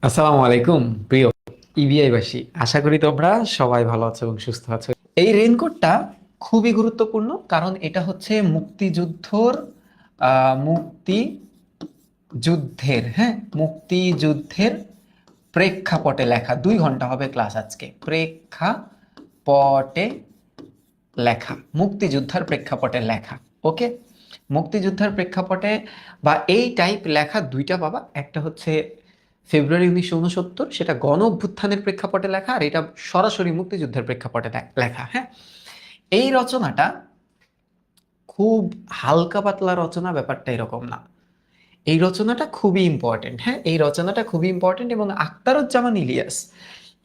আসসালামু আলাইকুম প্রিয় ইবিআইবাসী, আশা করি তোমরা সবাই ভালো আছো এবং সুস্থ আছো। এই রেইনকোটটা খুবই গুরুত্বপূর্ণ, কারণ এটা হচ্ছে মুক্তিযুদ্ধের প্রেক্ষাপটে লেখা। 2 ঘন্টা হবে ক্লাস আজকে। প্রেক্ষাপটে লেখা, মুক্তিযুদ্ধের প্রেক্ষাপটে লেখা। ওকে, মুক্তিযুদ্ধের প্রেক্ষাপটে বা এই টাইপ লেখা দুইটা পাবা। একটা হচ্ছে ফেব্রুয়ারি 1969, সেটা গণ অভ্যুত্থানের প্রেক্ষাপটে লেখা, আর এটা সরাসরি মুক্তিযুদ্ধের প্রেক্ষাপটে লেখা। হ্যাঁ, এই রচনাটা খুব হালকা পাতলা রচনা, ব্যাপারটা এরকম না। এই রচনাটা খুবই ইম্পর্টেন্ট। হ্যাঁ, এই রচনাটা খুবই ইম্পর্টেন্ট এবং আখতারুজ্জামান ইলিয়াস,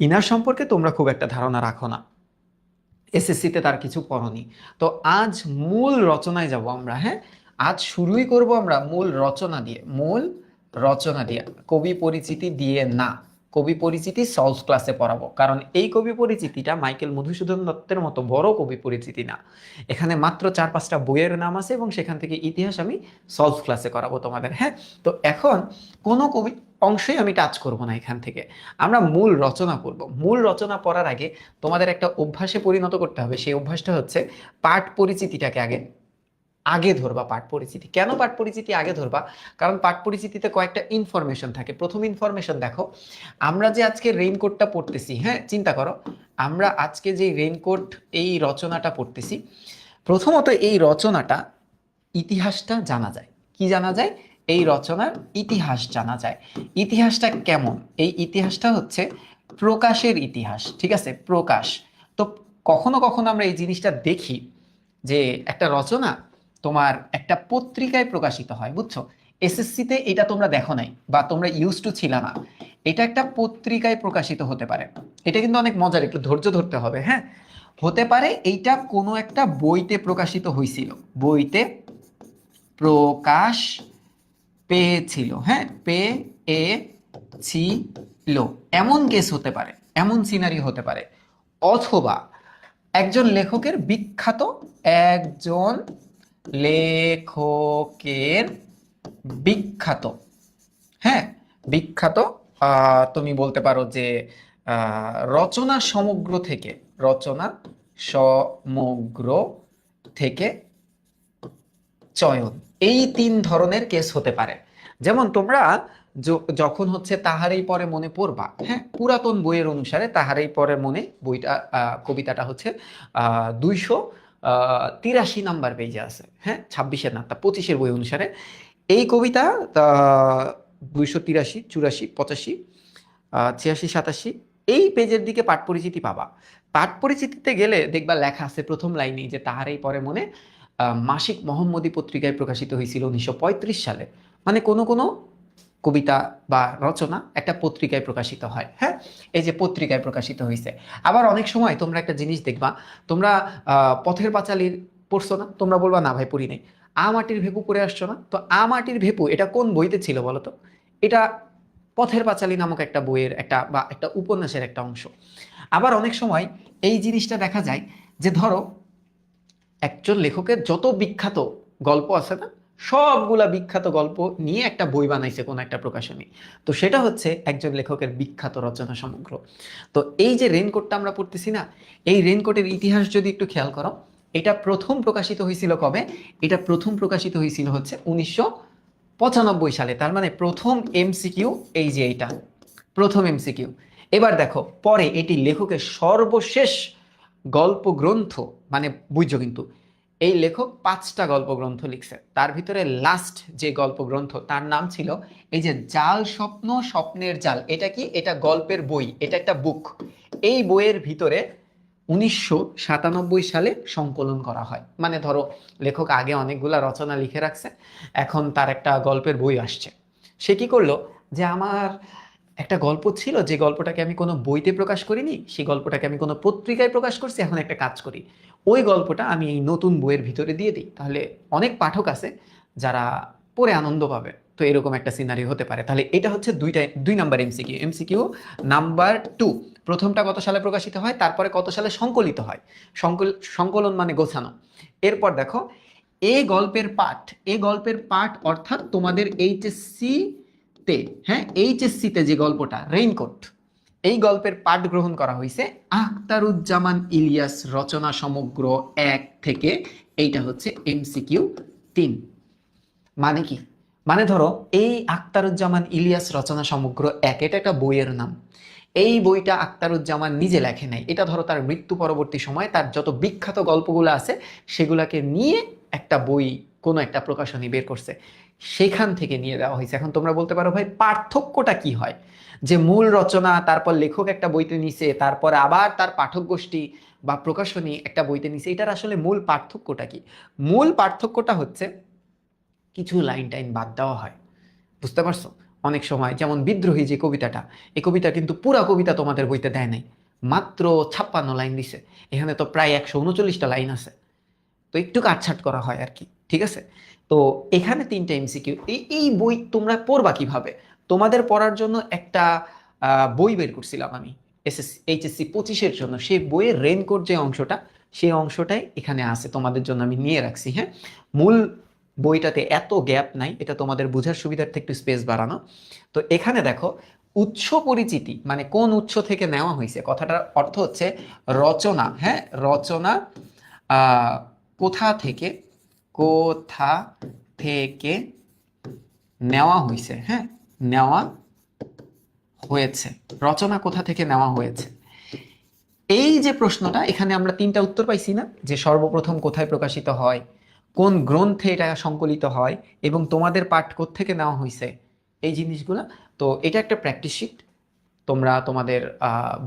ইনার সম্পর্কে তোমরা খুব একটা ধারণা রাখো না, এসএসসিতে তার কিছু পড়নি। তো আজ মূল রচনায় যাব আমরা। হ্যাঁ, আজ শুরুই করব আমরা মূল রচনা দিয়ে কবি পরিচিতি দিয়ে না। কবি পরিচিতি সলভ ক্লাসে পড়াবো, কারণ এই কবি পরিচিতিটা মাইকেল মধুসূদন দত্তের মতো বড় কবি পরিচিতি না। এখানে মাত্র 4-5টা বইয়ের নাম আছে এবং সেখান থেকে ইতিহাস আমি সলভ ক্লাসে করাবো তোমাদের। হ্যাঁ, তো এখন কোনো কবি অংশই আমি টাচ করব না। এখান থেকে আমরা মূল রচনা পড়ব। মূল রচনা পড়ার আগে তোমাদের একটা অভ্যাসে পরিণত করতে হবে। সেই অভ্যাসটা হচ্ছে পাঠ পরিচিতিটাকে আগে আগে ধরবা। পাঠ পরিচিতি কেন পাঠ পরিচিতি আগে ধরবা? কারণ পাঠ পরিচিতিতে কয়েকটা ইনফরমেশন থাকে। প্রথম ইনফরমেশন দেখো, আমরা যে আজকে রেইনকোটটা পড়তেছি, হ্যাঁ চিন্তা করো, আমরা আজকে যে রেইনকোট এই রচনাটা পড়তেছি, প্রথমত এই রচনাটা ইতিহাসটা জানা যায়। কি জানা যায়? এই রচনার ইতিহাস জানা যায়। ইতিহাসটা কেমন? এই ইতিহাসটা হচ্ছে প্রকাশের ইতিহাস। ঠিক আছে, প্রকাশ। তো কখনো কখনো আমরা এই জিনিসটা দেখি যে একটা রচনা তোমার একটা পত্রিকায় প্রকাশিত হয়, বুঝছো? এসএসসিতে এটা তোমরা দেখো নাই বা তোমরা ইউজ টু ছিল না। এটা একটা পত্রিকায় প্রকাশিত হতে পারে। এটা কিন্তু অনেক মজার, একটু ধৈর্য ধরতে হবে। হ্যাঁ, হতে পারে এইটা কোনো একটা বইতে প্রকাশিত হয়েছিল, বইতে প্রকাশ পেয়েছিল। হ্যাঁ, পেয়েছিল, এমন কেস হতে পারে, এমন সিনারি হতে পারে। অথবা একজন লেখকের বিখ্যাত, হ্যাঁ বিখ্যাত, তুমি বলতে পারো যে রচনা সমগ্র থেকে চয়ন। এই 3 ধরনের কেস হতে পারে। যেমন তোমরা যখন হচ্ছে তাহারেই পরে মনে পড়বা, হ্যাঁ পুরাতন বইয়ের অনুসারে তাহারেই পরে মনে বইটা, কবিতাটা হচ্ছে 283 নাম্বার পেজে আছে। হ্যাঁ, 26-এর না, 25-এর বই অনুসারে এই কবিতা 283, 84, 85, 86, 87 এই পেজের দিকে পাঠ পরিচিতি পাবা। পাঠ পরিচিতিতে গেলে দেখবা লেখা আছে প্রথম লাইনেই যে তাহারেই পরে মনে মাসিক মোহাম্মদী পত্রিকায় প্রকাশিত হয়েছিল 1935 সালে। মানে কোনো কোনো কবিতা বা রচনা একটা পত্রিকায় প্রকাশিত হয়। হ্যাঁ, এই যে পত্রিকায় প্রকাশিত হয়েছে। আবার অনেক সময় তোমরা একটা জিনিস দেখবা, তোমরা পথের পাঁচালীর পড়ছো না? তোমরা বলবা না ভাই পড়ি নাই। আ মাটির ভেপু পড়ে আসছো না? তো আ মাটির ভেপু এটা কোন বইতে ছিল বলো তো? এটা পথের পাঁচালী নামক একটা বইয়ের একটা বা একটা উপন্যাসের একটা অংশ। আবার অনেক সময় এই জিনিসটা দেখা যায় যে ধরো একজন লেখকের যত বিখ্যাত গল্প আছে না, সবগুলা বিখ্যাত গল্প নিয়ে একটা বই বানাইছে কোন একটা প্রকাশনী। তো সেটা হচ্ছে একজন লেখকের বিখ্যাত রচনা সমগ্র। তো এই যে রেইনকোটটা আমরা পড়তেছি না, এই রেইনকোটের ইতিহাস যদি একটু খেয়াল করো, এটা প্রথম প্রকাশিত হয়েছিল কবে? এটা প্রথম প্রকাশিত হয়েছিল হচ্ছে 1995 সালে। তার মানে প্রথম এমসিকিউ এই যে এইটা, প্রথম এমসিকিউ। এবার দেখো পরে এটি লেখকের সর্বশেষ গল্প গ্রন্থ, মানে বুঝছো কিন্তু এই লেখক 5টা গল্প গ্রন্থ লিখছে, তার ভিতরে লাস্ট যে গল্প গ্রন্থ তার নাম ছিল এই যে জাল স্বপ্ন, স্বপ্নের জাল। এটা কি? এটা গল্পের বই, এটা একটা বুক। এই বইয়ের ভিতরে 1997 সালে সংকলন করা হয়। মানে ধরো লেখক আগে অনেকগুলা রচনা লিখে রাখছে, এখন তার একটা গল্পের বই আসছে। সে কি করলো, যে আমার একটা গল্প ছিল, যে গল্পটাকে আমি কোনো বইতে প্রকাশ করিনি, সেই গল্পটাকে আমি কোনো পত্রিকায় প্রকাশ করছি, এখন একটা কাজ করি, ওই গল্পটা আমি এই নতুন বইয়ের ভিতরে দিয়ে দিই, তাহলে অনেক পাঠক আছে যারা পড়ে আনন্দ পাবে। তো এরকম একটা সিনারি হতে পারে। তাহলে এটা হচ্ছে 2 নাম্বার এমসিকিউ। এমসিকিউ নাম্বার 2, প্রথমটা কত সালে প্রকাশিত হয়, তারপরে কত সালে সংকলিত হয়। সংকলন মানে গোছানো। এরপর দেখো এই গল্পের পাঠ, অর্থাৎ তোমাদের এইচএসসি তে, হ্যাঁ এইচএসসি তে যে গল্পটা রেইনকোট, এই গল্পের পাঠ গ্রহণ করা হয়েছে আখতারুজ্জামান ইলিয়াস রচনা সমগ্র 1 থেকে। এইটা হচ্ছে এমসিকিউ 3। মানে কি? মানে ধরো এই আখতারুজ্জামান ইলিয়াস রচনা সমগ্র 1, এটা একটা বইয়ের নাম। এই বইটা আখতারুজ্জামান নিজে লেখে নাই, এটা ধরো তার মৃত্যু পরবর্তী সময় তার যত বিখ্যাত গল্পগুলো আছে সেগুলাকে নিয়ে একটা বই কোনো একটা প্রকাশনী বের করছে, সেখান থেকে নিয়ে দেওয়া হয়েছে। এখন তোমরা বলতে পারো ভাই পার্থক্যটা কি হয়, যে মূল রচনা তারপর লেখক একটা বইতে নিছে, তারপর আবার তার পাঠক গোষ্ঠী বা প্রকাশনী একটা বইতে নিছে, এটার আসলে মূল পার্থক্যটা কি? মূল পার্থক্যটা হচ্ছে কিছু লাইন টাইন বাদ দেওয়া হয়, বুঝতে পারছো? অনেক সময় যেমন বিদ্রোহী যে কবিতাটা, এই কবিতা কিন্তু পুরা কবিতা তোমাদের বইতে দেয় নাই, মাত্র 56 লাইন দিছে। এখানে তো প্রায় 139টা লাইন আছে, তো একটু কাটছাট করা হয় আর কি, ঠিক আছে? তো এখানে 3টা এমসিকিউ। এই বই তোমরা পড়বা কিভাবে? তোমাদের পড়ার জন্য একটা বই বের করছিলাম আমি এসএসসি এইচএসসি 25-এর জন্য। সেই বইয়ের রেইনকোট যে অংশটা, সেই অংশটাই এখানে আছে, তোমাদের জন্য আমি নিয়ে রাখছি। হ্যাঁ, মূল বইটাতে এত গ্যাপ নাই, এটা তোমাদের বোঝার সুবিধার্থে একটু স্পেস বাড়ানো। তো এখানে দেখো উৎস পরিচিতি, মানে কোন উৎস থেকে নেওয়া হয়েছে, কথাটার অর্থ হচ্ছে রচনা। হ্যাঁ, রচনা আহ কোথা থেকে, কোথা থেকে নেওয়া হয়েছে, হ্যাঁ নেওয়া হয়েছে, রচনা কোথা থেকে নেওয়া হয়েছে। এই যে প্রশ্নটা, এখানে আমরা 3টা উত্তর পাইছি না, যে সর্বপ্রথম কোথায় প্রকাশিত হয়, কোন গ্রন্থে এটা সংকলিত হয়, এবং তোমাদের পাঠ থেকে নেওয়া হয়েছে, এই জিনিসগুলা। তো এটা একটা প্র্যাকটিস শিট, তোমরা তোমাদের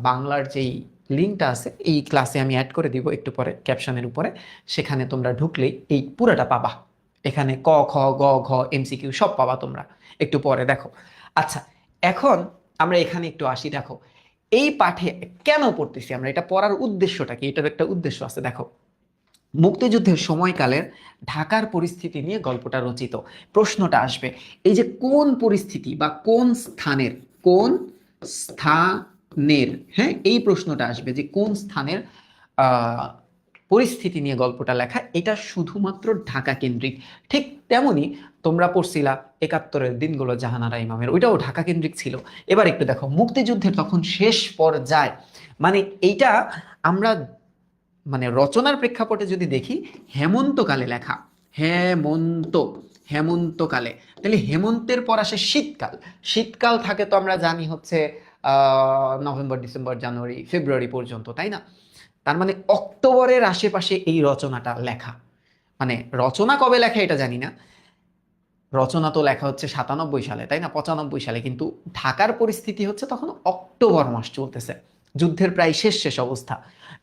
বাংলার যেই লিঙ্কটা আছে এই ক্লাসে আমি অ্যাড করে দিব একটু পরে ক্যাপশনের উপরে, সেখানে তোমরা ঢুকলেই এই পুরাটা পাবা। এখানে ক খ গ ঘ এমসিকিউ সব পাবা তোমরা, একটু পরে দেখো। আচ্ছা, এখন আমরা এখানে একটু আসি। দেখো এই পাঠে কেন পড়তেছি আমরা, এটা পড়ার উদ্দেশ্যটা কি, এটার একটা উদ্দেশ্য আছে। দেখো, মুক্তিযুদ্ধের সময়কালের ঢাকার পরিস্থিতি নিয়ে গল্পটা রচিত। প্রশ্নটা আসবে এই যে কোন পরিস্থিতি বা কোন স্থানের, কোন স্থানের, হ্যাঁ এই প্রশ্নটা আসবে যে কোন স্থানের পরিস্থিতি নিয়ে গল্পটা লেখা, এটা শুধুমাত্র ঢাকা কেন্দ্রিক। ঠিক তেমনি তোমরা পড়ছিলা 71-এর দিনগুলো জাহানারা ইমামের, ওইটাও ঢাকা কেন্দ্রিক ছিল। এবার একটু দেখো মুক্তিযুদ্ধের তখন শেষ পর্যায়ে, মানে এইটা আমরা মানে রচনার প্রেক্ষাপটে যদি দেখি, হেমন্তকালে লেখা, হেমন্ত, হেমন্তকালে, তাহলে হেমন্তের পর আসে শীতকাল। শীতকাল থাকে তো আমরা জানি হচ্ছে নভেম্বর ডিসেম্বর জানুয়ারি ফেব্রুয়ারি পর্যন্ত, তাই না? তার মানে অক্টোবরের আশেপাশে এই রচনাটা লেখা। মানে রচনা কবে লেখা এটা জানি না, রচনা তো লেখা হচ্ছে 97 সালে, তাই না, 95 সালে, কিন্তু ঢাকার পরিস্থিতি হচ্ছে তখন অক্টোবর মাস চলতেছে, যুদ্ধের প্রায় শেষ শেষ অবস্থা।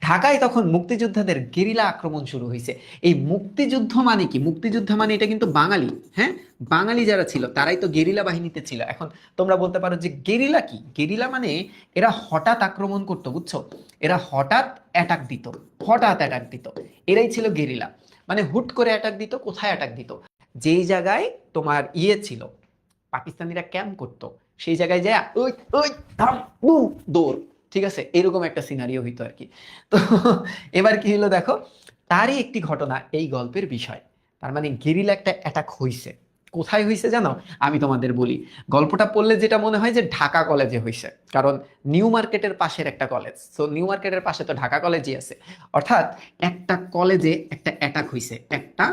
ঢাকায় তখন মুক্তিযোদ্ধাদের গেরিলা আক্রমণ শুরু হয়েছে। এই মুক্তিযুদ্ধ মানে কি? মুক্তিযুদ্ধ মানে এটা কিন্তু বাঙালি, হ্যাঁ বাঙালি যারা ছিল তারাই তো গেরিলা বাহিনীতে ছিল। এখন তোমরা বলতে পারো যে গেরিলা কি? গেরিলা মানে এরা হঠাৎ আক্রমণ করতো, বুঝছো? এরা হঠাৎ অ্যাটাক দিত, হঠাৎ অ্যাটাক দিত, এরাই ছিল গেরিলা। মানে হুট করে অ্যাটাক দিত। কোথায় অ্যাটাক দিত? যেই জায়গায় তোমার ছিল, পাকিস্তানিরা ক্যাম্প করতো, সেই জায়গায় যায় ওই ওই থাম বুম দৌড়, ঠিক আছে, এরকম একটা সিনারিও হইতো আর কি। তো এবার কি হলো দেখো, তারই একটি ঘটনা এই গল্পের বিষয়। তার মানে গেরিলা একটা অ্যাটাক হইছে। কোথায় হইছে জানো? আমি তোমাদের বলি। গল্পটা পড়লে যেটা মনে হয় যে ঢাকা কলেজে হইছে, কারণ নিউ মার্কেটের পাশের একটা কলেজ, তো নিউ মার্কেটের পাশে তো ঢাকা কলেজই আছে। অর্থাৎ একটা কলেজে একটা অ্যাটাক হইছে, একটা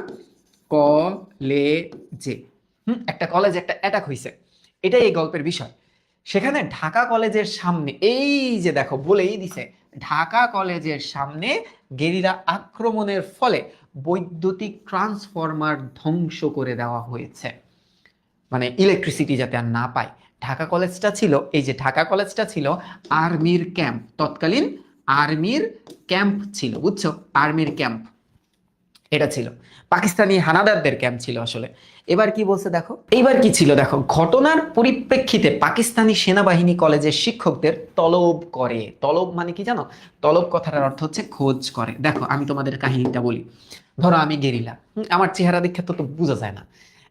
কলেজে, একটা কলেজে একটা অ্যাটাক হইছে, এটাই এই গল্পের বিষয়। সেখানে ঢাকা কলেজের সামনে, এই যে দেখো বলেই দিছে, ঢাকা কলেজের সামনে গেরিলা আক্রমণের ফলে বৈদ্যুতিক ট্রান্সফরমার ধ্বংস করে দেওয়া হয়েছে, মানে ইলেকট্রিসিটি যাতে আর না পায়। ঢাকা কলেজটা ছিল, এই যে ঢাকা কলেজটা ছিল আর্মির ক্যাম্প, তৎকালীন আর্মির ক্যাম্প ছিল, বুঝছো, আর্মির ক্যাম্প এটা ছিল, পাকিস্তানি হানাদারদের ক্যাম্প ছিল আসলে। এবার কি বলছে দেখো, এইবার কি ছিল দেখো, ঘটনার পরিপ্রেক্ষিতে পাকিস্তানি সেনাবাহিনী কলেজের শিক্ষকদের তলব করে। তলব মানে কি জানো? তলব কথাটার অর্থ হচ্ছে খোঁজ করে। দেখো আমি তোমাদের কাহিনীটা বলি। ধরো আমি গেরিলা, আমার চেহারা দেখে তো বোঝা যায় না,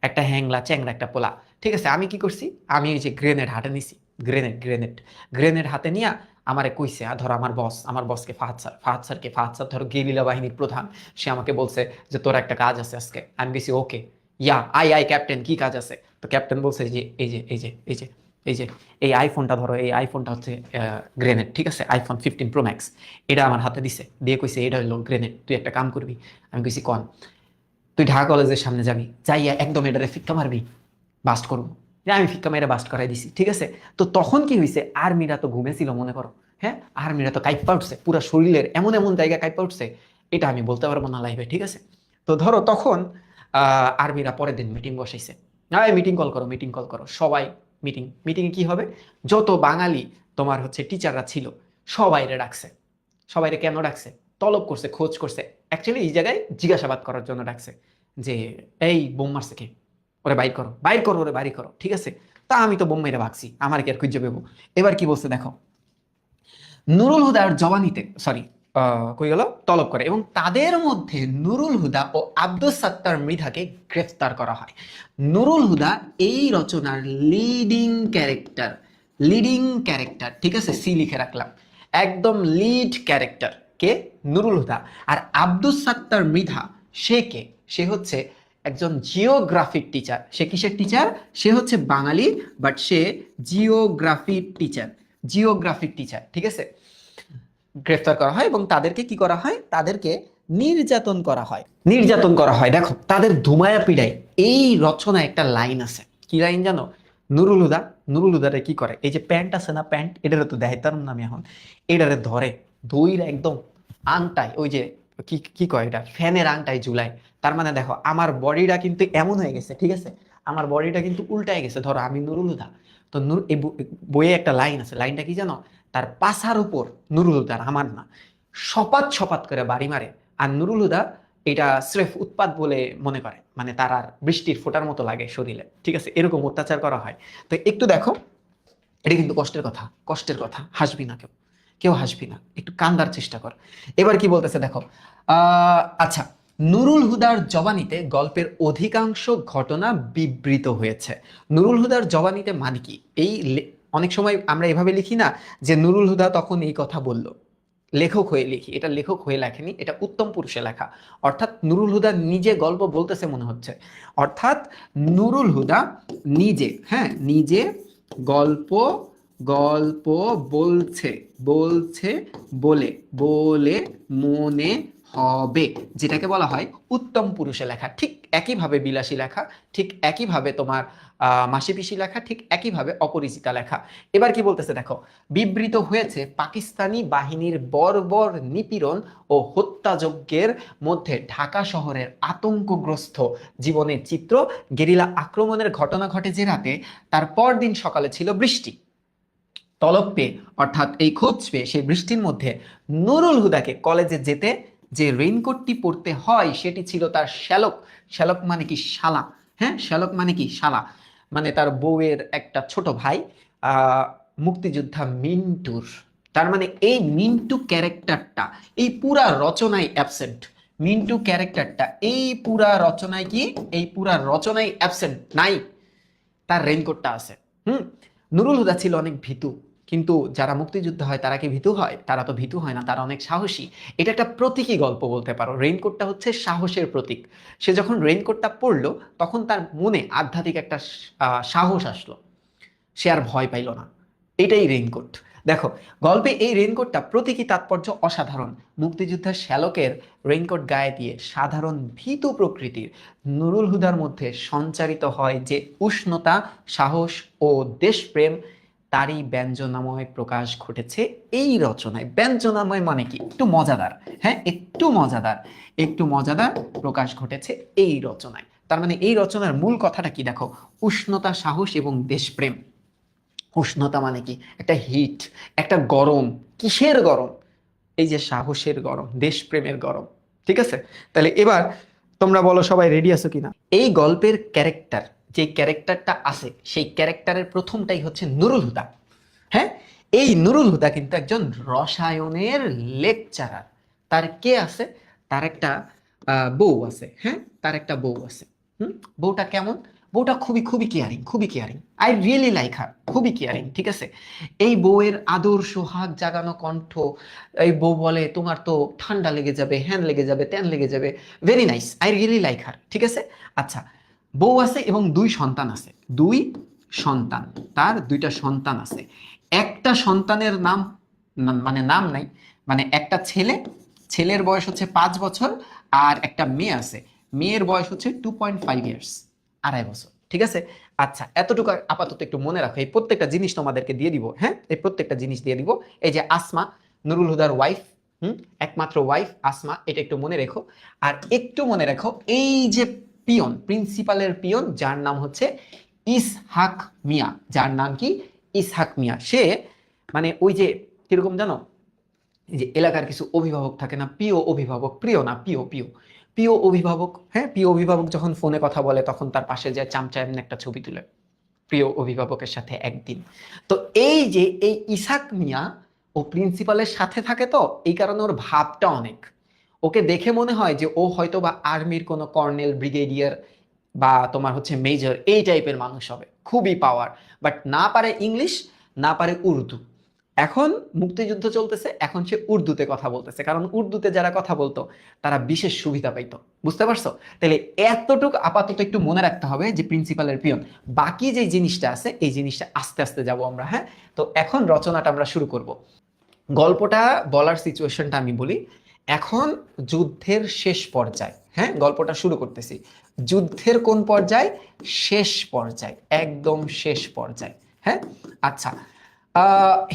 একটা হ্যাংলা চ্যাংরা একটা পোলা, ঠিক আছে। আমি কি করছি, আমি এই যে গ্রেনেড হাতে নিছি, গ্রেনেড হাতে নিয়ে আমারে কইছে, ধরো আমার বসকে ফাহাদ স্যার ধরো গেরিলা বাহিনীর প্রধান, সে আমাকে বলছে যে তোর একটা কাজ আছে আজকে। আমি গেছি ওকে, আই ক্যাপ্টেন, কি কাজ আছে? তো ক্যাপ্টেন বলছে যে এই যে এই আইফোনটা ধরো, এই আইফোনটা হচ্ছে গ্রেনেড, ঠিক আছে, iPhone 15 Pro Max, এটা আমার হাতে দিছে, দিয়ে কইছে এটা হলো গ্রেনেড, তুই একটা কাম করবি। আমি কইছি কন? তুই ঢাকা কলেজের সামনে যাবি, যাইয়া একদম এটারে ফিক্কা মারবি, বাস্ট করবো। যে আমি ফিক্কা মেরে বাস্ট করাই দিছি, ঠিক আছে। তো তখন কি হয়েছে, আর্মিরা তো ঘুমেছিল মনে করো, হ্যাঁ, আর্মিরা তো কাইপা উঠছে, পুরো শরীরের এমন এমন জায়গা কাইপা উঠছে, এটা আমি বলতে পারবো না লাইভে, ঠিক আছে। তো ধরো তখন আর্মিরা পরের দিন মিটিং বসাইছে, মিটিং কল করো, মিটিং কল করো, সবাই মিটিং। মিটিংয়ে কি হবে, যত বাঙালি তোমার হচ্ছে টিচাররা ছিল সবাইরে ডাকছে। সবাইরে কেন ডাকছে, তলব করছে, খোঁজ করছে, অ্যাকচুয়ালি এই জায়গায় জিজ্ঞাসাবাদ করার জন্য ডাকছে, যে এই বোম মারছে কে, ওরে বাইর করো, বাইর করো, ওরে বাইর করো, ঠিক আছে। তা আমি তো বোম মেরে ভাগছি, আমার কি আর খুঁজে পেবো। এবার কি বলছে দেখো, নুরুল হুদার জবানিতে, সরি, কই গেল, তলব করে, এবং তাদের মধ্যে নুরুল হুদা ও আব্দুস সাত্তার মৃধাকে গ্রেফতার করা হয়। নুরুল হুদা এই রচনার লিডিং ক্যারেক্টার, ঠিক আছে, সি লিখে রাখলাম, একদম লিড ক্যারেক্টার কে, নুরুল হুদা। আর আব্দুস সাত্তার মৃধা, সে কে, সে হচ্ছে একজন জিওগ্রাফির টিচার। সে কিসের টিচার, সে হচ্ছে বাঙালি, বাট সে জিওগ্রাফির টিচার, ঠিক আছে। গ্রেফতার করা হয় এবং তাদেরকে কি করা হয়, তাদেরকে নির্যাতন করা হয়। দেখো তাদের ধুমায়া পিড়ায়। এই রচনায় একটা লাইন আছে, কি লাইন জানো, নুরুল হুদা, নুরুল হুদারে কি করে, এই যে প্যান্ট আছে না, প্যান্ট, এটারে তো দেখাইতাম না আমি এখন, এটারে ধরে দইরা একদম আংটায়, ওই যে কি কি কয় এটা, ফ্যানের আংটায় ঝুলায়। তার মানে দেখো আমার বডিটা কিন্তু এমন হয়ে গেছে, ঠিক আছে, আমার বডিটা কিন্তু উল্টায় গেছে। ধরো আমি নুরুল হুদা, তো এই বইয়ে একটা লাইন আছে, লাইনটা কি জানো, তার পাছার উপর নুরুল হুদার, আমার না, সপাত সপাত করে বাড়ি মারে। আর নুরুল হুদা এটা স্রেফ উৎপাত বলে মনে করে, মানে তার আর বৃষ্টির ফোঁটার মতো লাগে শরীরে, ঠিক আছে, এরকম অত্যাচার করা হয়। তো একটু দেখো, এটা কিন্তু কষ্টের কথা, হাসবি না, কেউ হাসবি না, একটু কান্দার চেষ্টা কর। এবার কি বলতেছে দেখো, আচ্ছা, নুরুল হুদার জবানিতে গল্পের অধিকাংশ ঘটনা বিবৃত হয়েছে। নুরুল হুদার জবানিতে মানে কি, অনেক সময় আমরা এভাবে লিখি না, যে নুরুল হুদা তখন এই কথা বলল, লেখক হয়ে লিখি, এটা লেখক হয়ে লেখেনি, এটা উত্তম পুরুষে লেখা। অর্থাৎ নুরুল হুদা নিজে গল্প বলতেছে মনে হচ্ছে, অর্থাৎ নুরুল হুদা নিজে গল্প গল্প বলছে বলছে বলে বলে মনে হবে, যেটাকে বলা হয় উত্তম পুরুষে লেখা। ঠিক একইভাবে বিলাসী লেখা, ঠিক একইভাবে তোমার মাসি পিসি লেখা, ঠিক একইভাবে অপরিচিতা লেখা। এবার কি বলতেছে দেখো, বিবৃত হয়েছে পাকিস্তানি বাহিনীর বর্বর নিপীড়ন ও হত্যাযজ্ঞের মধ্যে ঢাকা শহরের আতঙ্কগ্রস্ত জীবনের চিত্র। গেরিলা আক্রমণের ঘটনা ঘটে যে রাতে, তার পরদিন সকালে ছিল বৃষ্টি। তলব পেয়ে, অর্থাৎ এই খোঁজ পেয়ে, সেই বৃষ্টির মধ্যে নুরুল হুদাকে কলেজে যেতে যে রেইনকোটটি পরতে হয় সেটি ছিল তার শ্যালক। শ্যালক মানে কি, শালা। হ্যাঁ, শ্যালক মানে কি, শালা, মানে তার বউয়ের একটা ছোট ভাই, মুক্তিযোদ্ধা মিন্টুর। তার মানে এই মিন্টু ক্যারেক্টারটা এই পুরা রচনায় অ্যাবসেন্ট। মিন্টু ক্যারেক্টারটা এই পুরা রচনায় অ্যাবসেন্ট, নাই। তার রেইনকোটটা আছে। নুরুল হুদা ছিল অনেক ভীতু, কিন্তু যারা মুক্তিযুদ্ধ হয় তারা কি ভীতু হয়, তারা তো ভীতু হয় না, তারা অনেক সাহসী। এটা একটা প্রতীকী গল্প বলতে পারো, রেইনকোটটা হচ্ছে সাহসের প্রতীক। সে যখন রেইনকোটটা পরলো তখন তার মনে আধ্যাত্মিক একটা সাহস আসলো, সে আর ভয় পাইল না। এটাই রেইনকোট। দেখো গল্পে এই রেইনকোটটা প্রতীকী তাৎপর্য অসাধারণ। মুক্তিযোদ্ধার শ্যালকের রেইনকোট গায়ে দিয়ে সাধারণ ভীতু প্রকৃতির নুরুল হুদার মধ্যে সঞ্চারিত হয় যে উষ্ণতা, সাহস ও দেশপ্রেম, তারই ব্যঞ্জনাময় প্রকাশ ঘটেছে এই রচনায়। ব্যঞ্জনাময় মানে কি, একটু মজাদার, হ্যাঁ, একটু মজাদার প্রকাশ ঘটেছে এই রচনায়। তার মানে এই রচনার মূল কথাটা কি দেখো, উষ্ণতা, সাহস এবং দেশপ্রেম। উষ্ণতা মানে কি, একটা হিট, একটা গরম। কিসের গরম, এই যে সাহসের গরম, দেশপ্রেমের গরম, ঠিক আছে। তাহলে এবার তোমরা বলো সবাই রেডি আছো কিনা। এই গল্পের ক্যারেক্টার, যে ক্যারেক্টারটা আছে, সেই ক্যারেক্টারের প্রথমটাই হচ্ছে নুরুল হুদা। হ্যাঁ, এই নুরুল হুদা কিন্তু একজন রসায়নের লেকচারার। তার কে আছে, তার একটা বউ আছে। হ্যাঁ, তার একটা বউ আছে। বউটা কেমন, বউটা খুবই খুবই কেয়ারিং, আই রিয়েলি লাইক হার, খুবই কেয়ারিং, ঠিক আছে। এই বউয়ের আদর সোহাগ জাগানো কণ্ঠ, এই বউ বলে তোমার তো ঠান্ডা লেগে যাবে, হ্যান লেগে যাবে, ত্যান লেগে যাবে, very nice, I really like হার, ঠিক আছে। আচ্ছা, বউ আছে এবং 2 সন্তান আছে। 2 সন্তান, তার 2টা সন্তান আছে। একটা সন্তানের নাম মানে নাম নাই, মানে একটা ছেলে, ছেলের বয়স হচ্ছে 5 বছর, আর একটা মেয়ে আছে, মেয়ের বয়স হচ্ছে 2.5 ইয়ার্স, 2.5 বছর। ঠিক আছে? আচ্ছা, এতটুকু আপাতত একটু মনে রাখো। এই প্রত্যেকটা জিনিস তোমাদেরকে দিয়ে দিব, হ্যাঁ, এই প্রত্যেকটা জিনিস দিয়ে দিব। এই যে আসমা, নুরুল হুদার ওয়াইফ, একমাত্র ওয়াইফ আসমা, এটা একটু মনে রেখো। আর একটু মনে রাখো, এই যে পিয়ন, প্রিন্সিপালের পিয়ন, যার নাম হচ্ছে ইসহাক মিয়া, যার নাম কি ইসহাক মিয়া, সে মানে ওই যে কিরকম জানো, এই যে এলাকার কিছু অভিভাবক থাকে না, প্রিয় অভিভাবক, প্রিয় না, প্রিয় প্রিয় প্রিয় অভিভাবক, হ্যাঁ, প্রিয় অভিভাবক যখন ফোনে কথা বলে তখন তার পাশে যায় চামচা এমনি একটা ছবি তুলে, প্রিয় অভিভাবকের সাথে একদিন। তো এই যে এই ইসাক মিয়া, ও প্রিন্সিপালের সাথে থাকে, তো এই কারণে ওর ভাবটা অনেক, ওকে দেখে মনে হয় যে ও হয়তো বা আর্মির কোনো কর্নেল, ব্রিগেডিয়ার বা তোমার হচ্ছে মেজর, এই টাইপের মানুষ হবে, খুবই পাওয়ার, বাট না পারে ইংলিশ, না পারে উর্দু। এখন মুক্তিযুদ্ধ চলতেছে, এখন সে উর্দুতে কথা বলতেছে, কারণ উর্দুতে যারা কথা বলতো তারা বিশেষ সুবিধা পাইতো। বুঝতে পারছো? তাহলে এতটুকু আপাতত একটু মনে রাখতে হবে যে প্রিন্সিপালের পিয়ন। বাকি যে জিনিসটা আছে এই জিনিসটা আস্তে আস্তে যাব আমরা, হ্যাঁ। তো এখন রচনাটা আমরা শুরু করব। গল্পটা বলার সিচুয়েশনটা আমি বলি। এখন যুদ্ধের শেষ পর্যায়ে, হ্যাঁ, গল্পটা শুরু করতেছি। যুদ্ধের কোন পর্যায়ে? শেষ পর্যায়ে, একদম শেষ পর্যায়ে, হ্যাঁ। আচ্ছা,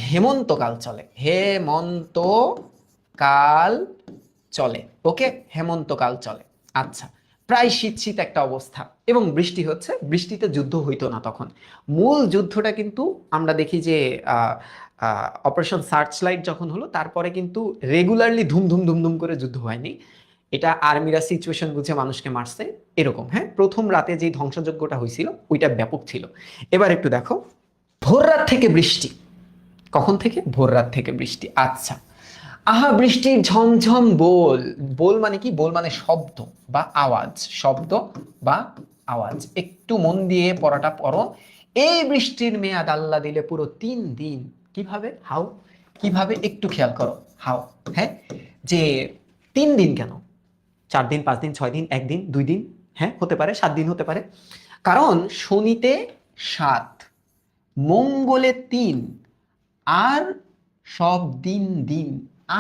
হেমন্তকাল চলে, হেমন্তকাল চলে, ওকে, হেমন্তকাল চলে। আচ্ছা, প্রায় শীত শীত একটা অবস্থা এবং বৃষ্টি হচ্ছে। বৃষ্টিতে যুদ্ধ হইতো না তখন। মূল যুদ্ধটা কিন্তু আমরা দেখি যে অপারেশন সার্চ লাইট যখন হলো, তারপরে কিন্তু রেগুলারলি ধুম ধুম ধুম ধুম করে যুদ্ধ হয়নি। এটা আর্মিরা সিচুয়েশন বুঝে মানুষকে মারছে, এরকম, হ্যাঁ। প্রথম রাতে যে ধ্বংসযজ্ঞটা হয়েছিল ওইটা ব্যাপক ছিল। এবার একটু দেখো, ভোর রাত থেকে বৃষ্টি। কখন থেকে? ভোর রাত থেকে বৃষ্টি। আচ্ছা, আহা বৃষ্টির ঝমঝম বোল। বোল মানে কি? বোল মানে শব্দ বা আওয়াজ, শব্দ বা আওয়াজ। একটু মন দিয়ে পড়াটা পড়ো। এই বৃষ্টির মেয়াদ আল্লাহ দিলে পুরো 3 দিন। কিভাবে? হাউ, কিভাবে একটু খেয়াল করো। হাউ, হ্যাঁ, যে 3 দিন কেন? 4 দিন, 5 দিন, 6 দিন, 1 দিন, 2 দিন, হ্যাঁ, হতে পারে 7 দিন হতে পারে। কারণ শনিতে 7, মঙ্গলে 3, আর সব দিন দিন।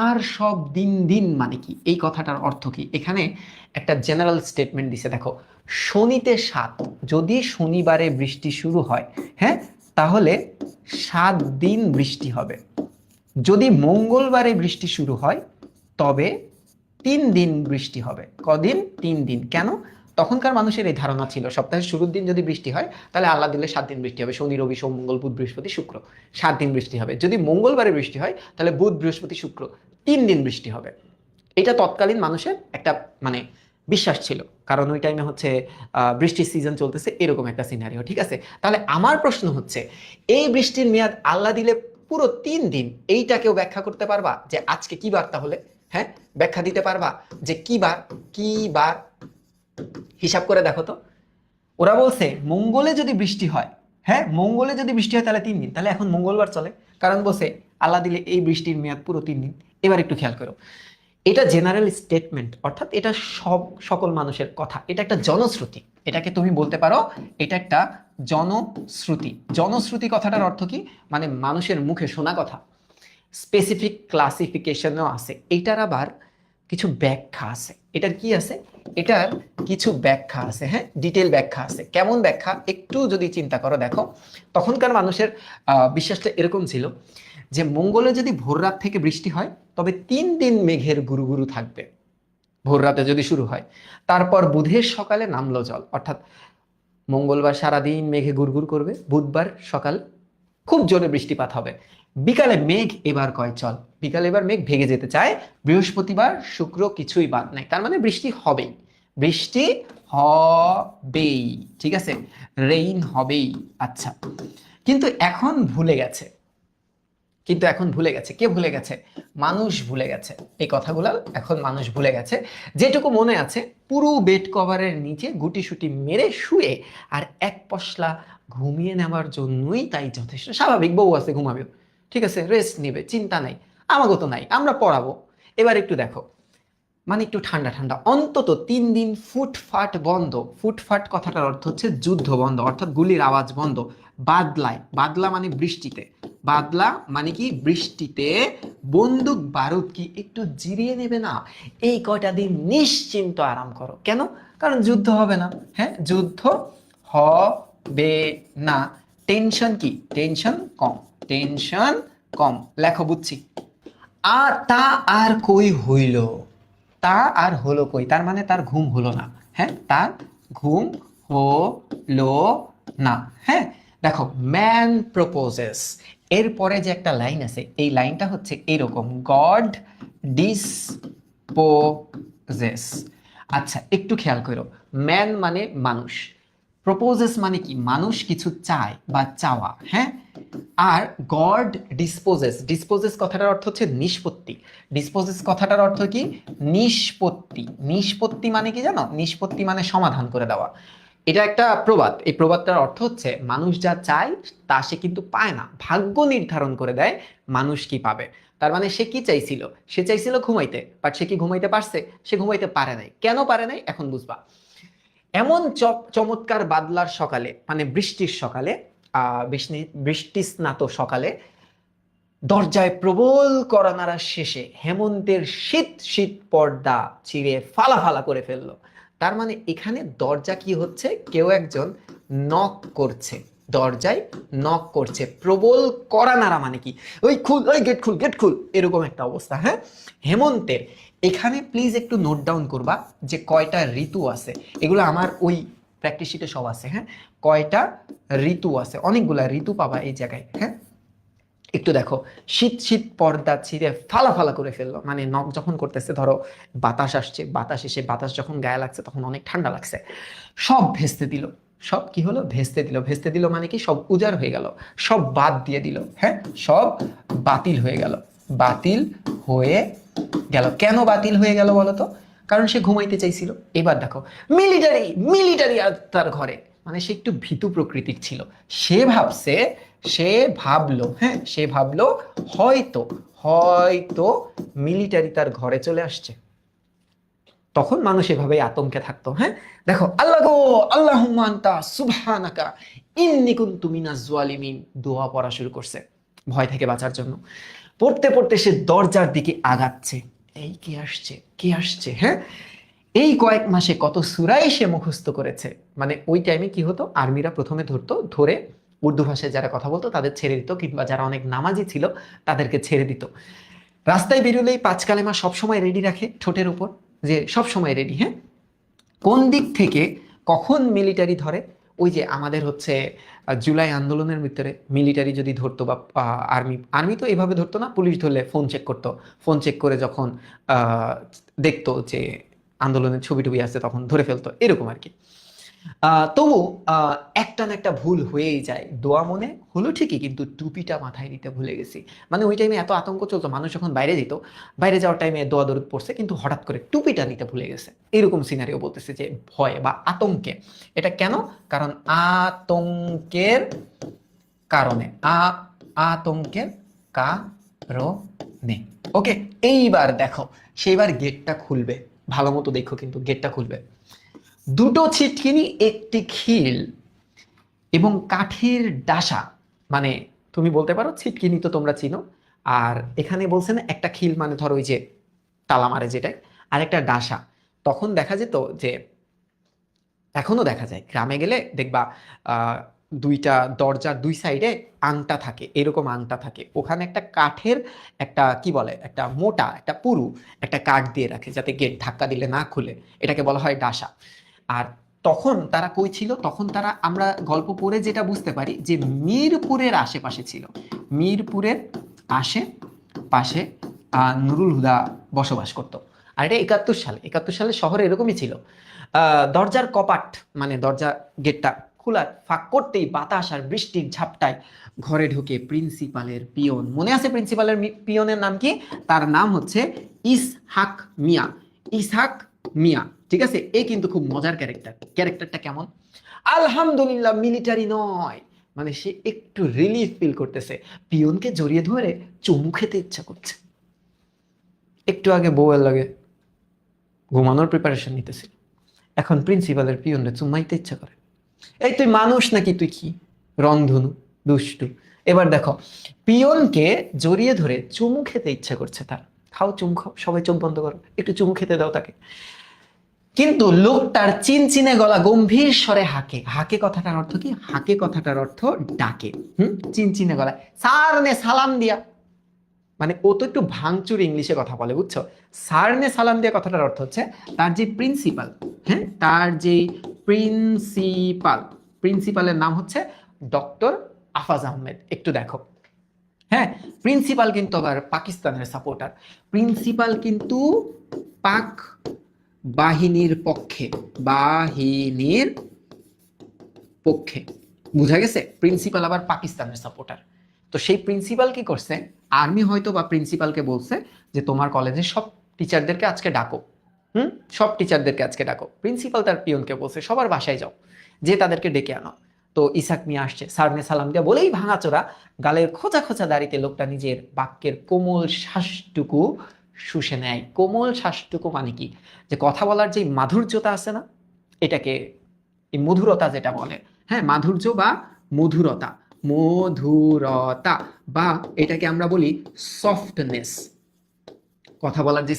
আর সব দিন দিন মানে কি? এই কথাটার অর্থ কি? এখানে একটা জেনারেল স্টেটমেন্ট দিছে, দেখো, শনিতে 7, যদি শনিবারে বৃষ্টি শুরু হয়, হ্যাঁ, তাহলে 7 দিন বৃষ্টি হবে। যদি মঙ্গলবারে বৃষ্টি শুরু হয় তবে 3 দিন বৃষ্টি হবে। কদিন? 3 দিন। কেন? তখনকার মানুষের এই ধারণা ছিল সপ্তাহের শুরুর দিন যদি বৃষ্টি হয় তাহলে আল্লাহ দিলে 7 দিন বৃষ্টি হবে। শনি, রবি, সোম, মঙ্গল, বুধ, বৃহস্পতি, শুক্র, 7 দিন বৃষ্টি হবে। যদি মঙ্গলবারে বৃষ্টি হয় তাহলে বুধ, বৃহস্পতি, শুক্র, 3 দিন বৃষ্টি হবে। এটা তৎকালীন মানুষের একটা মানে বিশ্বাস ছিল, কারণ ওই টাইমে হচ্ছে বৃষ্টির সিজন চলতেছে, এরকম একটা সিনারিও। ঠিক আছে? তাহলে আমার প্রশ্ন হচ্ছে, এই বৃষ্টির মেয়াদ আল্লাহ দিলে পুরো 3 দিন, এইটা কেউ ব্যাখ্যা করতে পারবা যে আজকে কি বার? তাহলে হ্যাঁ, ব্যাখ্যা দিতে পারবা যে কি বার? কি বার? হিসাব করে দেখো তো। ওরা বলছে মঙ্গলে যদি বৃষ্টি হয়, হ্যাঁ, মঙ্গলে যদি বৃষ্টি হয় তাহলে 3 দিন, তাহলে এখন মঙ্গলবার চলে, কারণ বলছে আল্লাহ দিলে এই বৃষ্টির মেয়াদ পুরো 3 দিন। এবার একটু খেয়াল করো, এটা জেনারেল স্টেটমেন্ট, অর্থাৎ এটা সকল মানুষের কথা, এটা একটা জনশ্রুতি। এটাকে তুমি বলতে পারো এটা একটা জনশ্রুতি। জনশ্রুতি কথাটার অর্থ কি? মানে মানুষের মুখে শোনা কথা। স্পেসিফিক ক্লাসিফিকেশনও আছে, এটার আবার কিছু ব্যাখ্যা আছে। এটার কি আছে? এটার কিছু ব্যাখ্যা আছে, হ্যাঁ, ডিটেল ব্যাখ্যা আছে। কেমন ব্যাখ্যা? একটু যদি চিন্তা করো, দেখো, তখনকার মানুষের বিশ্বাসটা এরকম ছিল যে মঙ্গলে যদি ভোর রাত থেকে বৃষ্টি হয় তবে 3 দিন মেঘের গুরু গুরু থাকবে, ভোর রাতে যদি শুরু হয়। তারপর বুধের সকালে নামলো জল, অর্থাৎ মঙ্গলবার সারাদিন মেঘে গুড়গুড় করবে, বুধবার সকাল খুব জোরে বৃষ্টিপাত হবে, বিকালে মেঘ এবার কয় চল, বিকালে এবার মেঘ ভেঙে যেতে চায়, বৃহস্পতিবার শুক্র কিছুই বাদ নাই, তার মানে বৃষ্টি হবেই, বৃষ্টি হবেই। ঠিক আছে? রেইন হবেই। আচ্ছা, কিন্তু এখন ভুলে গেছে, কিন্তু এখন ভুলে গেছে। কে ভুলে গেছে? মানুষ ভুলে গেছে এই কথাগুলো। এখন মানুষ ভুলে গেছে। যেটুকু মনে আছে, পুরো বেড কভারের নিচে গুটিসুটি মেরে শুয়ে আর এক পশলা ঘুমিয়ে নেওয়ার জন্যই তাই যথেষ্ট। স্বাভাবিক, বউ আছে, ঘুমাবেও, ঠিক আছে, রেস্ট নেবে, চিন্তা নাই, আমাগো তো নাই, আমরা পড়াবো। এবার একটু দেখো, মানে একটু ঠান্ডা ঠান্ডা, অন্তত 3 দিন ফুটফাট বন্ধ। ফুটফাট কথাটার অর্থ হচ্ছে যুদ্ধ বন্ধ, অর্থাৎ গুলির আওয়াজ বন্ধ। বাদলায়, বাদলা মানে বৃষ্টিতে, বাদলা মানে কি বৃষ্টিতে বন্দুক বারুদ কি একটু জিরিয়ে নেবে না? এই কয়টা দিন নিশ্চিন্ত আরাম করো। কেন? কারণ যুদ্ধ হবে না। হ্যাঁ, যুদ্ধ হবে না। টেনশন কি? টেনশন কম, টেনশন কম। লেখো, বুঝছি। তা আর কই হইল, তা আর হলো কই, তার মানে তার ঘুম হলো না। হ্যাঁ, তার ঘুম হলো না। হ্যাঁ, দেখো, ম্যান প্রপোজেস, এরপরে যে একটা লাইন আছে, এই লাইনটা হচ্ছে এরকম, গড ডিসপোজেস। আচ্ছা, একটু খেয়াল করো, ম্যান মানে মানুষ, প্রপোজেস মানে কি? মানুষ কিছু চায় বা চাওয়া। হ্যাঁ, আর গড ডিসপোজেস, ডিসপোজেস কথাটার অর্থ হচ্ছে নিষ্পত্তি। ডিসপোজেস কথাটার অর্থ কি? নিষ্পত্তি। নিষ্পত্তি মানে কি জানো? নিষ্পত্তি মানে সমাধান করে দেওয়া। এটা একটা প্রবাদ। এই প্রবাদটার অর্থ হচ্ছে মানুষ যা চায় তা সে কিন্তু পায় না, ভাগ্য নির্ধারণ করে দেয় মানুষ কি পাবে। তার মানে সে কি চাইছিল? সে চাইছিল ঘুমাইতে, বাট সে কি ঘুমাইতে পারছে? সে ঘুমাইতে পারে নাই। কেন পারে নাই? এখন বুঝবা। এমন চমৎকার বাদলার সকালে, মানে বৃষ্টির সকালে, বৃষ্টি স্নাত সকালে, দরজায় প্রবল কড়া শেষে হেমন্তের শীত শীত পর্দা ছিঁড়ে ফালা ফালা করে ফেললো। তার মানে এখানে দরজা কি হচ্ছে? কেউ একজন নক করছে, দরজায় নক করছে। প্রবল কড়া নাড়া মানে কি? ওই খুল, ওই গেট খুল, গেট খুল, এরকম একটা অবস্থা। হ্যাঁ, হেমন্তের। এখানে প্লিজ একটু নোট ডাউন করবা যে কয়টা ঋতু আছে। এগুলো আমার ওই প্র্যাকটিস শিটে সব আছে। হ্যাঁ, কয়টা ঋতু আছে, অনেকগুলা ঋতু পাবা এই জায়গায়। হ্যাঁ, একটু দেখো, শীত শীত পর্দা ছিঁড়ে ফালা ফালা করে ফেললো, মানে নখ যখন করতেছে, ধরো বাতাস আসছে, বাতাস এসে বাতাস যখন গায়ে লাগছে তখন অনেক ঠান্ডা লাগছে, সব ভেস্তে দিল। সব কি হলো? ভেস্তে দিল। ভেস্তে দিল মানে কি? সব উজাড় হয়ে গেল, সব বাদ দিয়ে দিল। হ্যাঁ, সব বাতিল হয়ে গেল, বাতিল হয়ে গেল। কেন বাতিল হয়ে গেল বলো তো? কারণ সে ঘুমাইতে চাইছিল। এবার দেখো, মিলিটারি, মিলিটারি আর তার ঘরে, মানে সে একটু ভীতু প্রকৃতির ছিল। সে ভাবছে, সে ভাবলো, হ্যাঁ, সে ভাবলো হয়তো, হয়তো মিলিটারি তার ঘরে চলে আসছে। তখন মানুষ এভাবেই আতঙ্কে থাকতো। হ্যাঁ, দেখো, আল্লাহ গো, আল্লাহুম্মা আনতা সুবহানাকা ইন্নী কুনতু মিনাজ জালিমিন, দোয়া পড়া শুরু করছে ভয় থেকে বাঁচার জন্য। পড়তে পড়তে সে দরজার দিকে আগাচ্ছে। এই কে আসছে, কে আসছে? হ্যাঁ, এই কয়েক মাসে কত সূরাই সে মুখস্থ করেছে। মানে ওই টাইমে কি হতো, আর্মিরা প্রথমে ধরতো, ধরে উর্দু ভাষায় যারা কথা বলতো তাদের ছেড়ে দিত, কিংবা যারা অনেক নামাজি ছিল তাদেরকে ছেড়ে দিত। রাস্তায় বেরোলেই 5 কালেমা সবসময় রেডি রাখে ঠোঁটের উপর, যে সবসময় রেডি। হ্যাঁ, কোন দিক থেকে কখন মিলিটারি ধরে, ওই যে আমাদের হচ্ছে জুলাই আন্দোলনের ভিতরে মিলিটারি যদি ধরতো বা আর্মি, আর্মি তো এভাবে ধরতো না, পুলিশ ধরলে ফোন চেক করতো, ফোন চেক করে যখন দেখতো যে আন্দোলনের ছবি টবি আছে তখন ধরে ফেলতো, এরকম আর কি। তবু একটা না একটা ভুল হয়েই যায়। দোয়া মনে হলো ঠিকই, কিন্তু টুপিটা মাথায় নিতে ভুলে গেছি। মানে ওই টাইমে এত আতঙ্ক চলতো, মানুষ যখন বাইরে যেত, বাইরে যাওয়ার টাইমে দোয়া দরুদ পড়ছে, কিন্তু হঠাৎ করে টুপিটা নিতে ভুলে গেছে। এরকম সিনারিও বলতেছে যে ভয় বা আতঙ্কে। এটা কেন? কারণ আতঙ্কের কারণে, আতঙ্কের কারণে। ওকে, এইবার দেখো, সেইবার গেটটা খুলবে, ভালো মতো দেখো কিন্তু গেটটা খুলবে। দুটো ছিটকিনি, একটি খিল এবং কাঠের ডাসা। মানে তুমি বলতে পারো ছিটকিনি তো তোমরা চিনো, আর এখানে বলছে না একটা খিল, মানে ধরো ওই যে তালা মারে যেটাই, আর একটা ডাসা। তখন দেখা যেত যে, এখনো দেখা যায় গ্রামে গেলে দেখবা আহ দুইটা দরজার দুই সাইডে আংটা থাকে, এরকম আংটা থাকে। ওখানে একটা কাঠের, একটা কি বলে, একটা মোটা একটা পুরু একটা কাঠ দিয়ে রাখে যাতে গেট ধাক্কা দিলে না খুলে। এটাকে বলা হয় ডাসা। আর তখন তারা কই ছিল? তখন তারা, আমরা গল্প পড়ে যেটা বুঝতে পারি, যে মিরপুরের আশেপাশে ছিল। মিরপুরের আশেপাশে নুরুল হুদা বসবাস করত। আর এটা 71 সালে, 71 সালে শহরে এরকমই ছিল। দরজার কপাট, মানে দরজা গেটটা খোলার ফাঁক করতেই বাতাস আর বৃষ্টির ঝাপটায় ঘরে ঢুকে প্রিন্সিপালের পিয়ন। মনে আছে প্রিন্সিপালের পিয়নের নাম কি? তার নাম হচ্ছে ইসহাক মিয়া। ইসহাক মিয়া, ঠিক আছে? এ কিন্তু খুব মজার ক্যারেক্টার। ক্যারেক্টারটা কেমন? আলহামদুলিল্লাহ মিলিটারি নয়, মানে সে একটু রিলিফ ফিল করতেছে, পিয়নকে জড়িয়ে ধরে চুমু খেতে ইচ্ছা করছে। একটু আগে বউয়ের লাগে ঘুমানোর প্রিপারেশন নিতেছিল। এখন প্রিন্সিপালের পিয়নরে চুম্মাইতে ইচ্ছা করে। এই তুই মানুষ নাকি, তুই কি রংধনু, দুষ্টু। এবার দেখো, পিয়নকে জড়িয়ে ধরে চুমু খেতে ইচ্ছা করছে তার। খাও চুমু খাও, সবাই চোখ বন্ধ করো, একটু চুমু খেতে দাও তাকে। কিন্তু লোকটার চিনচিনে গলা গম্ভীর স্বরে হাঁকে। হাঁকে কথাটার অর্থ কি? হাঁকে কথাটার অর্থ ডাকে। চিনচিনে গলায় স্যার নে সালাম দিয়া, মানে ও তো একটু ভাঙচুর ইংলিশে কথা বলে, বুঝছো? স্যার নে সালাম দিয়া কথাটার অর্থ হচ্ছে তার যে প্রিন্সিপাল, হ্যাঁ, তার যে প্রিন্সিপাল, প্রিন্সিপালের নাম হচ্ছে ডক্টর আফাজ আহমেদ। একটু দেখো, হ্যাঁ, প্রিন্সিপাল কিন্তু আবার পাকিস্তানের সাপোর্টার। প্রিন্সিপাল কিন্তু পাক বাহিনীর পক্ষে, বাহিনীর পক্ষে, বুঝা গেছে? প্রিন্সিপাল আবার পাকিস্তানের সাপোর্টার। তো সেই প্রিন্সিপাল কি করছে, আর্মি হয়তো বা প্রিন্সিপালকে বলছে যে তোমার কলেজের সব টিচারদেরকে আজকে ডাকো, সব টিচারদেরকে আজকে ডাকো। প্রিন্সিপাল তার পিয়নকে বলছে সবার বাসায় যাও, যে তাদেরকে ডেকে আনো। তো ইসাক মিয়া আসছে, সারনে সালাম দিয়া বলেই ভাঙাচোরা গালের খোঁচা খোঁচা দাড়িতে লোকটা নিজের বাক্যের কোমল শ্বাসটুকু শুষে নেয়। কোমল শ্বাসটুকু মানে কি? যে কথা বলার যে মাধুর্যতা আছে না, এটাকে এই মধুরতা যেটা বলে, হ্যাঁ, মাধুর্য বা মধুরতা, মধুরতা, বা এটাকে আমরা বলি সফটনেস। কথা বলার যে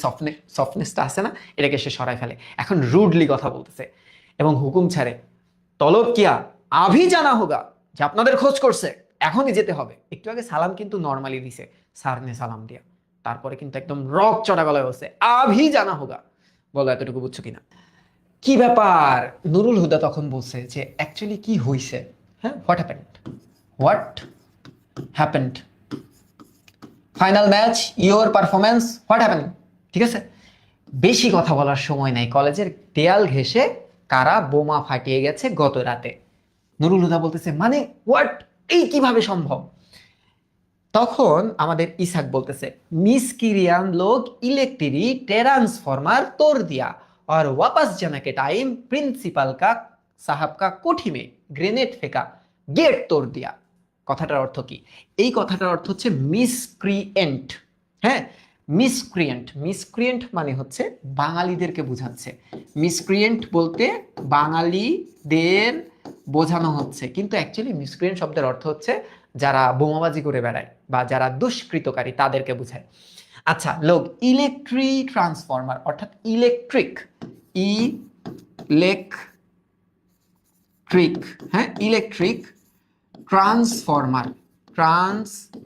সফটনেসটা আছে না, এটাকে সে সরাই ফেলে। এখন রুডলি কথা বলতেছে এবং হুকুম ছাড়ে, তলব কিয়া আভি জানা হোগা, যে আপনাদের খোঁজ করছে, এখনই যেতে হবে। একটু আগে সালাম কিন্তু নর্মালি দিছে, সারনে সালাম দিয়া, তারপরে কিন্তু একদম রক চড়া গলায় বলছে আভি জানা হোগা। বলো এতটুকু বুঝছো কিনা? কি ব্যাপার? নুরুল হুদা তখন বলছে যে অ্যাকচুয়ালি কি হইছে, হ্যাঁ, what happened, what happened, final match, your performance, what happened. ঠিক আছে, বেশি কথা বলার সময় নাই। কলেজের দেয়াল ঘেঁষে কারা বোমা ফাটিয়ে গেছে গত রাতে। নুরুল হুদা বলতেছে মানে হোয়াট, এই কিভাবে সম্ভব? তখন আমাদের ইসাক বলতেছে মিসকিরিয়ান লোক इलेक्ट्री ट्रांसफॉर्मर तोड़ दिया और वापस जाने के टाइम प्रिंसिपल का साहब का कोठी में ग्रेनेड फेंका, गेट तोड़ दिया। কথাটার অর্থ কি? এই কথাটার অর্থ হচ্ছে মিসক্রিয়েন্ট। হ্যাঁ, মিসক্রিয়েন্ট, মিসক্রিয়েন্ট মানে হচ্ছে বাঙালিদেরকে বোঝাচ্ছে। মিসক্রিয়েন্ট বলতে বাঙালিদের বোঝানো হচ্ছে, কিন্তু অ্যাকচুয়ালি মিসক্রিয়েন্ট শব্দের অর্থ হচ্ছে যারা বোমাবাজি করে বেড়ায় বা যারা দুষ্কৃতকারী তাদেরকে বোঝায়। আচ্ছা, লোক ইলেকট্রি ট্রান্সফরমার অর্থাৎ ইলেকট্রিক, ইলেকট্রিক, হ্যাঁ, ইলেকট্রিক ট্রান্সফরমার, ট্রান্সফরমার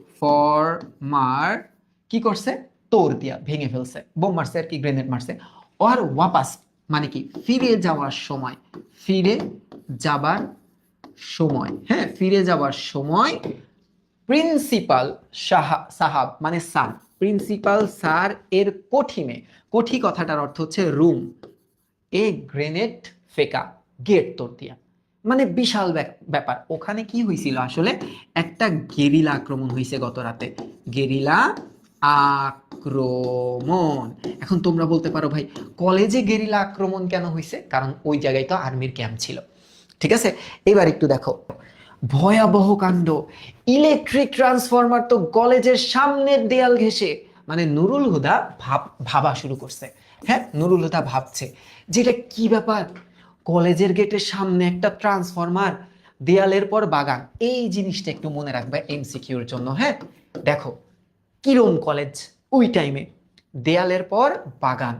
কি করছে? তোড় দিয়া, ভেঙে ফেলছে, বোম মারছে আর কি, গ্রেনেড মারছে। আর ওয়াপাস মানে কি? ফিরে যাওয়ার সময়, ফিরে যাবার সময়, হ্যাঁ, ফিরে যাওয়ার সময় প্রিন্সিপাল সাহাব মানে স্যার, প্রিন্সিপাল স্যার এর কোঠিনে, কোঠি কথাটার অর্থ হচ্ছে রুম, এ গ্রেনেড ফেকা, গেট তোড় দিয়া, মানে বিশাল ব্যাপার। ওখানে কি হয়েছিল আসলে? একটা গেরিলা আক্রমণ হয়েছে গত রাতে, গেরিলা আক্রমণ। এখন তোমরা বলতে পারো ভাই কলেজে গেরিলা আক্রমণ কেন হয়েছে? কারণ ওই জায়গায় তো আর্মির ক্যাম্প ছিল। ঠিক আছে, এবার একটু দেখো, ভয়াবহ কাণ্ড, ইলেকট্রিক ট্রান্সফরমার তো কলেজের সামনের দেয়াল ঘেঁষে, মানে নুরুল হুদা ভাবা শুরু করছে। হ্যাঁ, নুরুল হুদা ভাবছে যেটা কি ব্যাপার, কলেজের গেটের সামনে একটা ট্রান্সফরমার, দেয়ালের পর বাগান। এই জিনিসটা একটু মনে রাখবে এমসিকিউর জন্য। হ্যাঁ, দেখো কিরম কলেজ ওই টাইমে, দেয়ালের পর বাগান,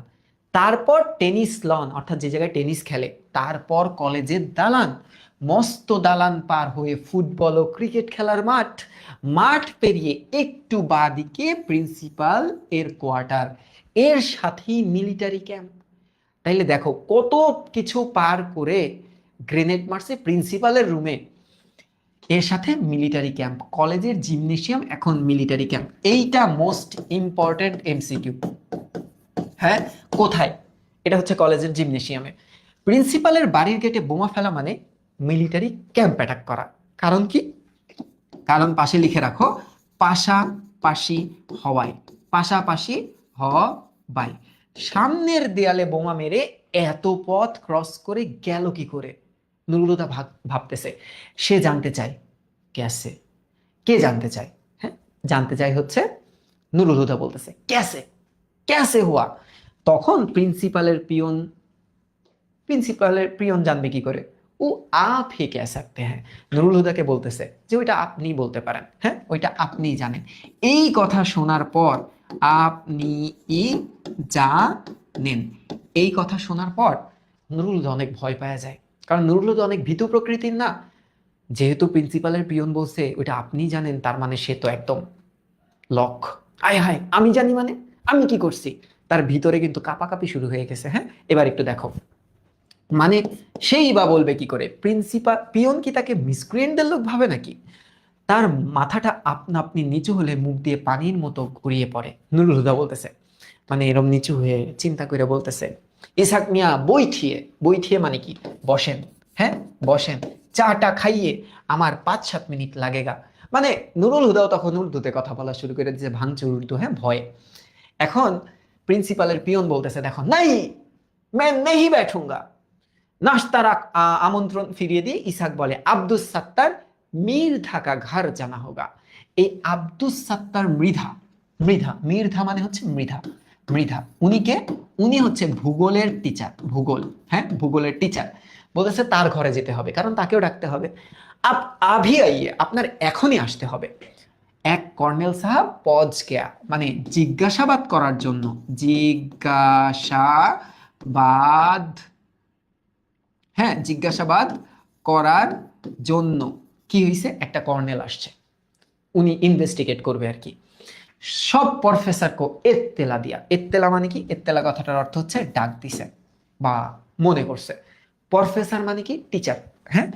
তারপর টেনিস লন অর্থাৎ যে জায়গায় টেনিস খেলে, তারপর কলেজের দালান, মস্ত দালান পার হয়ে ফুটবল ও ক্রিকেট খেলার মাঠ, মাঠ পেরিয়ে একটু বাদিকে প্রিন্সিপাল এর কোয়ার্টার, এর সাথেই মিলিটারি ক্যাম্প। তাইলে দেখো কত কিছু পার করে গ্রেনেড মারছে প্রিন্সিপালের রুমে, এর সাথে মিলিটারি ক্যাম্প, কলেজের জিমনেশিয়াম এখন মিলিটারি ক্যাম্প। এইটা মোস্ট ইম্পর্টেন্ট এমসিকিউ। হ্যাঁ, কোথায়? এটা হচ্ছে কলেজের জিমনেশিয়ামে। প্রিন্সিপালের বাড়ির গেটে বোমা ফেলা মানে মিলিটারি ক্যাম্প অ্যাটাক করা। কারণ কি? কারণ পাশে লিখে রাখো, পাশাপাশি হওয়ায়, পাশাপাশি হওয়ায়। সামনের দেয়ালে বোমা মেরে এত পথ ক্রস করে গেল কি করে? নুরুলতা ভাবতেছে, সে জানতে চায় ক্যাসে। কে জানতে চায়? হ্যাঁ, জানতে চাই হচ্ছে নুরুল হুদা বলতেছে ক্যাসে, ক্যাসে হুয়া, তখন প্রিন্সিপালের পিয়ন জানবে কি করে? ও আপ হে কে सकते हैं, নুরুল হুদাকে বলতেছে যে ওইটা আপনি বলতে পারেন, হ্যাঁ ওইটা আপনি জানেন। এই কথা শোনার পর আপনি ই জানেন, এই কথা শোনার পর নুরুল হুদা অনেক ভয় পাওয়া যায়, কারণ নুরুল হুদা অনেক ভীতু প্রকৃতির না। যেহেতু প্রিন্সিপালের পিয়ন বলছে ওইটা আপনি জানেন, তার মানে সে তো একদম লক। আয় হায়, আমি জানি মানে আমি কি করছি? তার ভিতরে কিন্তু কাঁপাকাঁপি শুরু হয়ে গেছে। হ্যাঁ, এবার একটু দেখো, মানে সেই বা বলবে কি করে? পিয়ন কি তাকে মিসক্রিয়েন্টদের লোক ভাবে নাকি? তার মাথাটা আপনা আপনি নিচু হলে মুখ দিয়ে পানির মতো গড়িয়ে পড়ে। নুরুল হুদা বলতেছে, মানে এরম নিচু হয়ে চিন্তা করে বলতেছে, ইসাক মিয়া বইঠিয়ে, বইঠিয়ে মানে কি? বসেন। হ্যাঁ, বসেন, চাটা খাইয়ে আমার 5-7 মিনিট লাগেগা। মানে নুরুল হুদাও তখন উর্দুতে কথা বলা শুরু করে দিয়েছে, ভাঙচুর উর্দু, হ্যাঁ, ভয়ে। এখন প্রিন্সিপালের পিয়ন বলতেছে, দেখো নাই, मैं नहीं बैठूंगा। নাস্তার আমন্ত্রণ ফিরিয়ে দিয়ে ইসাক বলে, আব্দুস সাত্তার মীর ঢাকা ঘর জানা হোগা। এই আব্দুস সাত্তার মৃধা, মৃধা মানে হচ্ছে মৃধা, মৃধা উনি কে? উনি হচ্ছে ভূগোলের টিচার, ভূগোল, হ্যাঁ ভূগোলের টিচার। বলেছে তার ঘরে যেতে হবে, কারণ তাকেও ডাকতে হবে। আপ আভি আইয়ে, আপনার এখনই আসতে হবে। এক কর্নেল সাহাব পজ কেয়া, মানে জিজ্ঞাসাবাদ করার জন্য, জিজ্ঞাসাবাদ, হ্যাঁ জিজ্ঞাসাবাদ করার জন্য কি হয়েছে? একটা কর্নেল আসছে, উনি ইনভেস্টিগেট করবে আর কি। সব প্রফেসর কো এত্তেলা দিয়া, এত্তেলা মানে কি? এত্তেলা কথাটার অর্থ হচ্ছে ডাক দিছে বা মনে করছে। প্রফেসর মানে কি? টিচার, হ্যাঁ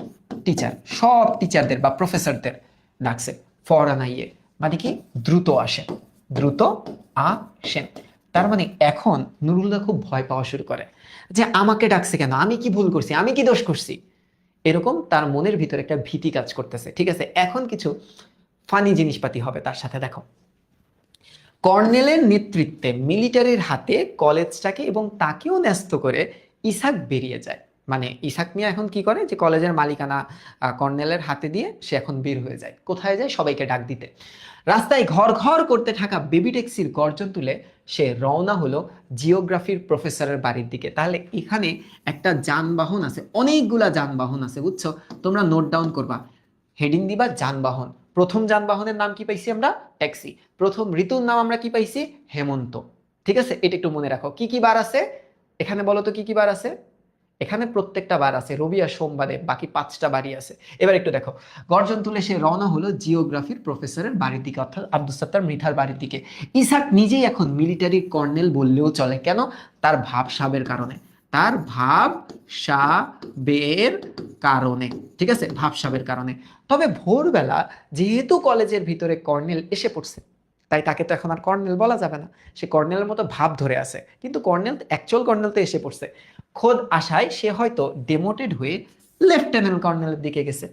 টিচার। সব টিচারদের বা প্রফেসরদের ডাকছে। ফরান আইয়ে মানে কি? দ্রুত আসেন, দ্রুত আসেন। তার মানে এখন নুরুল্লাহ খুব ভয় পাওয়া শুরু করে যে আমাকে ডাকছে কেন, আমি কি ভুল করছি, আমি কি দোষ করছি? এরকম তার মনের ভিতরে একটা ভীতি কাজ করতেছে। ঠিক আছে, এখন কিছু ফানি জিনিসপাতি হবে তার সাথে, দেখো। কর্নেলের নেতৃত্বে মিলিটারির হাতে কলেজটাকে এবং তাকেও ন্যস্ত করে ইসাক বেরিয়ে যায়। মানে ইসাক মিয়া এখন কি করে, যে কলেজের মালিকানা কর্নেলের হাতে দিয়ে সে এখন বের হয়ে যায়। কোথায় যায়? সবাইকে ডাক দিতে। রাস্তায় ঘর ঘর করতে থাকা বেবি ট্যাক্সির গর্জন তুলে সে রওনা হলো জিওগ্রাফির প্রফেসরের বাড়ির দিকে। তাহলে এখানে একটা যানবাহন আছে, অনেকগুলা যানবাহন আছে, বুঝছো? তোমরা নোট ডাউন করবা, হেডিং দিবা যানবাহন। প্রথম যানবাহনের নাম কি পাইছি আমরা? ট্যাক্সি। প্রথম ঋতুর নাম আমরা কি পাইছি? হেমন্ত। ঠিক আছে, এটা একটু মনে রাখো। কি কি বার আছে এখানে, বলো তো কি কি বার আছে? এখানে প্রত্যেকটা বার আছে, রবি আর সোমবারে বাকি 5টা বারই আছে। এবার একটু দেখো, গর্জন তুলে সে রওনা হলো জিওগ্রাফির প্রফেসরের বাড়ির দিকে, অর্থাৎ আব্দুস সাত্তার মৃধার বাড়ির দিকে। ইসাক নিজেই এখন মিলিটারি কর্নেল বললেও চলে। কেন? তার ভাবসাবের কারণে, তার ভাবসাবের কারণে। ঠিক আছে, ভাবসাবের কারণে। তবে ভোরবেলা যেহেতু কলেজের ভিতরে কর্নেল এসে পড়ছে, তাই তাকে তো এখন আর কর্নেল বলা যাবে না। সে কর্নেলের মতো ভাব ধরে আছে, কিন্তু কর্নেল, অ্যাকচুয়াল কর্নেল তো এসে পড়ছে। খোদ আশায় সে হয়তো ডেমোটেড হয়ে লেফটেন্যান্ট কর্নেলের দিকে গেছে।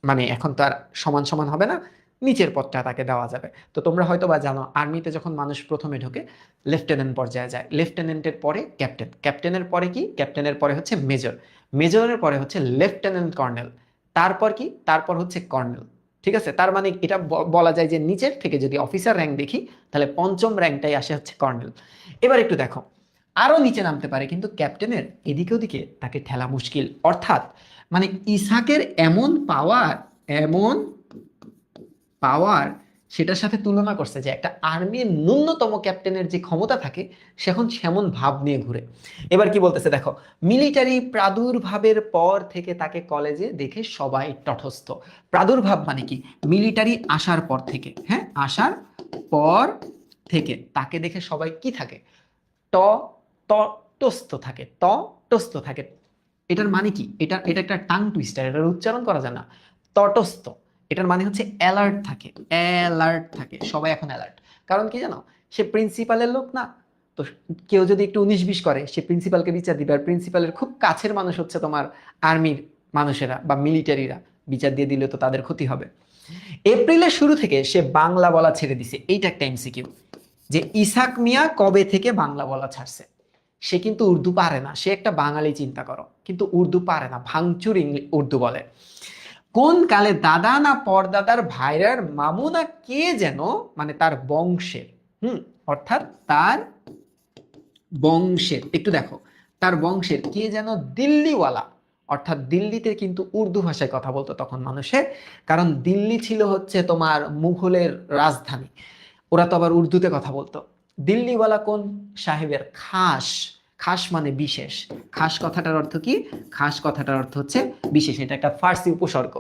মানে এখন তো আর সমান সমান হবে না, নিচের পদটা তাকে দেওয়া যাবে। তো তোমরা হয়তো বা জানো, আর্মিতে যখন মানুষ প্রথমে ঢোকে লেফটেন্যান্ট পর্যায়ে যায়, লেফটেন্যান্টের পরে ক্যাপ্টেন, ক্যাপ্টেনের পরে কি? ক্যাপ্টেনের পরে হচ্ছে মেজর, মেজরের পরে হচ্ছে লেফটেন্যান্ট কর্নেল, তারপর কি? তারপর হচ্ছে কর্নেল। ঠিক আছে, তার মানে এটা বলা যায় যে নিচের থেকে যদি অফিসার র্যাঙ্ক দেখি, তাহলে পঞ্চম র্যাঙ্কটাই আসে হচ্ছে কর্নেল। এবার একটু দেখো, আরো নিচে নামতে পারে, কিন্তু ক্যাপ্টেনের এদিকে ওদিকে তাকে ঠেলা মুশকিল। অর্থাৎ মানে ইসাকের এমন পাওয়ার, এমন পাওয়ার, সেটার সাথে তুলনা করছে যে একটা আর্মির ন্যূনতম ক্যাপ্টেনের যে ক্ষমতা থাকে, সে এখন সেমন ভাব নিয়ে ঘুরে। এবার কি বলতেছে দেখো, মিলিটারি প্রাদুর্ভাবের পর থেকে তাকে কলেজে দেখে সবাই তটস্থ। প্রাদুর্ভাব মানে কি? মিলিটারি আসার পর থেকে, হ্যাঁ আসার পর থেকে তাকে দেখে সবাই কি থাকে? ট তটস্থ থাকে, তটস্থ থাকে। এটার মানে কি? এটা এটা একটা টাং টুইস্টার, এটার উচ্চারণ করা যায় না। তটস্থ, এটার মানে হচ্ছে অ্যালার্ট থাকে, অ্যালার্ট থাকে, সবাই এখন অ্যালার্ট। কারণ কি জানো, সে প্রিন্সিপালের লোক না। তো কেউ যদি একটু 19-20 করে, সে প্রিন্সিপালকে বিচার দিবে। আর প্রিন্সিপালের খুব কাছের মানুষ হচ্ছে তোমার আর্মির মানুষেরা বা মিলিটারিরা, বিচার দিয়ে দিলে তো তাদের ক্ষতি হবে। এপ্রিলের শুরু থেকে সে বাংলা বলা ছেড়ে দিছে। এইটা একটা এমসিকিউ, যে ইসাক মিয়া কবে থেকে বাংলা বলা ছাড়ছে। সে কিন্তু উর্দু পারে না, সে একটা বাঙালি, চিন্তা করো, কিন্তু উর্দু পারে না, ভাঙচুর উর্দু বলে। কোন কালে দাদা না পরদাদার ভাইরার মামু না কে যেন, মানে তার বংশের, অর্থাৎ তার বংশের, একটু দেখো, তার বংশের কে যেন দিল্লিওয়ালা, অর্থাৎ দিল্লিতে কিন্তু উর্দু ভাষায় কথা বলতো তখন মানুষের, কারণ দিল্লি ছিল হচ্ছে তোমার মুঘলের রাজধানী, ওরা তো আবার উর্দুতে কথা বলতো। দিল্লিওয়ালা কোন সাহেবের খাস, খাস মানে বিশেষ, খাস কথাটার অর্থ কি, খাস কথাটার অর্থ হচ্ছে বিশেষ, এটা একটা ফার্সি উপসর্গ।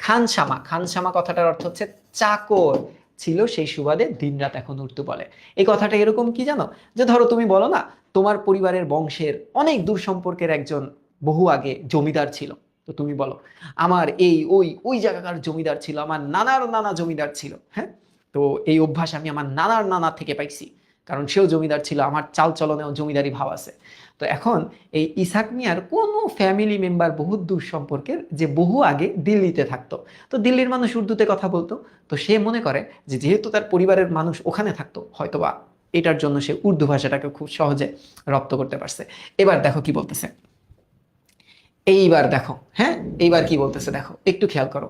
খানসামা, খানসামা কথাটার অর্থ হচ্ছে চাকর ছিল, সেই সুবাদে দিনরাত এখন উর্দু বলে। এই কথাটা এরকম কি জানো, যে ধরো তুমি বলো না তোমার পরিবারের বংশের অনেক দূর সম্পর্কের একজন বহু আগে জমিদার ছিল, তো তুমি বলো আমার এই ওই ওই জায়গাকার জমিদার ছিল, আমার নানার নানা জমিদার ছিল, হ্যাঁ, তো এই অভ্যাস আমি আমার নানার নানা থেকে পাইছি, কারণ সেও জমিদার ছিল, আমার চাল চলনেও জমিদারি ভাব আছে। তো এখন এই ইসাক মিয়ার কোনো ফ্যামিলি মেম্বার বহু দূর সম্পর্কের যে বহু আগে দিল্লিতে থাকতো, তো দিল্লির মানুষ উর্দুতে কথা বলতো, তো সে মনে করে যে যেহেতু তার পরিবারের মানুষ ওখানে থাকতো, হয়তোবা এটার জন্য সে উর্দু ভাষাটাকে খুব সহজে রপ্ত করতে পারছে। এবার দেখো কি বলতেছে, এইবার দেখো, হ্যাঁ, এইবার কি বলতেছে দেখো, একটু খেয়াল করো।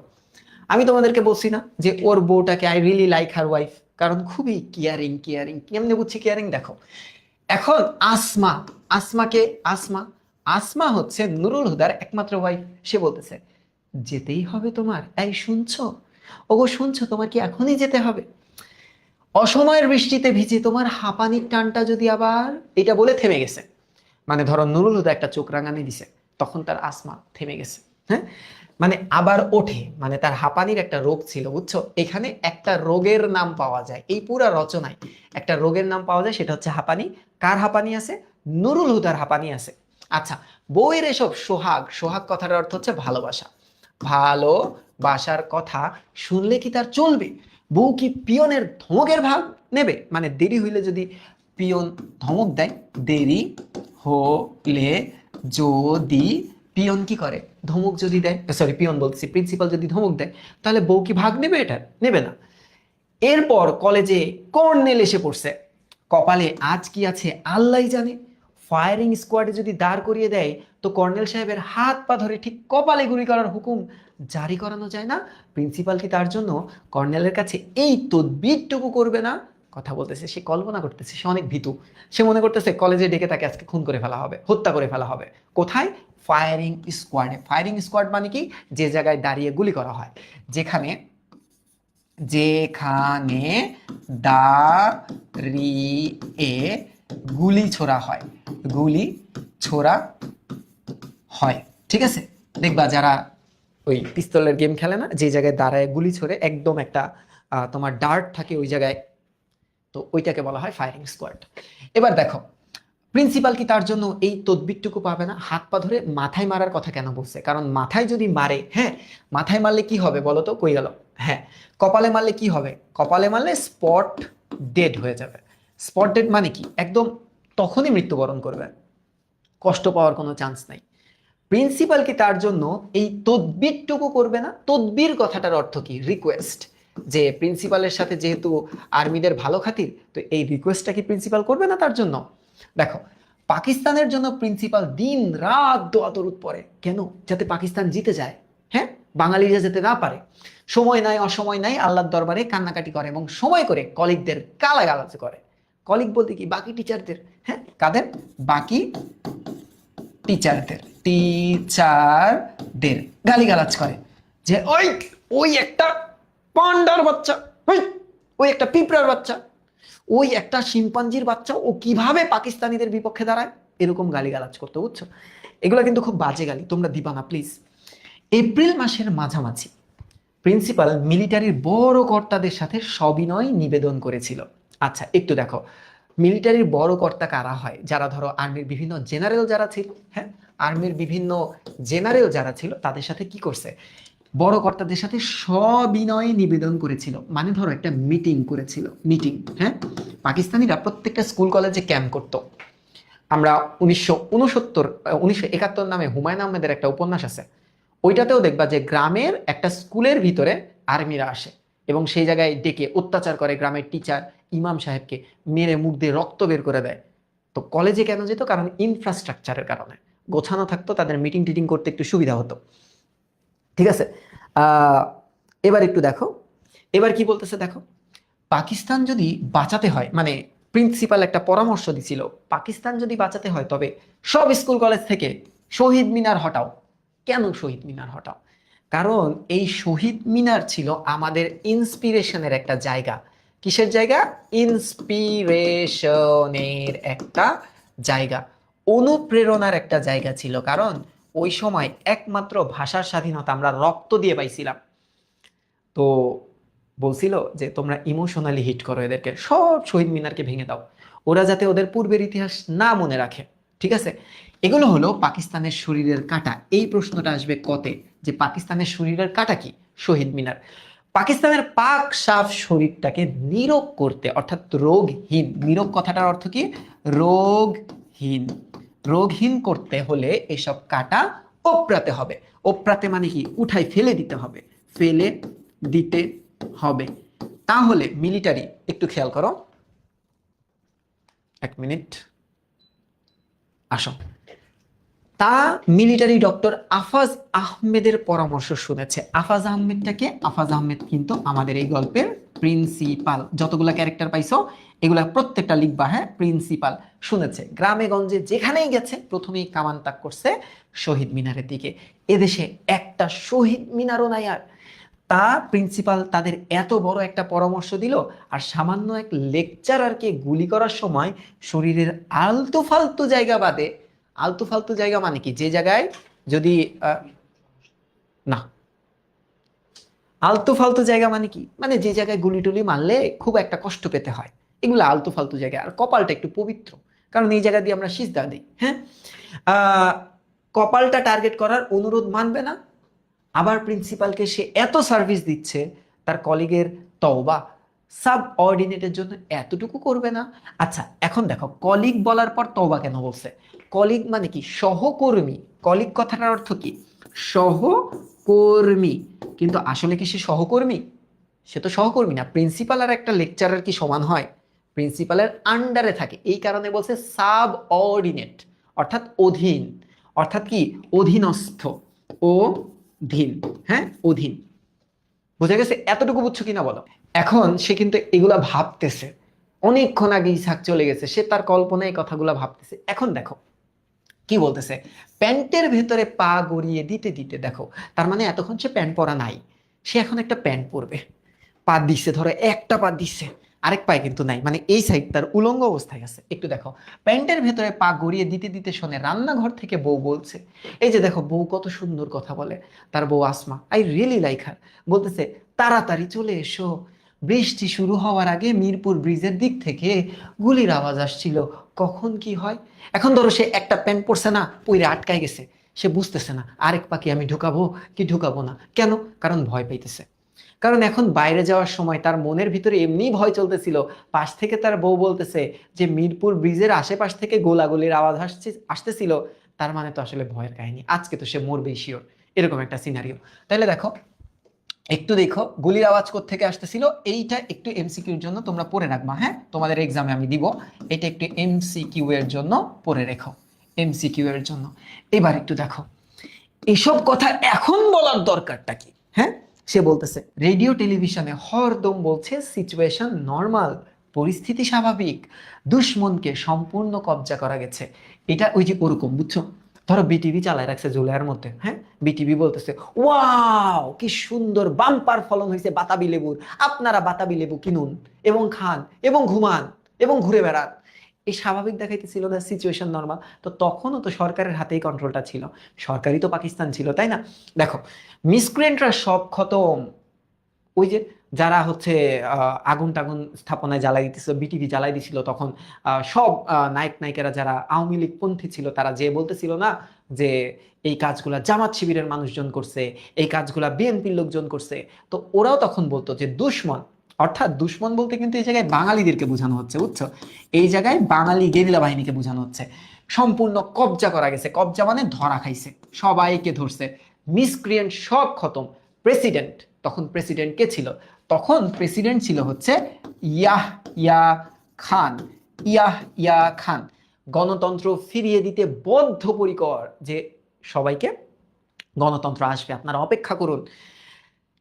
আমি তোমাদেরকে বলছি না যে ওর বউটাকে I really like her wife, কারণ খুবই কেয়ারিং, কেয়ারিং কেমনে বুঝছি কেয়ারিং দেখো। এখন আসমা, আসমাকে, আসমা, আসমা হচ্ছে নুরুল হুদার একমাত্র ওয়াইফ, সে বলতেছে যেতেই হবে তোমার, এই শুনছো, ওগো শুনছো, তোমার কি এখনই যেতে হবে? অসময়ের বৃষ্টিতে ভিজে তোমার হাঁপানির টানটা যদি আবার, এটা বলে থেমে গেছে, মানে ধরো নুরুল হুদা একটা চোখ রাঙানি দিছে, তখন তার আসমা থেমে গেছে, হ্যাঁ, মানে আবার ওঠে, মানে তার হাঁপানির একটা রোগ ছিল, বুঝছো, এখানে একটা রোগের নাম পাওয়া যায়, এই পুরা রচনায় একটা রোগের নাম পাওয়া যায়, সেটা হচ্ছে হাঁপানি। কার হাঁপানি আছে? নুরুল হুদার হাঁপানি আছে। আচ্ছা, বউয়ের এসব সোহাগ, সোহাগ কথার অর্থ হচ্ছে ভালোবাসা, ভালোবাসার কথা শুনলে কি তার চলবে? বউ কি পিয়নের ধমকের ভাগ নেবে? মানে দেরি হইলে যদি পিয়ন ধমক দেয়, দেরি হলে যদি পিয়ন কি করে, ধমক যদি দেয়, সরি পিয়ন বলতেছি, প্রিন্সিপাল যদি ধমক দেয়, তাহলে বউ কি ভাগ নেবে? এটা নেবে না। এরপর কলেজে কর্নেল এসে পড়ছে, কপালে আজ কি আছে আল্লাহ জানে। ফায়ারিং স্কোয়াডে যদি দাঁড় করিয়ে দেয়, তো কর্নেল সাহেবের হাত পা ধরে ঠিক কপালে গুলি করার হুকুম জারি করানো যায় না? প্রিন্সিপাল কি তার জন্য কর্নেলের কাছে এই তদবিরটুকু করবে না? কথা বলতেছে, সে কল্পনা করতেছে, সে অনেক ভীতু, সে মনে করতেছে কলেজে ডেকে তাকে আজকে খুন করে ফেলা হবে, হত্যা করে ফেলা হবে। কোথায়? ফায়ারিং স্কোয়াডে। ফায়ারিং স্কোয়াড মানে কি? যে জায়গায় দাঁড়িয়ে গুলি করা হয়, যেখানে, যেখানে দাঁড়িয়ে গুলি ছোড়া হয়, গুলি ছোড়া হয়, ঠিক আছে। দেখবা যারা ওই পিস্তলের গেম খেলে না, যে জায়গায় দাঁড়ায় গুলি ছোড়ে, একদম একটা তোমার ডার্ট থাকে ওই জায়গায়, তো ওইটাকে বলা হয় ফায়ারিং স্কোয়াড। এবার দেখো, প্রিন্সিপাল কি তার জন্য এই তদবিরটুকু পাবে না? হাত পা ধরে মাথায় মারার কথা কেন বলছে? কারণ মাথায় যদি মারে, হ্যাঁ, মাথায় মারলে কি হবে বলো তো, কই গেল, হ্যাঁ, কপালে মারলে কি হবে? কপালে মারলে স্পট ডেড হয়ে যাবে। স্পট ডেড মানে কি? একদম তখনই মৃত্যুবরণ করবে, কষ্ট পাওয়ার কোনো চান্স নাই। প্রিন্সিপাল কি তার জন্য এই তদবিরটুকু করবে না? তদবির কথাটার অর্থ কি? রিকোয়েস্ট, যে প্রিন্সিপালের সাথে যেহেতু আর্মিদের ভালো খাতির, তো এই রিকোয়েস্টটা কি প্রিন্সিপাল করবে না তার জন্য? দেখো, পাকিস্তানের জন্য প্রিন্সিপাল দিন রাত দোয়া দরুদ পড়ে, কেন? যাতে পাকিস্তান জিতে যায়, হ্যাঁ, বাঙালিরা যেতে না পারে। সময় নাই, অসময় নাই, আল্লাহর দরবারে কান্নাকাটি করে, এবং সময় করে কলিগদের গালাগালাজ করে। কলিগ বলতে কি? বাকি টিচারদের, হ্যাঁ, কাদের? বাকি টিচারদের, টিচারদের গালিগালাজ করে, যে ওই, ওই একটা পান্ডার বাচ্চা, ওই, ওই একটা পিঁপড়ার বাচ্চা, ওই একটা শিম্পাঞ্জির বাচ্চা, ও কিভাবে পাকিস্তানিদের বিপক্ষে দাঁড়ায়, এরকম গালিগালাজ করতে, বুঝছো? এগুলো কিন্তু খুব বাজে গালি, তোমরা দিবা না প্লিজ। এপ্রিল মাসের মাঝামাঝি প্রিন্সিপাল মিলিটারির বড় কর্তাদের সাথে সবিনয় নিবেদন করেছিল। আচ্ছা, একটু দেখো, মিলিটারির বড় কর্তা কারা হয়? যারা ধরো আর্মির বিভিন্ন জেনারেল যারা ছিল, হ্যাঁ, আর্মির বিভিন্ন জেনারেল যারা ছিল, তাদের সাথে কি করছে? বড় কর্তাদের সাথে সবিনয়ে নিবেদন করেছিল, মানে ধরো একটা মিটিং করেছিল, মিটিং, হ্যাঁ। পাকিস্তানিরা প্রত্যেকটা স্কুল কলেজে ক্যাম্প করতো। আমরা 1971 নামে হুমায়ুন আহমেদের একটা উপন্যাস আছে, ওইটাতেও দেখবা যে গ্রামের একটা স্কুলের ভিতরে আর্মিরা আসে, এবং সেই জায়গায় ডেকে অত্যাচার করে গ্রামের টিচার ইমাম সাহেবকে, মেরে মুখ দিয়ে রক্ত বের করে দেয়। তো কলেজে কেন যেত? কারণ ইনফ্রাস্ট্রাকচারের কারণে, গোছানো থাকতো, তাদের মিটিং টিটিং করতে একটু সুবিধা হতো, ঠিক আছে। আহ এবার একটু দেখো, এবার কি বলতেছে দেখো, পাকিস্তান যদি বাঁচাতে হয়, মানে প্রিন্সিপাল একটা পরামর্শ দিছিল, পাকিস্তান যদি বাঁচাতে হয় তবে সব স্কুল কলেজ থেকে শহীদ মিনার হটাও। কেন শহীদ মিনার হটাও? কারণ এই শহীদ মিনার ছিল আমাদের ইন্সপিরেশনের একটা জায়গা। কিসের জায়গা? ইন্সপিরেশনের একটা জায়গা, অনুপ্রেরণার একটা জায়গা ছিল। কারণ ওই সময় একমাত্র ভাষার স্বাধীনতা আমরা রক্ত দিয়ে পাইছিলাম। তো বলছিল যে তোমরা ইমোশনালি হিট করো এদেরকে, সব শহীদ মিনারকে ভেঙে দাও, ওরা যাতে ওদের পূর্বের ইতিহাস না মনে রাখে। ঠিক আছে, এগুলো হলো পাকিস্তানের শরীরের কাঁটা। এই প্রশ্নটা আসবে কতে, যে পাকিস্তানের শরীরের কাঁটা কি? শহীদ মিনার। পাকিস্তানের পাক সাফ শরীরটাকে নীরোগ করতে, অর্থাৎ রোগহীন, নীরোগ কথাটার অর্থ কি? রোগহীন। রোগহীন করতে হলে এসব কাঁটা ওপরাতে হবে। ওপরাতে মানে কি? উঠাই ফেলে দিতে হবে, ফেলে দিতে হবে। তাহলে মিলিটারি, একটু খেয়াল করো, এক মিনিট আসো। তা মিলিটারি ডক্টর আফাজ আহমেদের পরামর্শ শুনেছে। আফাজ আহমেদটাকে, আফাজ আহমেদ কিন্তু আমাদের এই গল্পের প্রিন্সিপাল। যতগুলা ক্যারেক্টার পাইছো এগুলা প্রত্যেকটা লিখবা, হ্যাঁ? প্রিন্সিপাল শুনেছে, গ্রামে গঞ্জে যেখানেই গেছে প্রথমেই কামান তাক করছে শহীদ মিনারের দিকে। এদেশে একটা শহীদ মিনারও নাই আর। তা প্রিন্সিপাল তাদের এত বড় একটা পরামর্শ দিল, আর সামান্য এক লেকচারারকে গুলি করার সময় শরীরের আলতু ফালতু জায়গা বাদে, আলতু ফালতু জায়গা মানে কি? যে জায়গায় যদি না, আলতু ফালতু জায়গা মানে কি? মানে যে জায়গায় গুলি টুলি মারলে খুব একটা কষ্ট পেতে হয়, এগুলো আলতু ফালতু জায়গা। আর কপালটা একটু পবিত্র, কারণ এই জায়গা দিয়ে আমরা সিজদা দিই, হ্যাঁ? আহ কপালটা টার্গেট করার অনুরোধ মানবে না। আবার প্রিন্সিপালকে সে এত সার্ভিস দিচ্ছে, তার কলিগের তওবা, সাব অর্ডিনেটের জন্য এতটুকু করবে না? আচ্ছা এখন দেখো, কলিগ বলার পর তওবা কেন বলছে? কলিগ মানে কি? সহকর্মী। কলিগ কথাটার অর্থ কি? সহকর্মী। কিন্তু আসলে কি সে সহকর্মী? সে তো সহকর্মী না। প্রিন্সিপাল আর একটা লেকচারার কি সমান হয়? প্রিন্সিপালের আন্ডারে থাকে, এই কারণে বলছে সাব অর্ডিনেট, অর্থাৎ অধীন। অর্থাৎ কি? অধীনস্থ, অধীন, হ্যাঁ অধীন। বুঝে গেছে? এতটুকু বুঝছো কিনা বলো? এখন সে কিন্তু এগুলা ভাবতেছে, অনেকক্ষণ আগে ইসাক চলে গেছে, সে তার কল্পনায় কথাগুলা ভাবতেছে। এখন দেখো কি বলতেছে, প্যান্টের ভেতরে পা গড়িয়ে দিতে দিতে, দেখো তার মানে এতক্ষণ সে প্যান্ট পরা নাই, সে এখন একটা প্যান্ট পরবে। পা দিচ্ছে, ধরো একটা পা দিচ্ছে, আরেক পায়ে কিন্তু নাই, মানে এই সাইড তার উলঙ্গ অবস্থায় আছে। একটু দেখো, প্যান্টের ভেতরে পা গড়িয়ে দিতে দিতে শোনে রান্নাঘর থেকে বউ বলছে, এই যে দেখো বউ কত সুন্দর কথা বলে, তার বউ আসমা, আই রিয়েলি লাইক হার, বলতেছে তাড়াতাড়ি চলে এসো, বৃষ্টি শুরু হওয়ার আগে মিরপুর ব্রিজের দিক থেকে গুলির আওয়াজ আসছিল, কখন কি হয়। এখন ধরো সে একটা প্যান্ট পরছে না, পইরে আটকায় গেছে, সে বুঝতেছে না আরেক পা কি আমি ঢুকাবো কি ঢুকাবো না। কেন? কারণ ভয় পাইতেছে। কারণ এখন বাইরে যাওয়ার সময় তার মনের ভিতরে এমনি ভয় চলতেছিল, পাশ থেকে তার বউ বলতেছে যে মিরপুর ব্রিজের আশেপাশ থেকে গোলাগুলির আওয়াজ আসতেছিল, তার মানে তো আসলে ভয়ের কাহিনী, আজকে তো সে মরবেই শিওর, এরকম একটা সিনারিও। তাহলে দেখো, একটু দেখো গুলির আওয়াজ থেকে আসতেছিল, এইটা একটু এমসিকিউর জন্য তোমরা পড়ে রাখবা, হ্যাঁ? তোমাদের এক্সামে আমি দিব, এটা একটু এমসিকিউ এর জন্য পড়ে রেখো, এমসিকিউ এর জন্য। এবার একটু দেখো এসব কথা এখন বলার দরকারটা কি, হ্যাঁ? সে বলতেছে রেডিও টেলিভিশনে হরদম বলছে সিচুয়েশন নর্মাল, পরিস্থিতি স্বাভাবিক, দুশ্মনকে সম্পূর্ণ কবজা করা গেছে। এটা ওই যে ওরকম, বুঝছো? ধরো বিটিভি চালায় রাখছে জুলাইয়ের মধ্যে, হ্যাঁ? বিটিভি বলতেছে ওয়াও কি সুন্দর বাম্পার ফলন হয়েছে বাতাবি লেবুর, আপনারা বাতাবি লেবু কিনুন এবং খান এবং ঘুমান এবং ঘুরে বেড়ান। এই স্বাভাবিক দেখাইতেছিল না, সিচুয়েশন নর্মাল। তো তখনও তো সরকারের হাতেই কন্ট্রোলটা ছিল, সরকারই তো পাকিস্তান ছিল, তাই না? দেখো মিসক্রিয়েন্টরা সব খতম। ওই যে যারা হচ্ছে আগুন টাগুন স্থাপনায় জ্বালাই দিতেছিল, বিটিভি জ্বালাই দিছিল, তখন সব নায়ক নায়িকারা যারা আওয়ামী লীগ পন্থী ছিল তারা যে বলতেছিল না যে এই কাজগুলা জামাত শিবিরের মানুষজন করছে, এই কাজগুলা বিএনপির লোকজন করছে, তো ওরাও তখন বলতো যে দুশ্মন, অর্থাৎ দুশ্মন বলতে কিন্তু এই জায়গায় বাঙালিদেরকে বোঝানো হচ্ছে, বুঝছো? এই জায়গায় বাঙালি গেরিলা বাহিনীকে বোঝানো হচ্ছে। সম্পূর্ণ কবজা করা গেছে, কবজা মানে ধরা খাইছে, সবাইকে ধরছে, মিসক্রিয়েন্ট সব খতম। প্রেসিডেন্ট, তখন প্রেসিডেন্ট কে ছিল? তখন প্রেসিডেন্ট ছিল হচ্ছে ইয়াহিয়া খান। ইয়াহিয়া খান গণতন্ত্র ফিরিয়ে দিতে বদ্ধপরিকর, যে সবাইকে গণতন্ত্র আসবে, আপনারা অপেক্ষা করুন।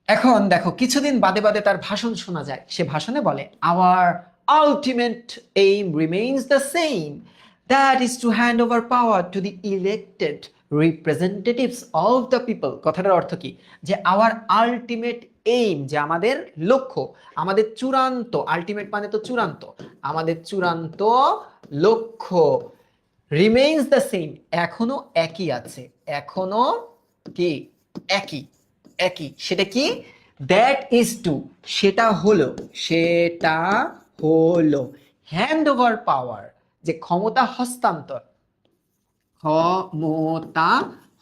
এখন দেখো কিছুদিন বাদে বাদে তার ভাষণ শোনা যায়, সে ভাষণে বলে hour ultimate aim remains the same, that is to hand over power to the elected representatives of the people. কথাটার অর্থ কি? যে our ultimate aim, যে আমাদের লক্ষ্য, আমাদের চূড়ান্ত, আলটিমেট মানে তো চূড়ান্ত, আমাদের চূড়ান্ত লক্ষ্য remains the same, এখনো একই আছে, এখনো কি একই, একই। সেটা কি? that is to, সেটা হলো, সেটা হলো হ্যান্ড ওভার পাওয়ার, যে ক্ষমতা হস্তান্তর, ক্ষমতা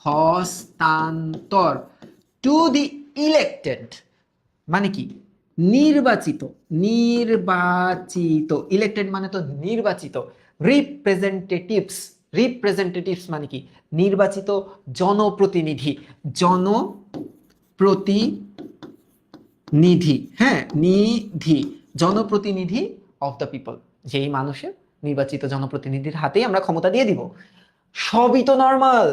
হস্তান্তর টু দি ইলেক্টেড, মানে কি? নির্বাচিত, নির্বাচিত, ইলেক্টেড মানে তো নির্বাচিত, রিপ্রেজেন্টেটিভস, রিপ্রেজেন্টেটিভস মানে কি? নির্বাচিত জনপ্রতিনিধি, জনপ্রতিনিধি, হ্যাঁ নিধি, জনপ্রতিনিধি অফ দ্য পিপল, যেই মানুষের নির্বাচিত জনপ্রতিনিধির হাতেই আমরা ক্ষমতা দিয়ে দিব। সবই তো normal.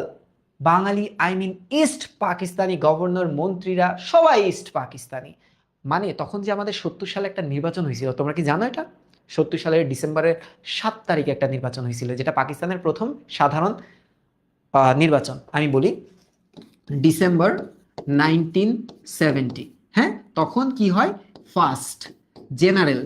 Bangali, I mean East Pakistani governor, মন্ত্রীরা সবাই ইস্ট পাকিস্তানি। মানে তখন যে আমাদের 70 সালে একটা নির্বাচন হয়েছিল, তোমরা কি জানো এটা? 70 সালের ডিসেম্বরের 7 তারিখে একটা নির্বাচন হয়েছিল, যেটা পাকিস্তানের প্রথম সাধারণ নির্বাচন। আমি বলি ডিসেম্বর 1970। হ্যাঁ, তখন কি হয়? ফার্স্ট জেনারেল,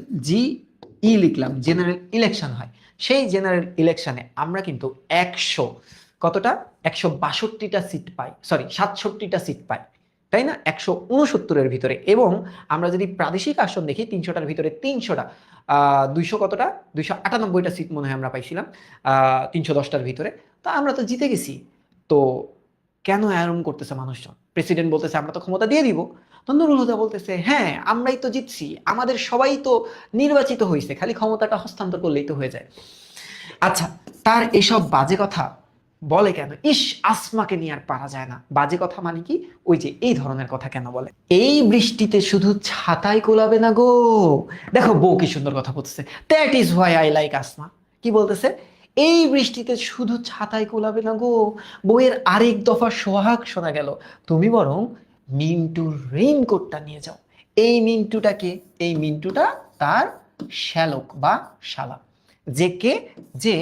লিখলাম, জেনারেল ইলেকশন হয়। সেই জেনারেল ইলেকশনে আমরা কিন্তু 162টা সিট পাই, সরি 67টা সিট পাই, তাই না? 169-এর ভিতরে। এবং আমরা যদি প্রাদেশিক আসন দেখি, 300টার ভিতরে 300টা, 200 কতটা, 298টা সিট মনে হয় আমরা পাইছিলাম 310টার ভিতরে। তো আমরা তো জিতে গেছি। তো কেন এরকম করতেছে মানুষজন? প্রেসিডেন্ট বলতেছে আমরা তো ক্ষমতা দিয়ে দিব, তো নুরুল হুদা বলতেছে হ্যাঁ আমরাই তো জিতছি, আমাদের সবাই তো নির্বাচিত হয়েছে, খালি ক্ষমতাটা হস্তান্তর করলেই তো হয়ে যায়। আচ্ছা, তার এসব বাজে কথা বলে কেন? ইস, আসমাকে নিয়ে আর পারা যায় না। বাজে কথা মানে কি? ওই যে এই ধরনের কথা কেন বলে? এই বৃষ্টিতে শুধু ছাতাই কোলাবে না গো। দেখো বউ কি সুন্দর কথা বলতেছে, that is why I like Asma. কি বলতেছে? এই বৃষ্টিতে শুধু ছাতাই কোলাবে না গো। বউয়ের আরেক দফা সোহাগ শোনা গেল, তুমি বরং মিন্টুর রেইনকোটটা নিয়ে যাও। এই মিন্টুটাকে, এই মিন্টুটা তার শ্যালক বা শালা, যে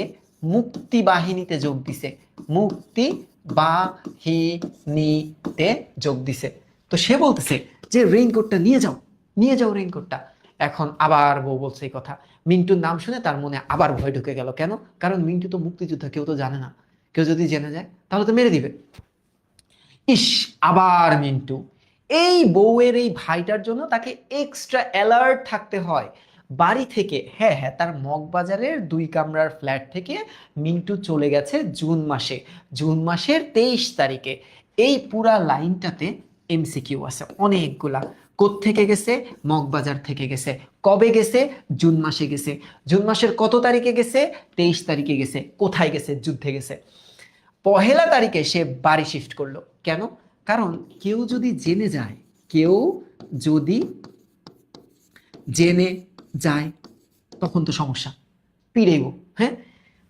মুক্তি বাহিনীতে যোগ দিছে, মুক্তি বাহিনীতে যোগ দিছে। তো সে বলতেছে যে রেইনকোটটা নিয়ে যাও, নিয়ে যাও রেইনকোটটা। এখন আবার বউ বলছে এই কথা। মিন্টুর নাম শুনে তার মনে আবার ভয় ঢুকে গেল। কেন? কারণ মিন্টু তো মুক্তিযোদ্ধা, কেউ তো জানে না, কেউ যদি জেনে যায় তাহলে তো মেরে দিবে। ইস, আবার মিন্টু। এই বউয়ের এই ভাইটার জন্য তাকে এক্সট্রা অ্যালার্ট থাকতে হয়। বাড়ি থেকে, হ্যাঁ হ্যাঁ, তার মগবাজারের 2 কামরার ফ্ল্যাট থেকে মিন্টু চলে গেছে জুন মাসে, জুন মাসের 23 তারিখে। এই পুরা লাইনটাতে এমসিকিউ আছে অনেকগুলা। কোত্থেকে গেছে? মগবাজার থেকে গেছে। কবে গেছে? জুন মাসে গেছে। জুন মাসের কত তারিখে গেছে? 23 তারিখে গেছে। কোথায় গেছে? যুদ্ধে গেছে। 1 তারিখে সে বাড়ি শিফট করলো। কেন? কারণ কেউ যদি জেনে যায়, কেউ যদি জেনে যায় তখন তো সমস্যা, পিড়েইব। হ্যাঁ,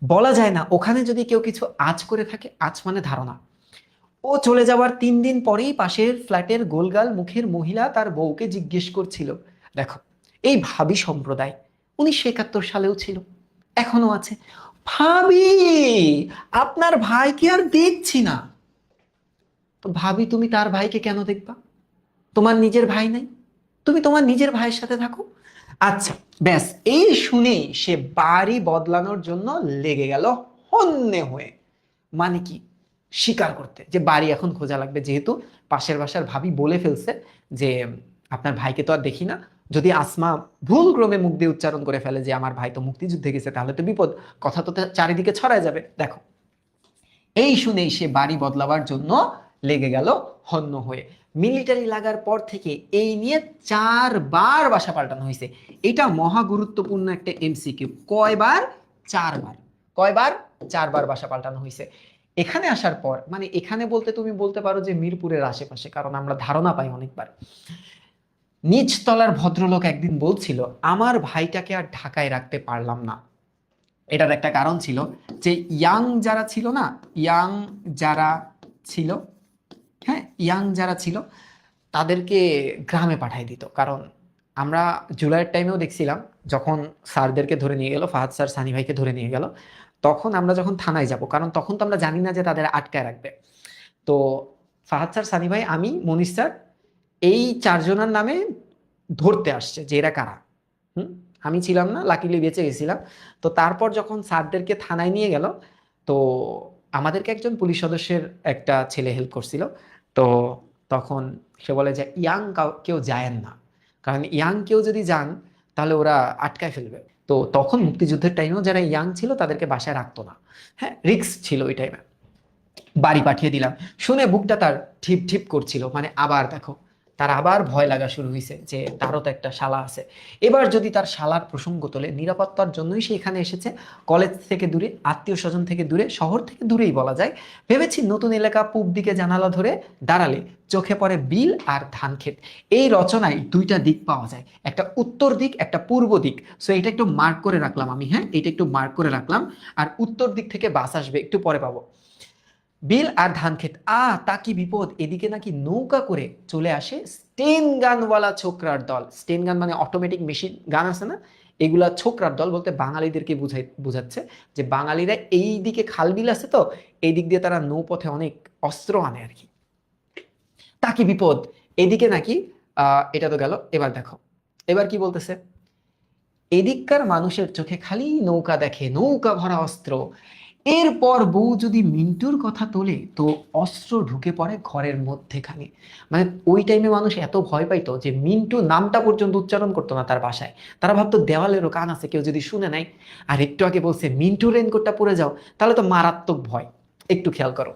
বলা যায় না। ওখানে যদি কেউ কিছু আঁচ করে থাকে, আঁচ মানে ধারণা। ও চলে যাওয়ার 3 দিন পরেই পাশের ফ্ল্যাটের গোলগাল মুখের মহিলা তার বউকে জিজ্ঞেস করছিল, দেখো এই ভাবি সম্প্রদায় 1971 সালেও ছিল, এখনো আছে। ভাবি, আপনার ভাইকে আর দেখছি না। তো ভাবি, তুমি তার ভাইকে কেন দেখবা? তোমার নিজের ভাই নাই? তুমি তোমার নিজের ভাইয়ের সাথে থাকো। আচ্ছা, ব্যাস এই শুনেই সে বাড়ি বদলানোর জন্য লেগে গেল হন্যে হয়ে। মানে কি? স্বীকার করতে যে বাড়ি এখন খোঁজা লাগবে, যেহেতু পাশের বাসার ভাবি বলে ফেলছে যে আপনার ভাইকে তো আর দেখি না। যদি আসমা ভুল ক্রমে মুখ দিয়ে উচ্চারণ করে ফেলে যে আমার ভাই তো মুক্তিযুদ্ধে গেছে, তাহলে তো বিপদ, কথা তো চারিদিকে ছড়ায় যাবে। দেখো, এই শুনেই সে বাড়ি বদলাবার জন্য লেগে গেল হন্য হয়ে। মিলিটারি লাগার পর থেকে এই নিয়ে 4 বার বাসা পাল্টানো হয়েছে। এটা মহা গুরুত্বপূর্ণ একটা এমসিকিউ। কয়বার? 4 বার। কয়বার? 4 বার বাসা পাল্টানো হয়েছে। এখানে আসার পর, মানে এখানে বলতে তুমি বলতে পারো যে মিরপুরের আশেপাশে, কারণ আমরা ধারণা পাই অনেকবার। নিচতলার ভদ্রলোক একদিন বলছিল, আমার ভাইটাকে আর ঢাকায় রাখতে পারলাম না। এটার একটা কারণ ছিল যে ইয়াং যারা ছিল না, ইয়াং যারা ছিল, হ্যাঁ ইয়াং যারা ছিল তাদেরকে গ্রামে পাঠাই দিত। কারণ আমরা জুলাইয়ের টাইমেও দেখছিলাম যখন স্যারদেরকে ধরে নিয়ে গেল, ফাহাদ স্যার সানি ভাইকে ধরে নিয়ে গেল, তখন আমরা যখন থানায় যাব, কারণ তখন তো আমরা জানি না যে তাদের আটকায় রাখবে, তো ফাহাদ স্যার, সানি ভাই, আমি, মনির স্যার, এই চারজনের নামে ধরতে আসছে যে এরা কারা। হুম, আমি ছিলাম না, লাকিলি বেঁচে গেছিলাম। তো তারপর যখন স্যারদেরকে থানায় নিয়ে গেল, তো আমাদেরকে একজন পুলিশ সদস্যের একটা ছেলে হেল্প করছিল। তো তখন সে বলে যে ইয়াং কেউ যায়েন না, কারণ ইয়াং কেউ যদি যান তাহলে ওরা আটকায় ফেলবে। তো তখন মুক্তিযুদ্ধের টাইমেও যারা ইয়াং ছিল তাদেরকে বাসায় রাখতো না। হ্যাঁ, রিস্ক ছিল ওই টাইমে। বাড়ি পাঠিয়ে দিলাম। শুনে বুকটা তার ঠিপ ঠিপ করছিল, মানে আবার দেখো, তার আবার ভয় লাগা শুরু হয়েছে যে তারও তো একটা শালা আছে। এবার যদি তার শালার প্রসঙ্গ তোলে, নিরাপত্তার জন্যই সে এখানে এসেছে, কলেজ থেকে দূরে, আত্মীয় স্বজন থেকে দূরে, শহর থেকে দূরেই বলা যায়। ভেবেছি নতুন এলাকা, পূব দিকে জানালা ধরে দাঁড়ালে চোখে পড়ে বিল আর ধান ক্ষেত। এই রচনায় দুইটা দিক পাওয়া যায়, একটা উত্তর দিক, একটা পূর্ব দিক। সো এটা একটু মার্ক করে রাখলাম আমি, হ্যাঁ, এটা একটু মার্ক করে রাখলাম। আর উত্তর দিক থেকে বাস আসবে, একটু পরে পাবো। বিল আর ধান ক্ষেত, তা কি বিপদ, এদিকে নাকি নৌকা করে চলে আসে স্টেন গানওয়ালা ছোকরার দল। স্টেন গান মানে অটোমেটিক মেশিন গান আছে না, এগুলা ছোকরার দল বলতে বাঙালিদেরকে বুঝাচ্ছে যে বাঙালিরা এই দিকে খাল বিল আছে, তো এই দিক দিয়ে তারা নৌপথে অনেক অস্ত্র আনে আর কি। তা কি বিপদ, এদিকে নাকি এটা তো গেল। এবার দেখো, এবার কি বলতেছে, এদিককার মানুষের চোখে খালি নৌকা দেখে, নৌকা ভরা অস্ত্র। এরপর বউ যদি মিন্টুর কথা তোলে তো অস্ত্র ঢুকে পড়ে ঘরের মধ্যেখানে। মানে ওই টাইমে মানুষ এত ভয় পাইতো যে মিন্টু নামটা পর্যন্ত উচ্চারণ করতো না তার বাসায়। তারা ভাবতো দেওয়ালেরও কান আছে, কেউ যদি শুনে নাই। আর একটু আগে বলছে মিন্টু রেনকোটটা পরে যাও, তাহলে তো মারাত্মক ভয়। একটু খেয়াল করো,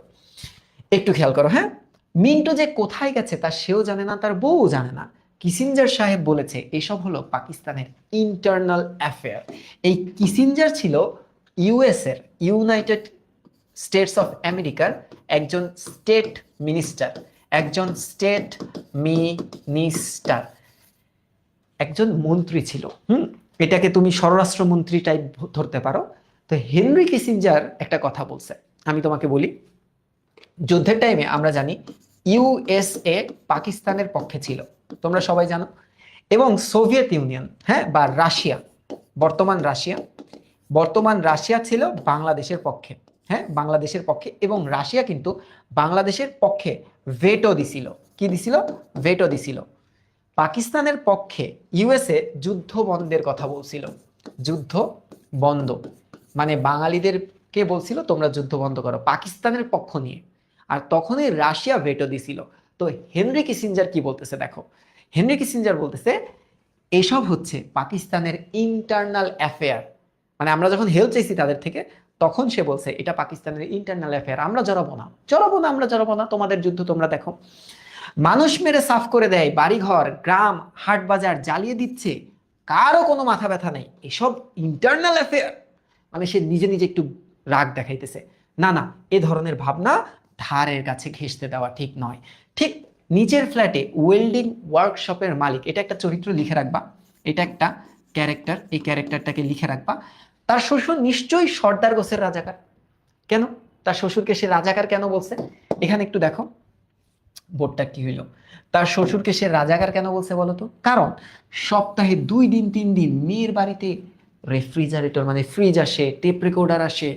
একটু খেয়াল করো, হ্যাঁ। মিন্টু যে কোথায় গেছে তা সেও জানে না, তার বউ জানে না। কিসিঞ্জার সাহেব বলেছে এসব হলো পাকিস্তানের ইন্টারনাল অ্যাফেয়ার। এই কিসিঞ্জার ছিল ইউএস এর, ইউনাইটেড স্টেটস অফ আমেরিকার একজন স্টেট মিনিস্টার, একজন স্টেট মিনিস্টার, একজন মন্ত্রী ছিল। এটাকে তুমি স্বরাষ্ট্রমন্ত্রী টাইপ ধরতে পারো। তো হেনরি কিসিঞ্জার একটা কথা বলছে, আমি তোমাকে বলি। যুদ্ধের টাইমে আমরা জানি ইউএসএ পাকিস্তানের পক্ষে ছিল, তোমরা সবাই জানো। এবং সোভিয়েত ইউনিয়ন, হ্যাঁ, বা রাশিয়া, বর্তমান রাশিয়া, বর্তমান রাশিয়া ছিল বাংলাদেশের পক্ষে। হ্যাঁ, বাংলাদেশের পক্ষে। এবং রাশিয়া কিন্তু বাংলাদেশের পক্ষে ভেটো দিছিল। কি দিছিল? ভেটো দিছিল। পাকিস্তানের পক্ষে ইউএসএ যুদ্ধ বন্ধের কথা বলছিল। যুদ্ধ বন্ধ মানে বাঙালিদেরকে বলছিল তোমরা যুদ্ধ বন্ধ করো, পাকিস্তানের পক্ষ নিয়ে। আর তখনই রাশিয়া ভেটো দিছিল। তো হেনরি কিসিঞ্জার কি বলতেছে দেখো, হেনরি কিসিঞ্জার বলতেছে এসব হচ্ছে পাকিস্তানের ইন্টারনাল অ্যাফেয়ার। মানে আমরা যখন হেল্প চাইছি তাদের থেকে, তখন সে বলছে এটা পাকিস্তানের ইন্টারনাল অ্যাফেয়ার, আমরা জড়াবো না, জড়াবো না, আমরা জড়াবো না, তোমাদের যুদ্ধ তোমরা দেখো। মানুষ মেরে সাফ করে দেয়, বাড়িঘর, গ্রাম, হাট বাজার জ্বালিয়ে দিচ্ছে, কারো কোনো মাথা ব্যথা নেই, এসব ইন্টারনাল অ্যাফেয়ার। মানে সে নিজে নিজে একটু রাগ দেখাইতেছে। না না, এ ধরনের ভাবনা ধারের কাছে ঘেঁষতে দেওয়া ঠিক নয়। ঠিক নিচের ফ্ল্যাটে ওয়েল্ডিং ওয়ার্কশপের মালিক, এটা একটা চরিত্র লিখে রাখবা, এটা একটা ক্যারেক্টার, এই ক্যারেক্টারটাকে লিখে রাখবা। তার শ্বশুর নিশ্চয়ই সর্দার গোছের রাজাকার। কেন তার শ্বশুরকে সে রাজাকার কেন বলছে? এখানে একটু দেখো বোর্ডটা কি হইল। তার শ্বশুরকে সে রাজাকার কেন বলছে বলতো? কারণ সপ্তাহে 2 দিন 3 দিন মেয়ের বাড়িতে রেফ্রিজারেটর মানে ফ্রিজ আসে, টেপ রেকর্ডার আসে,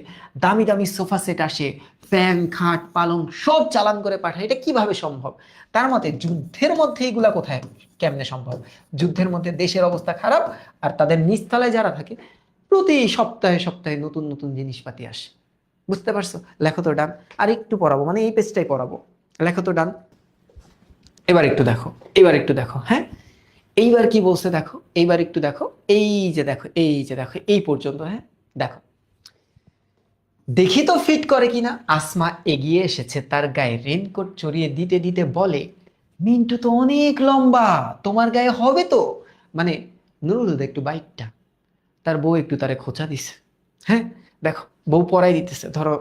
দামি দামি সোফা সেট আসে, ফ্যান, খাট, পালং সব চালান করে পাঠায়। এটা কিভাবে সম্ভব? তার মতে যুদ্ধের মধ্যে এগুলা কোথায় কেমনে সম্ভব? যুদ্ধের মধ্যে দেশের অবস্থা খারাপ, আর তাদের নিচতলায় যারা থাকে প্রতি সপ্তাহে সপ্তাহে নতুন নতুন জিনিসপাতি আসে। বুঝতে পারছো? লেখো তো ডান। আর একটু পড়াবো, মানে এই পেজটাই পড়াবো। লেখো তো ডান। এবার একটু দেখো, এবার একটু দেখো, হ্যাঁ, এইবার কি বলছে দেখো, এইবার একটু দেখো, এই যে দেখো, এই যে দেখো, এই পর্যন্ত, হ্যাঁ দেখো। দেখি তো ফিট করে কিনা। আসমা এগিয়ে এসেছে, তার গায়ে রেনকোট চড়িয়ে দিতে দিতে বলে, মিন্টু তো অনেক লম্বা, তোমার গায়ে হবে তো। মানে নুরুল একটু বাইকটা, তার বউ একটু তারে খোঁচা দিছে। হ্যাঁ দেখো, বউ পরাই দিতেছে, ধরো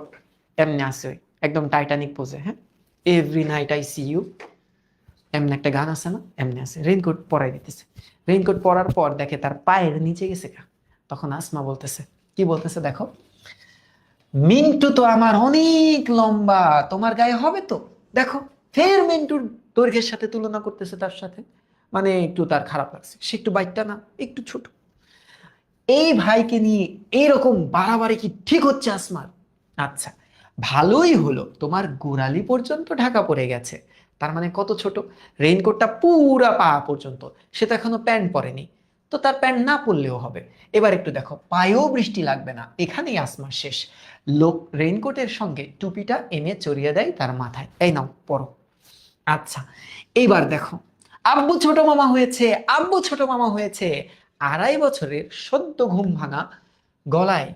এমনি আছে ওই একদম টাইটানিক পোজে, হ্যাঁ, every night I see you, এমনি একটা গান আছে না, এমনি আছে, রেইনকোট পরাই দিতেছে। রেইনকোট পরার পর দেখে তার পায়ের নিচে গেছে গা। তখন আসমা বলতেছে, কি বলতেছে দেখো, মিন্টু তো আমার অনেক লম্বা, তোমার গায়ে হবে তো। দেখো, ফের মিন্টুর দৈর্ঘ্যের সাথে তুলনা করতেছে তার সাথে। মানে একটু তার খারাপ লাগছে, সে একটু বাইকটা না একটু ছোট। এই ভাইকে নিয়ে এইরকম বাড়াবাড়ি কি ঠিক হচ্ছে আসমার? আচ্ছা, ভালোই হলো, তোমার গোড়ালি পর্যন্ত ঢাকা পড়ে গেছে। তার মানে কত ছোট, রেইনকোটটা পুরা পা পর্যন্ত, সে তো এখনো প্যান্ট পরেনি, তো তার প্যান্ট না পরলেও হবে। এবার একটু দেখো, পায়েও বৃষ্টি লাগবে না, এখানেই আসমার শেষ। লোক রেইনকোটের সঙ্গে টুপিটা এনে চড়িয়ে দেয় তার মাথায়, এই নাও পরো। আচ্ছা, এইবার দেখো, আব্বু ছোট মামা হয়েছে, আব্বু ছোট মামা হয়েছে। 2.5 বছরের সদ্য ঘুম ভাঙা, গলায়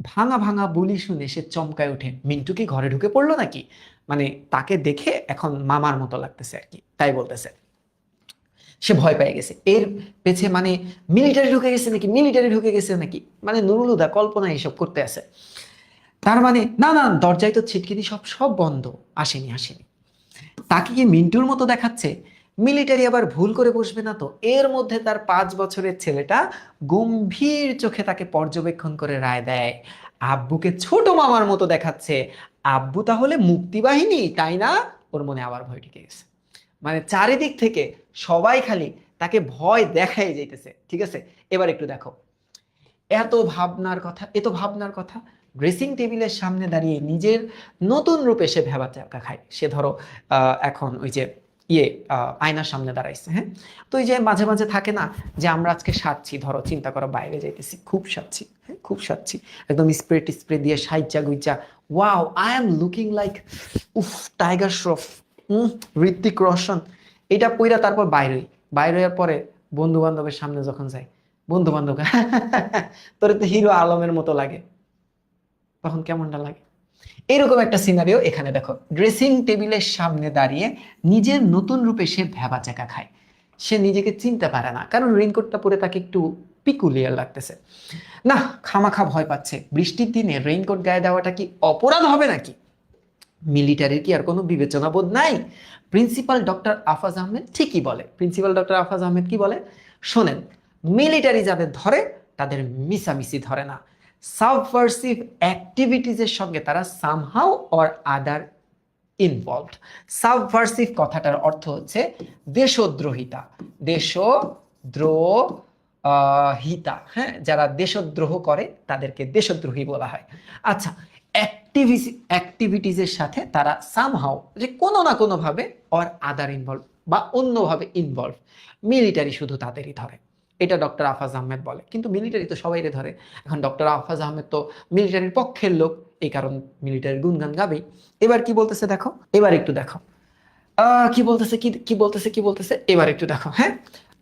ভাঙা ভাঙা বুলি শুনে সে চমকায় ওঠে। মিন্টু কি ঘরে ঢুকে পড়লো নাকি? মানে তাকে দেখে এখন মামার মতো লাগতেছে আর কি, তাই বলতেছে। সে ভয় পেয়ে গেছে, এর পেছে মানে মিলিটারি ঢুকে গেছে নাকি, মিলিটারি ঢুকে গেছে নাকি, মানে নুরুল হুদা কল্পনা এইসব করতে আছে। তার মানে না না, দরজায় তো ছিটকিনি সব সব বন্ধ, আসেনি আসেনি। তাকে কি মিন্টুর মতো দেখাচ্ছে? মিলিটারি আবার ভুল করে বসবে না তো? এর মধ্যে তার 5 বছরের ছেলেটা গম্ভীর চোখে তাকে পর্যবেক্ষণ করে রায় দেয়, আব্বুকে ছোট মামার মতো দেখাচ্ছে, আব্বু তাহলে মুক্তিবাহিনী, তাই না? ওর মনে আবার ভয় ঢুকে গেছে। মানে চারিদিক থেকে সবাই খালি তাকে ভয় দেখাই যাইতেছে, ঠিক আছে। এবার একটু দেখো, এত ভাবনার কথা, এত ভাবনার কথা, ড্রেসিং টেবিলের সামনে দাঁড়িয়ে নিজের নতুন রূপে সে ভেবা চাকা খায়। সে ধরো এখন ওই যে আয়নার সামনে দাঁড়াইছে, হ্যাঁ, তো ওই যে মাঝে মাঝে থাকে না যে আমরা আজকে সাজছি, ধরো চিন্তা করো বাইরে যাইতেছি, খুব সাজছি, হ্যাঁ খুব সাজছি, একদম স্প্রে টিস্প্রে দিয়ে সাইজা গুইজা, wow I am looking like, উফ, টাইগার শ্রফ, ঋত্বিক রোশন, এটা পইরা তারপর বাইরে, বাইরে হওয়ার পরে বন্ধু বান্ধবের সামনে যখন যায়, বন্ধু বান্ধব তোর তো হিরো আলমের মতো লাগে, তখন কেমনটা লাগে? এরকম একটা সিনারিও এখানে দেখো, ড্রেসিং টেবিলের সামনে দাঁড়িয়ে নিজের নতুন রূপে সে ভেবা চাকা খায়। সে নিজেকে চিনতে পারে না, কারণ রেইনকোটটা পরে তাকে একটু পিকুলিয়ার লাগতেছে। না, খামাখা ভয় পাচ্ছে, বৃষ্টির দিনে রেইনকোট গায়ে দেওয়াটা কি অপরাধ হবে নাকি? মিলিটারির কি আর কোনো বিবেচনা বোধ নাই? প্রিন্সিপাল ডক্টর আফাজ আহমেদ ঠিকই বলে। প্রিন্সিপাল ডক্টর আফাজ আহমেদ কি বলে শোনেন, মিলিটারি যাদের ধরে তাদের মিসামিসি ধরে না, সাবভার্সিভ অ্যাক্টিভিটিজের সঙ্গে তারা somehow or other involved. Subversive কথাটার অর্থ হচ্ছে দেশদ্রোহিতা, দেশদ্রোহিতা, হ্যাঁ, যারা দেশদ্রোহ করে তাদেরকে দেশদ্রোহী বলা হয়। আচ্ছা, অ্যাক্টিভিটিজের সাথে তারা সামহাউ, যে কোনো না কোনো ভাবে অর আদার ইনভলভ বা অন্যভাবে ইনভলভ, মিলিটারি শুধু তাদেরই ধরে, এটা ডক্টর আফাজ আহমেদ বলে। কিন্তু মিলিটারি তো সবাইরে ধরে, এখন ডক্টর আফাজ আহমেদ তো মিলিটারির পক্ষের লোক, এই কারণ মিলিটারির গুণগান গাবেই। এবার কি বলতেছে দেখো, এবার একটু দেখো, কি বলতেছে, কি বলতেছে এবার একটু দেখো, হ্যাঁ।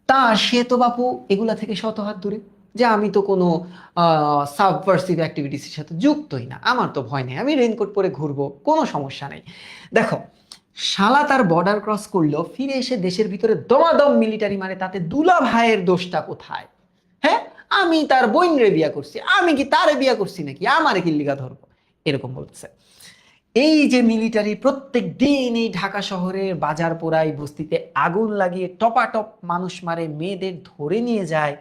তা সে তো বাপু এগুলা থেকে শত হাত দূরে, যে আমি তো কোনো সাবভার্সিভ অ্যাক্টিভিটিসের সাথে যুক্তই না, আমার তো ভয় নেই, আমি রেইনকোট পরে ঘুরবো, কোনো সমস্যা নেই। দেখো, শালা তার বর্ডার ক্রস করলো, ফিরে এসে দেশের ভিতরে দমাদম মিলিটারি মারে, তাতে দুলা ভাইয়ের দোষটা কোথায়? হ্যাঁ, আমি তার বোনরে বিয়া করছি, আমি কি তারে বিয়া করছি নাকি, আমারে কি লিগা ধরবো, এরকম বলতেছে। এই যে মিলিটারি প্রত্যেক দিন এই ঢাকা শহরের বাজার পোড়ায়, বস্তিতে আগুন লাগিয়ে টপাটপ মানুষ মারে, মেয়েদের ধরে নিয়ে যায়,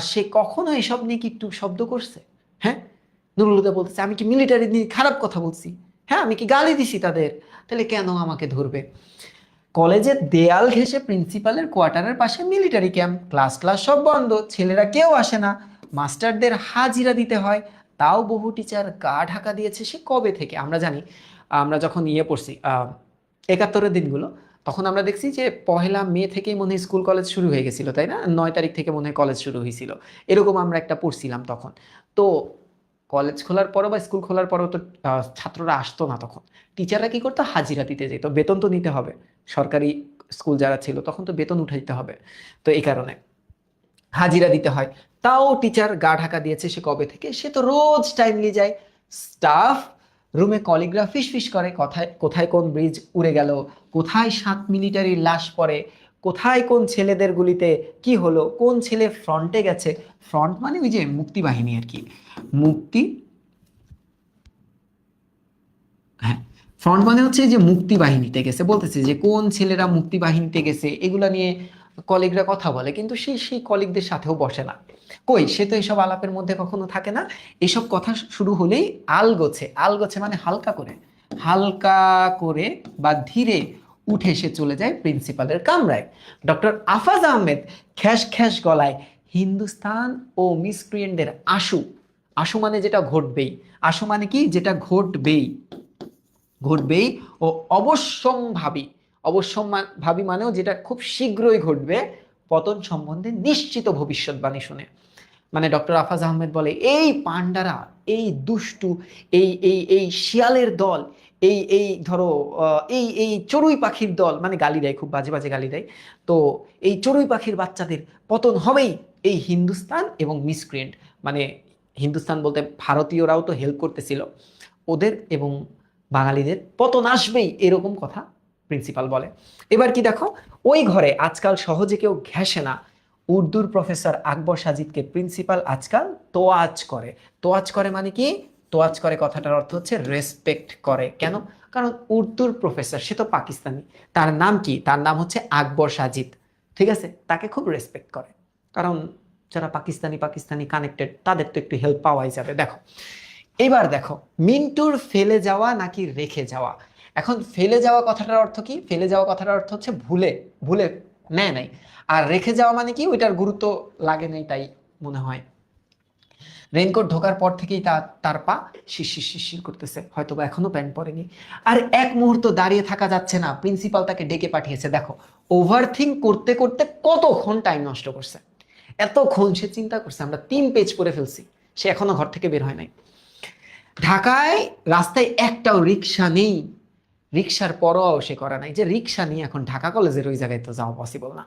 সে কখনো এসব নিয়ে কি একটু শব্দ করছে? হ্যাঁ, নুরুল হুদা বলতেছে আমি কি মিলিটারি নিয়ে খারাপ কথা বলছি? হ্যাঁ, আমি কি গালি দিছি তাদের? তাহলে কেন আমাকে ধরবে? কলেজের দেয়াল ঘেঁষে প্রিন্সিপালের কোয়ার্টারের পাশে মিলিটারি ক্যাম্প, ক্লাস ক্লাস সব বন্ধ, ছেলেরা কেউ আসে না, মাস্টারদের হাজিরা দিতে হয়, তাও বহু টিচার গা ঢাকা দিয়েছে সে কবে থেকে আমরা জানি। আমরা যখন পড়ছি 71-এর দিনগুলো, তখন আমরা দেখছি যে 1 মে থেকেই মনে হয় স্কুল কলেজ শুরু হয়ে গেছিল, তাই না? 9 তারিখ থেকে মনে হয় কলেজ শুরু হয়েছিল, এরকম আমরা একটা পড়ছিলাম তখন। তো কলেজ খোলার পরও বা স্কুল খোলার পরও তো ছাত্ররা আসতো না, তখন টিচাররা কি করতো, হাজিরা দিতে যেত, বেতন তো নিতে হবে, সরকারি স্কুল যারা ছিল তখন তো বেতন উঠাইতে হবে, তো এই কারণে হাজিরা দিতে হয়। তাও টিচার গা ঢাকা দিয়েছে সে কবে থেকে, সে তো রোজ টাইমলি যায়। স্টাফ রুমে কলিগ্রাফ ফিস ফিস করে, কোথায় কোথায় কোন ব্রিজ উড়ে গেল, কোথায় 7 মিলিটারির লাশ পড়ে, কোথায় কোন ছেলেদের গুলিতে কি হলো, কোন ছেলে ফ্রন্টে গেছে। ফ্রন্ট মানে ওই যে মুক্তি বাহিনী আর কি, মুক্তি, হ্যাঁ, ফ্রন্ট মানে হচ্ছে যে মুক্তি বাহিনীতে গেছে, বলতেছে যে কোন ছেলেরা মুক্তি বাহিনীতে গেছে, এগুলা নিয়ে কলিগরা কথা বলে, কিন্তু সে সেই কলিগদের সাথেও বসে না। কই, সে তো এইসব আলাপের মধ্যে কখনো থাকে না। এসব কথা শুরু হলেই আলগোছে, আলগোছে মানে হালকা করে, হালকা করে বা ধীরে উঠে সে চলে যায় প্রিন্সিপালের কামরায়। ডক্টর আফাজ আহমেদ খ্যাস খ্যাস গলায় হিন্দুস্তান ও মিসক্রিয়েন্টদের আশু, আশু মানে যেটা ঘটবেই, আশু মানে কি যেটা ঘটবেই, ঘটবেই ও অবশ্যম্ভাবী, অবশ্যম্ভাবী মানেও যেটা খুব শীঘ্রই ঘটবে, পতন সম্বন্ধে নিশ্চিত ভবিষ্যৎবাণী শুনে। মানে ডক্টর আফাজ আহমেদ বলে এই পান্ডারা, এই দুষ্টু, এই শিয়ালের দল, এই ধরো এই এই চড়ুই পাখির দল, মানে গালি দেয়, খুব বাজে বাজে গালি দেয়, তো এই চড়ুই পাখির বাচ্চাদের পতন হবেই, এই হিন্দুস্তান এবং মিসক্রিয়েন্ট, মানে হিন্দুস্তান বলতে ভারতীয়রাও তো হেল্প করতেছিল ওদের, এবং বাঙালিদের পতন আসবেই, এরকম কথা প্রিন্সিপাল বলে। এবার কি দেখো, ওই ঘরে আজকাল সহজে কেউ ঘেঁষে না, উর্দুর প্রফেসর আকবর সাজিদকে প্রিন্সিপাল আজকাল তোয়াজ করে। তোয়াজ করে মানে কি? তোয়াজ করে কথাটার অর্থ হচ্ছে রেসপেক্ট করে। কেন? কারণ উর্দুর প্রফেসর, সে তো পাকিস্তানি, তার নাম কি? তার নাম হচ্ছে আকবর সাজিদ, ঠিক আছে? তাকে খুব রেসপেক্ট করে, কারণ যারা পাকিস্তানি পাকিস্তানি কানেক্টেড, তাদের তো একটু হেল্প পাওয়াই যাবে। দেখো এবার দেখো, মিন্টুর ফেলে যাওয়া নাকি রেখে যাওয়া। এখন ফেলে যাওয়া কথাটার অর্থ কি? ফেলে যাওয়া কথাটার অর্থ হচ্ছে ভুলে, ভুলে নেয় নাই। আর রেখে যাওয়া মানে কি? ওইটার গুরুত্ব লাগে নাই তাই মনে হয়। রেইনকোট ঢোকার পর থেকেই তার পা শিরশির শিরশির করতেছে, হয়তো বা এখনো প্যান্ট পরেনি। আর এক মুহূর্ত দাঁড়িয়ে থাকা যাচ্ছে না, প্রিন্সিপাল তাকে ডেকে পাঠিয়েছে। দেখো ওভার থিঙ্ক করতে করতে কতক্ষণ টাইম নষ্ট করছে, এতক্ষণ সে চিন্তা করছে, আমরা 3 পেজ পড়ে ফেলছি, সে এখনো ঘর থেকে বের হয় নাই। ঢাকায় রাস্তায় একটাও রিক্সা নেই, রিক্সার পরোয়াও সে করা নাই, যে রিক্সা নিয়ে এখন ঢাকা কলেজের ওই জায়গায় তো যাওয়া পসিবল না।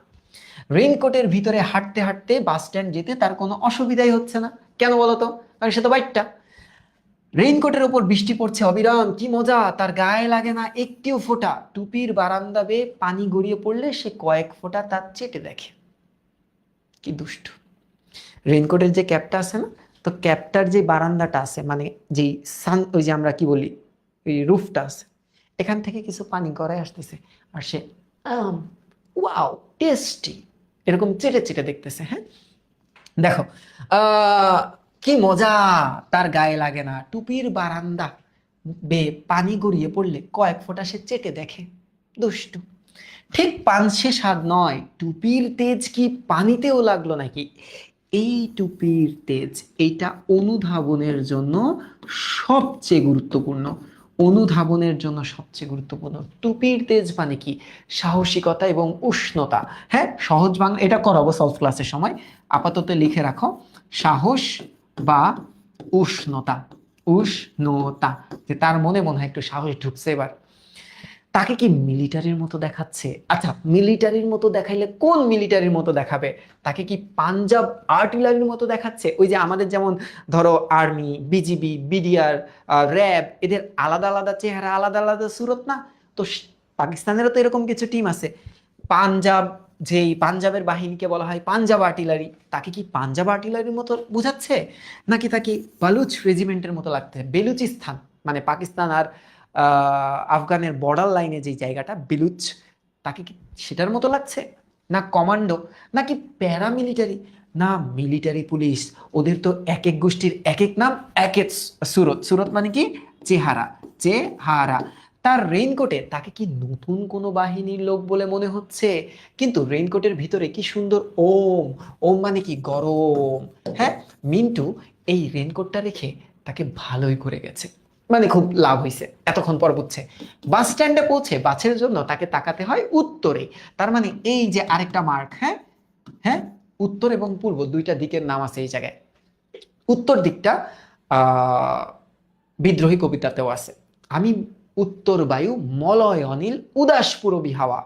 রেইনকোটের ভিতরে হাঁটতে হাঁটতে বাস স্ট্যান্ড যেতে তার কোনো অসুবিধাই হচ্ছে না। কেন বলতো? কারণ সে তো বাইকটা, রেইনকোটের ওপর বৃষ্টি পড়ছে অবিরাম, কি মজা, তার গায়ে লাগে না একটিও ফোঁটা। টুপির বারান্দা বেয়ে পানি গড়িয়ে পড়লে সে কয়েক ফোঁটা তার চেটে দেখে। কি দুষ্টু। রেইনকোটের যে ক্যাপটা আছে না, তো ক্যাপটার যে বারান্দাটা আছে, মানে যেই সান, ওই যে আমরা কি বলি, ওই রুফটা আছে, এখান থেকে কিছু পানি গড়ায় আসতেছে, আর সে ওয়াও টেস্টি এরকম চেটে চেটে দেখতেছে। হ্যাঁ দেখো, আহ কি মজা, তার গায়ে লাগে না, টুপির বারান্দা বে পানি গড়িয়ে পড়লে কয়েক ফোঁটা সে চেটে দেখে। দুষ্টু। ঠিক পানসে স্বাদ নয়, টুপির তেজ কি পানিতেও লাগলো নাকি? এই টুপির তেজ, এইটা অনুধাবনের জন্য সবচেয়ে গুরুত্বপূর্ণ, অনুধাবনের জন্য সবচেয়ে গুরুত্বপূর্ণ। টুপির তেজ মানে কি? সাহসিকতা এবং উষ্ণতা। হ্যাঁ সহজ বাংলা এটা করাবো সলভ ক্লাসের সময়, আপাতত লিখে রাখো, সাহস বা উষ্ণতা, উষ্ণতা, যে তার মনে মনে হয় একটু সাহস ঢুকছে এবার। তাকে কি মিলিটারির মতো দেখাচ্ছে? আচ্ছা মিলিটারির মতো দেখাইলে কোন মিলিটারির মতো দেখাবে? তাকে কি পাঞ্জাব আর্টিলারির মতো দেখাচ্ছে? ওই যে আমাদের যেমন ধরো আর্মি, বিজিবি, বিডিআর, র্যাব, এদের আলাদা আলাদা চেহারা, আলাদা আলাদা সুরত না? তো পাকিস্তানেরও তো এরকম কিছু টিম আছে। পাঞ্জাব, যেই পাঞ্জাবের বাহিনীকে বলা হয় পাঞ্জাব আর্টিলারি, তাকে কি পাঞ্জাব আর্টিলারির মতো বুঝাচ্ছে, নাকি তাকে বালুচ রেজিমেন্টের মতো লাগছে? বেলুচিস্তান মানে পাকিস্তান আর আফগানের বর্ডার লাইনে যে জায়গাটা বেলুচ, তাকে কি সেটার মতো লাগছে? না কমান্ডো, নাকি প্যারামিলিটারি, না মিলিটারি পুলিশ? ওদের তো এক এক গোষ্ঠীর এক এক নাম, এক এক সুরত। সুরত মানে কি? চেহারা, চেহারা। তার রেইনকোটে তাকে কি নতুন কোনো বাহিনীর লোক বলে মনে হচ্ছে? কিন্তু রেইনকোটের ভিতরে কি সুন্দর ওম, ওম মানে কি? গরম। হ্যাঁ মিন্টু এই রেইনকোটটা রেখে তাকে ভালোই করে গেছে, মানে খুব লাভ হয়েছে, এতক্ষণ পর বুঝছে। বাস স্ট্যান্ডে পৌঁছে বাসের জন্য তাকে তাকাতে হয় উত্তরে, তার মানে এই যে আরেকটা মার্ক। হ্যাঁ হ্যাঁ, উত্তর এবং পূর্ব দুইটা দিকের নাম আছে এই জায়গায়। উত্তর দিকটা আহ বিদ্রোহী কবিতাতেও আছে, আমি উত্তর বায়ু মলয় অনিল উদাস পুরবী হাওয়া।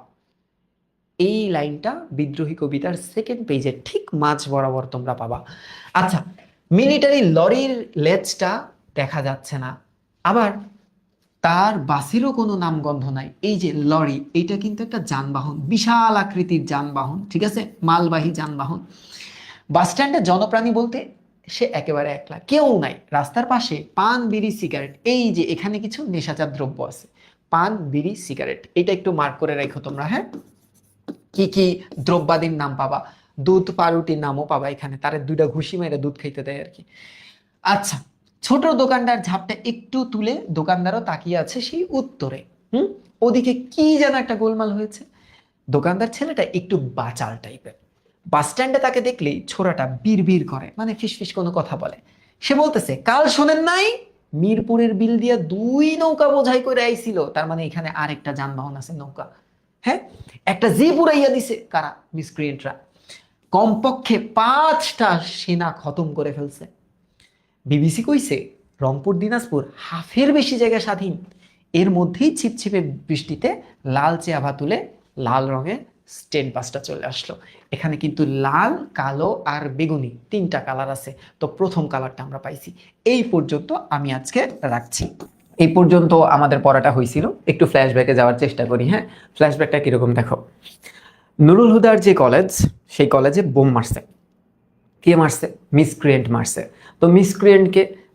এই লাইনটা বিদ্রোহী কবিতার 2nd পেজের ঠিক মাঝ বরাবর তোমরা পাবা। আচ্ছা মিলিটারি লরির লেজটা দেখা যাচ্ছে না, আবার তার বাসেরও কোনো নামগন্ধ নাই। এই যে লরি, এইটা কিন্তু একটা যানবাহন, বিশাল আকৃতির যানবাহন, ঠিক আছে, মালবাহী যানবাহন। বাস স্ট্যান্ডে জনপ্রাণী বলতে সে একেবারে একলা, কেউ নাই। রাস্তার পাশে পান, বিড়ি, সিগারেট, এই যে এখানে কিছু নেশাজাত দ্রব্য আছে, পান, বিড়ি, সিগারেট, এটা একটু মার্ক করে রাখো তোমরা। হ্যাঁ কি কি দ্রব্যাদির নাম পাবা, দুধ পাউরুটির নামও পাবা এখানে, তারে 2টা ঘুষি মেরে দুধ খাইতে দেয় আর কি। আচ্ছা ছোট দোকানদার ঝাপটা একটু তুলে, দোকানদারও তাকিয়ে আছে সেই উত্তরে। ওদিকে কি যেন একটা গোলমাল হয়েছে। দোকানদার ছেলেটা একটু বাচাল টাইপের, বাস স্ট্যান্ডে তাকে দেখলেই ছোড়াটা বিড়বিড় করে, মানে ফিসফিস কোনো কথা বলে। সে বলতেছে, কাল শোনেন নাই মিরপুরের বিল দিয়া 2 নৌকা বোঝাই করে আইছিল, তার মানে এখানে আরেকটা যানবাহন আছে, নৌকা। হ্যাঁ, একটা জিপ উড়াইয়া দিছে কারা? মিসক্রিয়েন্টরা। কমপক্ষে 5টা সেনা খতম করে ফেলছে। বিবিসি কইছে রংপুর দিনাজপুর হাফের বেশি জায়গা স্বাধীন, এর মধ্যেই ছিপছিপে বৃষ্টিতে লালচে আভা তুলে লাল রঙের স্টেট বাসটা চলে আসলো। এখানে কিন্তু লাল, কালো আর বেগুনি 3টা কালার আছে, তো প্রথম কালারটা আমরা পাইছি। এই পর্যন্ত আমি আজকে রাখছি। এই পর্যন্ত আমাদের পড়াটা হয়েছিল। একটু ফ্ল্যাশব্যাকে যাওয়ার চেষ্টা করি। হ্যাঁ, ফ্ল্যাশব্যাকটা কিরকম দেখো। নুরুল হুদার যে কলেজ, সেই কলেজে বোম মারছে। কে মারছে? মিসক্রিয়েন্ট মারছে। তো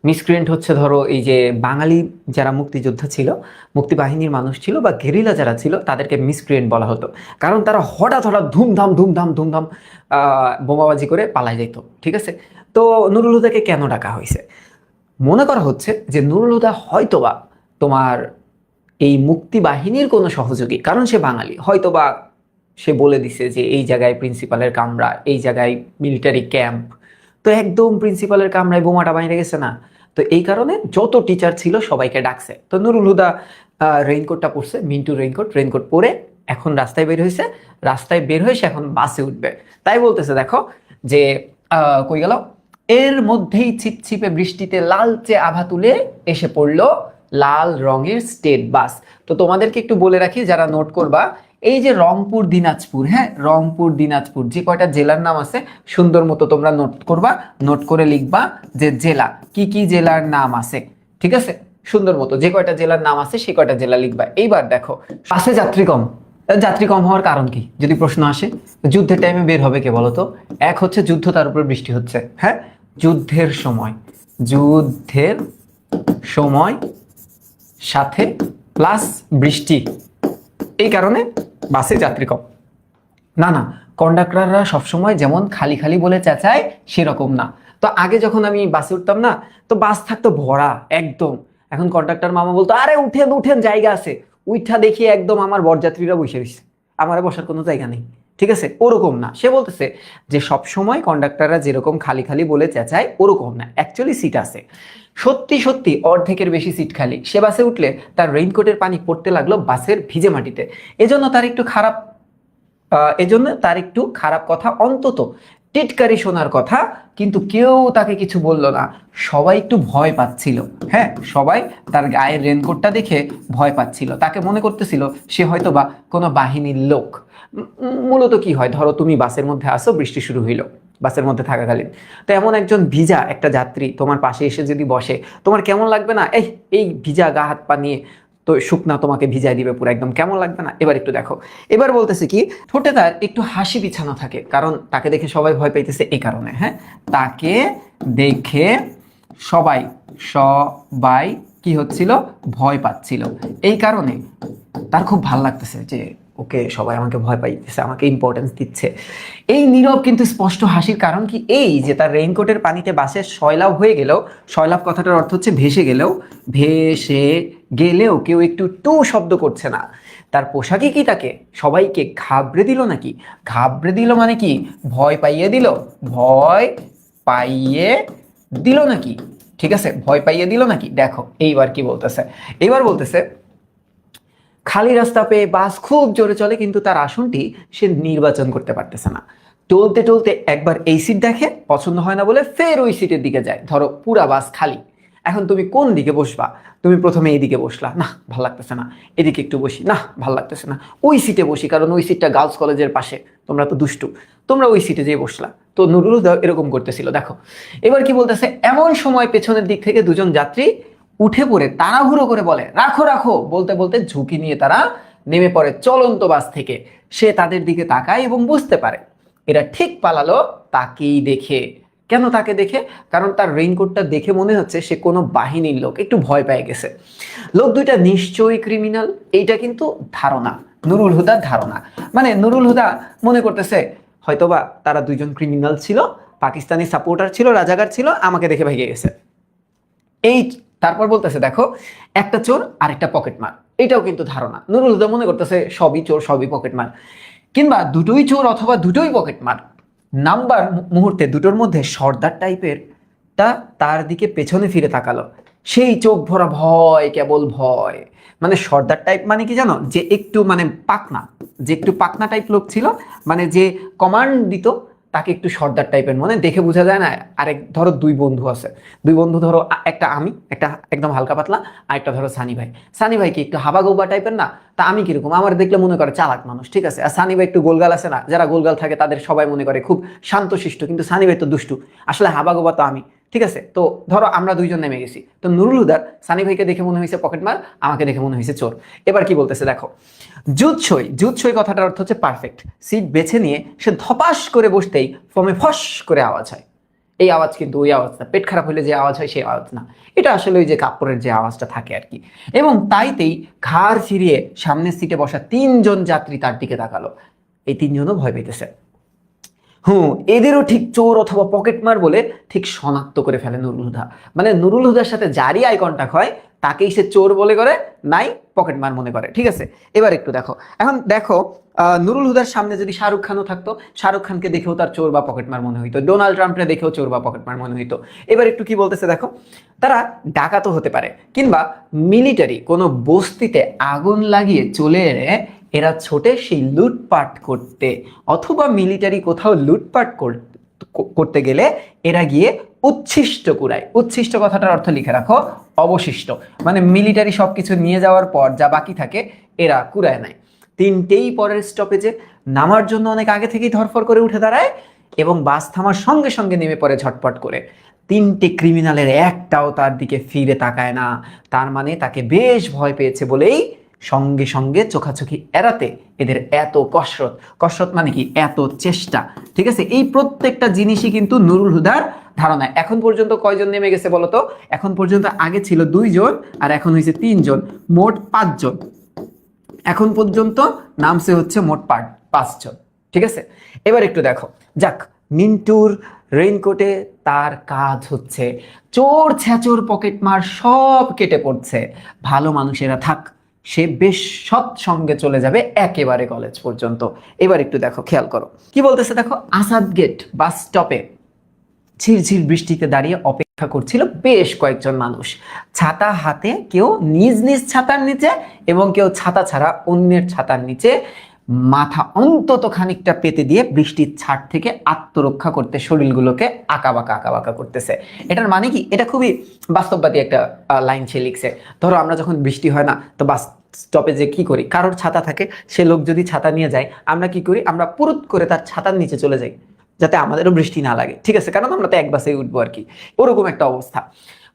মিসক্রিয়েন্ট হচ্ছে ধরো এই যে বাঙালি যারা মুক্তিযোদ্ধা ছিল, মুক্তিবাহিনীর মানুষ ছিল বা গেরিলা যারা ছিল, তাদেরকে মিসক্রিয়েন্ট বলা হতো। কারণ তারা হঠাৎ হঠাৎ ধুমধাম বোমাবাজি করে পালায় যেত। ঠিক আছে, তো নুরুল হুদাকে কেন ডাকা হয়েছে? মনে করা হচ্ছে যে নুরুল হুদা হয়তোবা তোমার এই মুক্তিবাহিনীর কোনো সহযোগী, কারণ সে বাঙালি, হয়তোবা সে বলে দিছে যে এই জায়গায় প্রিন্সিপালের কামরা, এই জায়গায় মিলিটারি ক্যাম্প, তো একদম প্রিন্সিপালের কামরায় বোমাটা বাইরে গেছে না। তো এই কারণে যত টিচার ছিল সবাইকে ডাকছে। তো নুরুল হুদা রেইনকোটটা পরছে, মিন্টু রেইনকোট পরে এখন রাস্তায় বের হয়েছে। রাস্তায় বের হয়ে সে এখন বাসে উঠবে। তাই বলতেছে দেখো যে কই গেল, এর মধ্যেই ছিপছিপে বৃষ্টিতে লালচে আভা তুলে এসে পড়লো লাল রঙের স্টেট বাস। তো তোমাদেরকে একটু বলে রাখি যারা নোট করবা, এই যে রংপুর দিনাজপুর, হ্যাঁ রংপুর দিনাজপুর যে কয়টা জেলার নাম আছে সুন্দর মতো তোমরা নোট করবা, নোট করে লিখবা যে জেলা কি কি জেলার নাম আছে। ঠিক আছে, সুন্দর মতো যে কয়টা জেলার নাম আছে সে কয়টা জেলা লিখবা। এইবার দেখো, বাসে যাত্রী কম হওয়ার কারণ কি যদি প্রশ্ন আসে? যুদ্ধের টাইমে বের হবে কে বলো তো? এক হচ্ছে যুদ্ধ, তার উপর বৃষ্টি হচ্ছে। হ্যাঁ, যুদ্ধের সময় সাথে প্লাস বৃষ্টি, এই কারণে বাসে যাত্রী কম। না, কন্ডাক্টররা সবসময় যেমন খালি খালি বলে চেঁচায় সেরকম না। তো আগে যখন আমি বাসে উঠতাম না, তো বাস থাকতো ভরা একদম। এখন কন্ডাক্টর মামা বলতো, আরে উঠেন জায়গা আছে। উঠা দেখি একদম আমার বরযাত্রীরা বসে রয়েছে, আমার বসার কোনো জায়গা নেই। ঠিক আছে, ওরকম না। সে বলতেছে যে সব সময় কন্ডাক্টররা যেরকম খালি খালি বলে চেঁচায় ওরকম না, অ্যাকচুয়ালি সিট আছে। সত্যি অর্ধেকের বেশি সিট খালি। সে বাসে উঠলে তার রেইনকোটের পানি পড়তে লাগলো বাসের ভিজে মাটিতে। এজন্য তার একটু খারাপ কথা, অন্তত টিটকারি শোনার কথা, কিন্তু কেউ তাকে কিছু বলল না। সবাই একটু ভয় পাচ্ছিল। হ্যাঁ, সবাই তার গায়ের রেনকোটটা দেখে ভয় পাচ্ছিল। তাকে মনে করতেছিল সে হয়তো বা কোনো বাহিনীর লোক। মূলত কি হয়, ধরো তুমি বাসের মধ্যে আসো, বৃষ্টি শুরু হইলো বাসের মধ্যে থাকাকালীন, তো এমন একজন ভিজা একটা যাত্রী তোমার পাশে এসে যদি বসে, তোমার কেমন লাগবে না? এই ভিজা গা হাত পা নিয়ে তো শুকনা তোমাকে ভিজাই দিবে পুরো, একদম কেমন লাগবে না? এবার একটু দেখো, এবার বলতেছে কি, ঠোঁটে তার একটু হাসি বিছানো থাকে, কারণ তাকে দেখে সবাই ভয় পাইতেছে এই কারণে। হ্যাঁ, তাকে দেখে সবাই সবাই কি হচ্ছিল, ভয় পাচ্ছিল। এই কারণে তার খুব ভাল লাগতেছে যে ওকে সবাই আমাকে ভয় পাইতেছে, আমাকে ইম্পর্টেন্স দিচ্ছে। এই নীরব কিন্তু স্পষ্ট হাসির কারণ কি, এই যে তার রেইনকোটের পানিতে বাসে সয়লাভ হয়ে গেলেও, সয়লাভ কথাটার অর্থ হচ্ছে ভেসে গেলেও কেউ একটু টু শব্দ করছে না। তার পোশাকই কি তাকে সবাইকে ঘাবড়ে দিল নাকি? ঘাবড়ে দিল মানে কি, ভয় পাইয়ে দিল নাকি? ঠিক আছে, ভয় পাইয়ে দিল নাকি? দেখো এইবার কি বলতেছে, এইবার বলতেছে খালি রাস্তা পেয়ে বাস খুব জোরে চলে, কিন্তু তার আসনটি সে নির্বাচন করতে পারতেছে না। টলতে একবার এই সিট দেখে, পছন্দ হয় না বলে ফের ওই সিটের দিকে যায়। ধরো পুরা বাস খালি, এখন তুমি কোন দিকে বসবা? তুমি প্রথমে এইদিকে বসলা, না ভাল লাগতেছে না, এদিকে একটু বসি, না ভাল লাগতেছে না, ওই সিটে বসি, কারণ ওই সিটটা গার্লস কলেজের পাশে, তোমরা তো দুষ্টু, তোমরা ওই সিটে যেয়ে বসলা। তো নুরুল হুদা এরকম করতেছিল। দেখো এবার কি বলতেছে, এমন সময় পেছনের দিক থেকে দুজন যাত্রী উঠে পড়ে তাড়াহুড়ো করে বলে, রাখো। বলতে বলতে ঝুঁকি নিয়ে তারা নেমে পড়ে চলন্ত বাস থেকে। সে তাদের দিকে তাকায় এবং বুঝতে পারে এরা ঠিক পালালো তাকেই দেখে। কেন তাকে দেখে? কারণ তার রেইনকোটটা দেখে মনে হচ্ছে সে কোনো বাহিনীর লোক, একটু ভয় পেয়ে গেছে। লোক দুইটা নিশ্চয়ই ক্রিমিনাল, এইটা কিন্তু ধারণা, নুরুল হুদার ধারণা। মানে নুরুল হুদা মনে করতেছে হয়তোবা তারা দুইজন ক্রিমিনাল ছিল, পাকিস্তানি সাপোর্টার ছিল, রাজাকার ছিল, আমাকে দেখে ভেগে গেছে। এই তারপর বলতেছে দেখো, একটা চোর আর একটা পকেটমার, এটাও কিন্তু ধারণা। নুরুল হুদা মনে করতেছে সবই চোর, সবই পকেটমার, কিংবা দুটোই চোর অথবা দুটোই পকেটমার। নাম্বার মুহূর্তে দুটোর মধ্যে সর্দার টাইপের টা তার দিকে পেছনে ফিরে তাকালো। সেই চোখ ভরা ভয়, কেবল ভয়। মানে সর্দার টাইপ মানে কি জানো, যে একটু মানে পাকনা, যে একটু পাকনা টাইপ লোক ছিল, মানে যে কমান্ড দিত তাকে একটু সর্দার টাইপের মনে, দেখে বোঝা যায় না। আরেক ধরো দুই বন্ধু আছে, দুই বন্ধু ধরো একটা আমি, একটা একদম হালকা পাতলা, আর একটা ধরো সানি ভাই। সানি ভাই কি একটু হাবাগোবা টাইপের না, তা আমি কিরকম, আমার দেখলে মনে করে চালাক মানুষ, ঠিক আছে। আর সানি ভাই একটু গোলগাল আছে না, যারা গোলগাল থাকে তাদের সবাই মনে করে খুব শান্তশিষ্ট, কিন্তু সানি ভাই তো দুষ্টু, আসলে হাবাগোবা তো আমি, ঠিক আছে। তো ধরো আমরা দুইজন নেমে গেছি, তো নুরুল হুদার সানি ভাইকে দেখে মনে হয়েছে পকেটমার, আমাকে দেখে মনে হয়েছে চোর। এবার কি বলতেছে দেখো, জুৎসই, জুৎসই কথাটার অর্থ হচ্ছে পারফেক্ট। সিট বেছে নিয়ে সে ধপাস করে বসতেই ফমে ফস করে আওয়াজ হয়। এই আওয়াজ কিন্তু ওই আওয়াজ না, পেট খারাপ হলে যে আওয়াজ হয় সেই আওয়াজ না, এটা আসলে ওই যে কাপড়ের যে আওয়াজটা থাকে আর কি। এবং তাইতেই ঘাড় ফিরিয়ে সামনের সিটে বসা তিনজন যাত্রী তার দিকে তাকালো। এই তিনজনও ভয় পেতেছে। এদেরও ঠিক চোর অথবা পকেটমার বলে ঠিক শনাক্ত করে ফেলে নুরুল হুদা। মানে নুরুল হুদার সাথে যারই আই কন্টাক্ট হয় তাকেই সে চোর বলে করে, নাই পকেটমার মনে করে, ঠিক আছে। এবার একটু দেখো, এখন দেখো নুরুল হুদার সামনে যদি শাহরুখ খানও থাকতো, শাহরুখ খানকে দেখেও তার চোর বা পকেটমার মনে হইতো, ডোনাল্ড ট্রাম্পকে দেখেও চোর বা পকেটমার মনে হইতো। এবার একটু কি বলতেছে দেখো, তারা ডাকাতও হতে পারে, কিংবা মিলিটারি কোনো বস্তিতে আগুন লাগিয়ে চলে এলে এরা ছোটে সেই লুটপাট করতে, অথবা মিলিটারি কোথাও লুটপাট করতে গেলে এরা গিয়ে উচ্ছিষ্ট কুড়ায়। উচ্ছিষ্ট কথাটার অর্থ লিখে রাখো, অবশিষ্ট। মানে মিলিটারি সবকিছু নিয়ে যাওয়ার পর যা বাকি থাকে এরা কুড়ায় নেয়। তিনটেই পরের স্টপেজে নামার জন্য অনেক আগে থেকেই ধরফর করে উঠে দাঁড়ায়, এবং বাস থামার সঙ্গে সঙ্গে নেমে পড়ে ঝটপট করে। তিনটে ক্রিমিনালের একটাও তার দিকে ফিরে তাকায় না। তার মানে তাকে বেশ ভয় পেয়েছে বলেই সঙ্গে সঙ্গে চোখাচোখি এড়াতে এদের এত কসরত। কসরত মানে কি, এত চেষ্টা, ঠিক আছে। এই প্রত্যেকটা জিনিসই কিন্তু নুরুল হুদার ধারণা। এখন পর্যন্ত কয়জন নেমে গেছে বলতো? এখন পর্যন্ত আগে ছিল 2 জন, আর এখন হয়েছে 3 জন, মোট 5 জন। এখন পর্যন্ত নামছে হচ্ছে মোট 5 জন, ঠিক আছে। এবার একটু দেখো, যাক, মিন্টুর রেইনকোটে তার কাজ হচ্ছে, চোর ছ্যাচোর পকেটমার সব কেটে পড়ছে। ভালো মানুষেরা থাক, সে বেশ সৎসঙ্গে চলে যাবে একেবারে কলেজ পর্যন্ত। এবার একটু দেখো, খেয়াল করো কি বলতেছে দেখো, আসাদ গেট বাস স্টপে ঝিরঝির বৃষ্টিতে দাঁড়িয়ে অপেক্ষা করছিল বেশ কয়েকজন মানুষ। ছাতা হাতে, কেউ নিজ নিজ ছাতার নিচে এবং কেউ ছাতা ছাড়া অন্যের ছাতার নিচে মাথা অন্তত খানিকটা পেতে দিয়ে বৃষ্টির ছাট থেকে আত্মরক্ষা করতে শরীরগুলোকে আঁকাবাঁকা করতেছে। এটার মানে কি, এটা খুবই বাস্তববাদী একটা লাইন সে লিখছে। ধরো আমরা যখন বৃষ্টি হয় না, তো বাস স্টপেজে কি করি, কারোর ছাতা থাকে, সে লোক যদি ছাতা নিয়ে যায়, আমরা কি করি, আমরা পুরুত করে তার ছাতার নিচে চলে যাই, যাতে আমাদেরও বৃষ্টি না লাগে, ঠিক আছে, কারণ আমরা তো এক বাসে উঠবো আর কি। ওরকম একটা অবস্থা।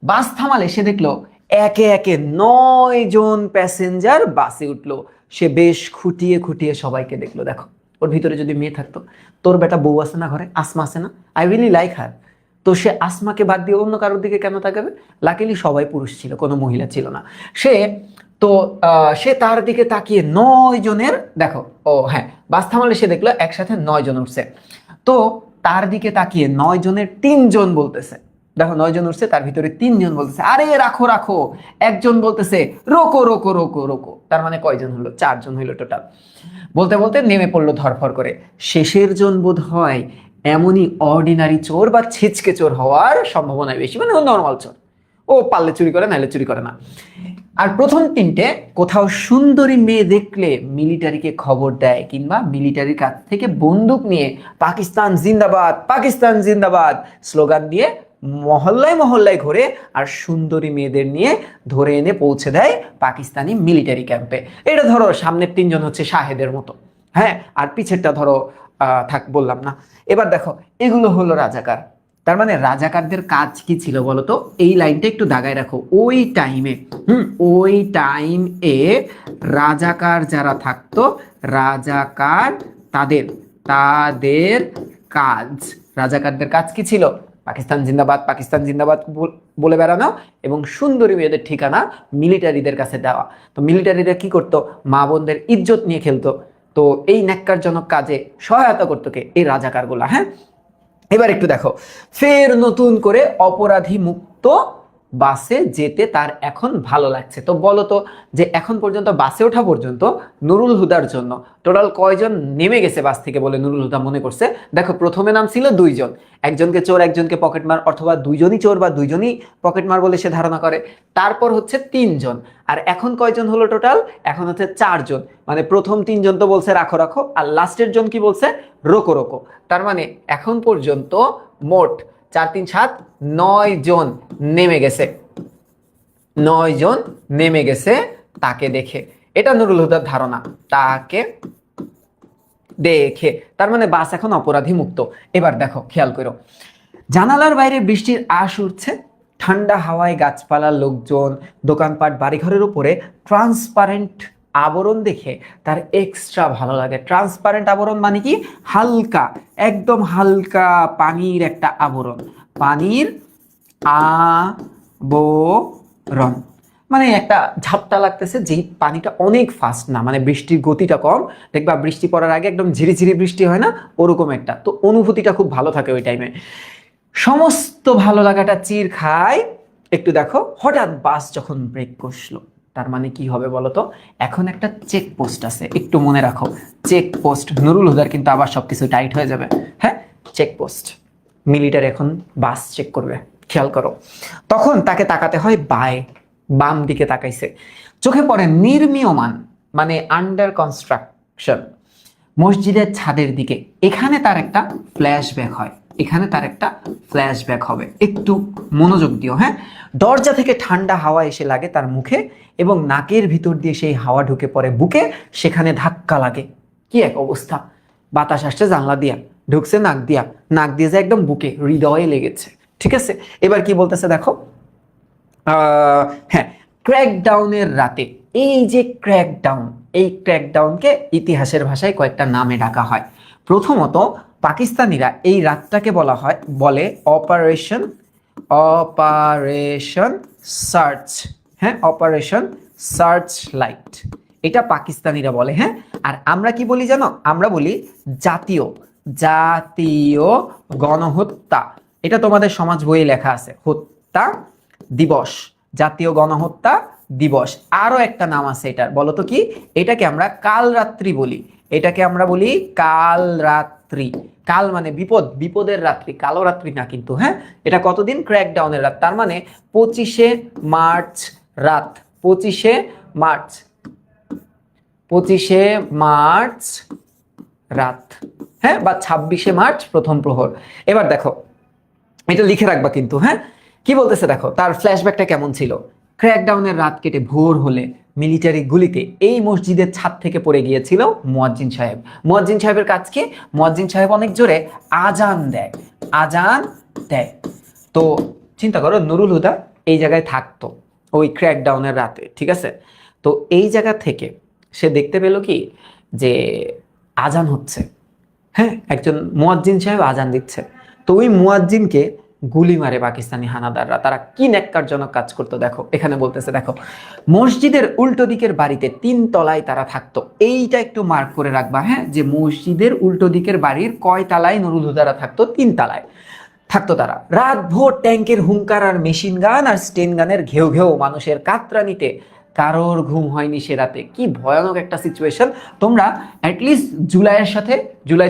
বাস থামালে সে দেখলো একে একে 9 জন প্যাসেঞ্জার বাসে উঠলো। সে বেশ খুঁটিয়ে খুঁটিয়ে সবাইকে দেখলো। দেখো, ওর ভিতরে যদি মেয়ে থাকতো, তোর বেটা বউ আছে না ঘরে, আসমা আছে না, আই রিয়েলি লাইক হার, তো সে আসমাকে বাদ দিয়ে অন্য কারোর দিকে কেন তাকাবে? লাকিলি সবাই পুরুষ ছিল, কোনো মহিলা ছিল না। সে তো সে তার দিকে তাকিয়ে 9 জনের, দেখো, ও হ্যাঁ, বাস থামালে সে দেখলো একসাথে 9 জন উঠছে। তো তার দিকে তাকিয়ে 9 জনের 3 জন বলতেছে, দেখো 9 জন উঠছে, তার ভিতরে 3 জন বলতেছে আরে রাখো রাখো। একজন বলতেছে রোকো রোকো রোকো রোকো। তার মানে কয়জন হলো? 4 জন হইলো টোটাল। বলতে বলতে নেমে পড়লো ধরফর করে। শেষের জন বোধ হয় এমনই অর্ডিনারি চোর বা ছিচকে চোর হওয়ার সম্ভাবনা বেশি, মানে নর্মাল চোর, ও পারলে চুরি করে, নাইলে চুরি করে না। আর প্রথম 3টে কোথাও সুন্দরী মেয়ে দেখলে মিলিটারিকে খবর দেয়, কিংবা মিলিটারির কাছ থেকে বন্দুক নিয়ে পাকিস্তান জিন্দাবাদ, পাকিস্তান জিন্দাবাদ স্লোগান দিয়ে মহল্লায় মহল্লায় ঘুরে আর সুন্দরী মেয়েদের নিয়ে ধরে এনে পৌঁছে দেয় পাকিস্তানি মিলিটারি ক্যাম্পে। এটা ধরো সামনের 3 জন হচ্ছে শাহেদের মতো, হ্যাঁ, আর পিছেরটা ধরো থাক বললাম না। এবার দেখো, এগুলো হলো রাজাকার। তার মানে রাজাকারদের কাজ কি ছিল বলতো? এই লাইনটা একটু দাগায় রাখো। ওই টাইমে ওই টাইম এ রাজাকার যারা থাকতো, রাজাকার তাদের তাদের কাজ, রাজাকারদের কাজ কি ছিল? পাকিস্তান জিন্দাবাদ, পাকিস্তান জিন্দাবাদ বলে বেড়ানো এবং সুন্দরী মেয়েদের ঠিকানা মিলিটারিদের কাছে দেওয়া। তো মিলিটারিরা কি করতো? মা বোনদের ইজ্জত নিয়ে খেলতো। তো এই ন্যাক্কারজনক কাজে সহায়তা করতো কে? এই রাজাকারগুলা। হ্যাঁ, এবার একটু দেখো, ফের নতুন করে অপরাধী মুক্ত বাসে যেতে তার এখন ভালো লাগছে। তো বলো তো যে এখন পর্যন্ত বাসে ওঠা পর্যন্ত নুরুল হুদার জন্য টোটাল কয়জন নেমে গেছে বাস থেকে বলে নুরুল হুদা মনে করছে? দেখো প্রথমে নাম ছিল 2 জন, একজনকে চোর একজনকে পকেটমার, অথবা 2জনই চোর বা 2জনই পকেটমার বলে সে ধারণা করে। তারপর হচ্ছে 3জন, আর এখন কয়জন হলো টোটাল? এখন হচ্ছে 4জন। মানে প্রথম 3জন তো বলছে রাখো রাখো, আর লাস্টের জন কি বলছে? রোকো রোকো। তার মানে এখন পর্যন্ত মোট 4 3 7 9জন নেমে গেছে, 9জন নেমে গেছে তাকে দেখে। এটা নুরুল হুদার ধারণা, তাকে দেখে। তার মানে বাস এখন অপরাধী মুক্ত। এবার দেখো খেয়াল করো, জানালার বাইরে বৃষ্টির আশ উঠছে, ঠান্ডা হাওয়ায় গাছপালা, লোকজন, দোকানপাট, বাড়িঘরের উপরে ট্রান্সপারেন্ট আবরণ দেখে তার এক্সট্রা ভালো লাগে। ট্রান্সপারেন্ট আবরণ মানে কি? হালকা, একদম হালকা পানির একটা আবরণ, পানির আবরণ মানে একটা ঝাপটা লাগতেছে, যেই পানিটা অনেক ফাস্ট না, মানে বৃষ্টির গতিটা কম। দেখবা বৃষ্টি পড়ার আগে একদম ঝিরিঝিরি বৃষ্টি হয় না, ওরকম একটা। তো অনুভূতিটা খুব ভালো থাকে ওই টাইমে। সমস্ত ভালো লাগাটা চির খায়। একটু দেখো, হঠাৎ বাস যখন ব্রেক কষলো, তার মানে কি হবে বলতো? এখন একটা চেক পোস্ট আছে, একটু মনে রাখো, চেক পোস্ট। নুরুল হুদার কিন্তু আবার সবকিছু টাইট হয়ে যাবে। হ্যাঁ, চেক পোস্ট, মিলিটারি এখন বাস চেক করবে, খেয়াল করো। তখন তাকে তাকাতে হয় বাম দিকে তাকাইছে, চোখে পড়ে নির্মীয়মান মানে আন্ডার কনস্ট্রাকশন মসজিদের ছাদের দিকে। এখানে তার একটা ফ্ল্যাশব্যাক হয়, এখানে তার একটা ফ্ল্যাশব্যাক হবে, একটু মনোযোগ দিও। হ্যাঁ, দরজা থেকে ঠান্ডা হাওয়া এসে লাগে তার মুখে, এবং নাকের ভিতর দিয়ে সেই হাওয়া ঢুকে পড়ে বুকে, সেখানে ধাক্কা লাগে। কি এক অবস্থা! বাতাস আসছে জানলা দিয়া, ঢুকছে নাক দিয়া, নাক দিয়ে যে একদম বুকে, হৃদয়ে লেগেছে। ঠিক আছে, এবার কি বলতেছে দেখো। হ্যাঁ, ক্র্যাকডাউনের রাতে, এই যে ক্র্যাকডাউন, এই ক্র্যাকডাউনকে ইতিহাসের ভাষায় কয়েকটা নামে ডাকা হয়। প্রথমত পাকিস্তানিরা এই রাতটাকে বলে অপারেশন অপারেশন সার্চ। হ্যাঁ, অপারেশন সার্চ লাইট, এটা পাকিস্তানিরা বলে। হ্যাঁ, আর আমরা কি বলি জানো? আমরা বলি জাতীয় জাতীয় গণহত্যা। এটা তোমাদের সমাজ বইয়ে লেখা আছে, হত্যা দিবস, জাতীয় গণহত্যা দিবস। আরো একটা নাম আছে এটার, বলো তো কি? এটাকে আমরা কাল রাত্রি বলি, এটাকে আমরা বলি কাল রাত্রি। কাল মানে বিপদ, বিপদের রাত্রি, কালো রাত্রি না কিন্তু। হ্যাঁ, এটা কতদিন? ক্র্যাকডাউনের রাত, তার মানে 25শে মার্চ রাত, 25শে মার্চ, 25শে মার্চ রাত। হ্যাঁ, বা 26শে মার্চ প্রথম প্রহর। এবার দেখো, এটা লিখে রাখবা কিন্তু। হ্যাঁ, কি বলতেছে দেখো, তার ফ্ল্যাশব্যাকটা কেমন ছিল। ক্র্যাকডাউনের রাত কেটে ভোর হলে মিলিটারি গুলিতে এই মসজিদের ছাদ থেকে পড়ে গিয়েছিল মুয়াজ্জিন সাহেব। মুয়াজ্জিন সাহেবের কাজ কি? মুয়াজ্জিন সাহেব অনেক জোরে আজান দেয়, আজান দেয়। তো চিন্তা করো, নুরুল হুদা এই জায়গায় থাকতো ওই ক্র্যাকডাউনের রাতে। ঠিক আছে, তো এই জায়গা থেকে সে দেখতে পেল কি, যে আজান হচ্ছে। হ্যাঁ, একজন মুয়াজ্জিন সাহেব আজান দিচ্ছে। তো ওই মুয়াজ্জিনকে গুলি মারে পাকিস্তানি হানাদাররা। তারা কি ন্যাক্কারজনক কাজ করতো দেখো, এখানে বলতেছে দেখো, মসজিদের উল্টো দিকের বাড়িতে 3 তলায় তারা থাকতো। এইটা একটু মার্ক করে রাখবা। হ্যাঁ, যে মসজিদের উল্টো দিকের বাড়ির কয় তালায় নুরুল হুদারা থাকতো? 3 তালায় থাকতো তারা। রাত ভোর ট্যাঙ্কের হুঙ্কার আর মেশিন গান আর স্টেন গানের ঘেউ ঘেউ মানুষের কাতরানিতে কারোর ঘুম হয়নি সে রাতে। কি ভয়ানক একটা সিচুয়েশন! তোমরা অ্যাটলিস্ট জুলাই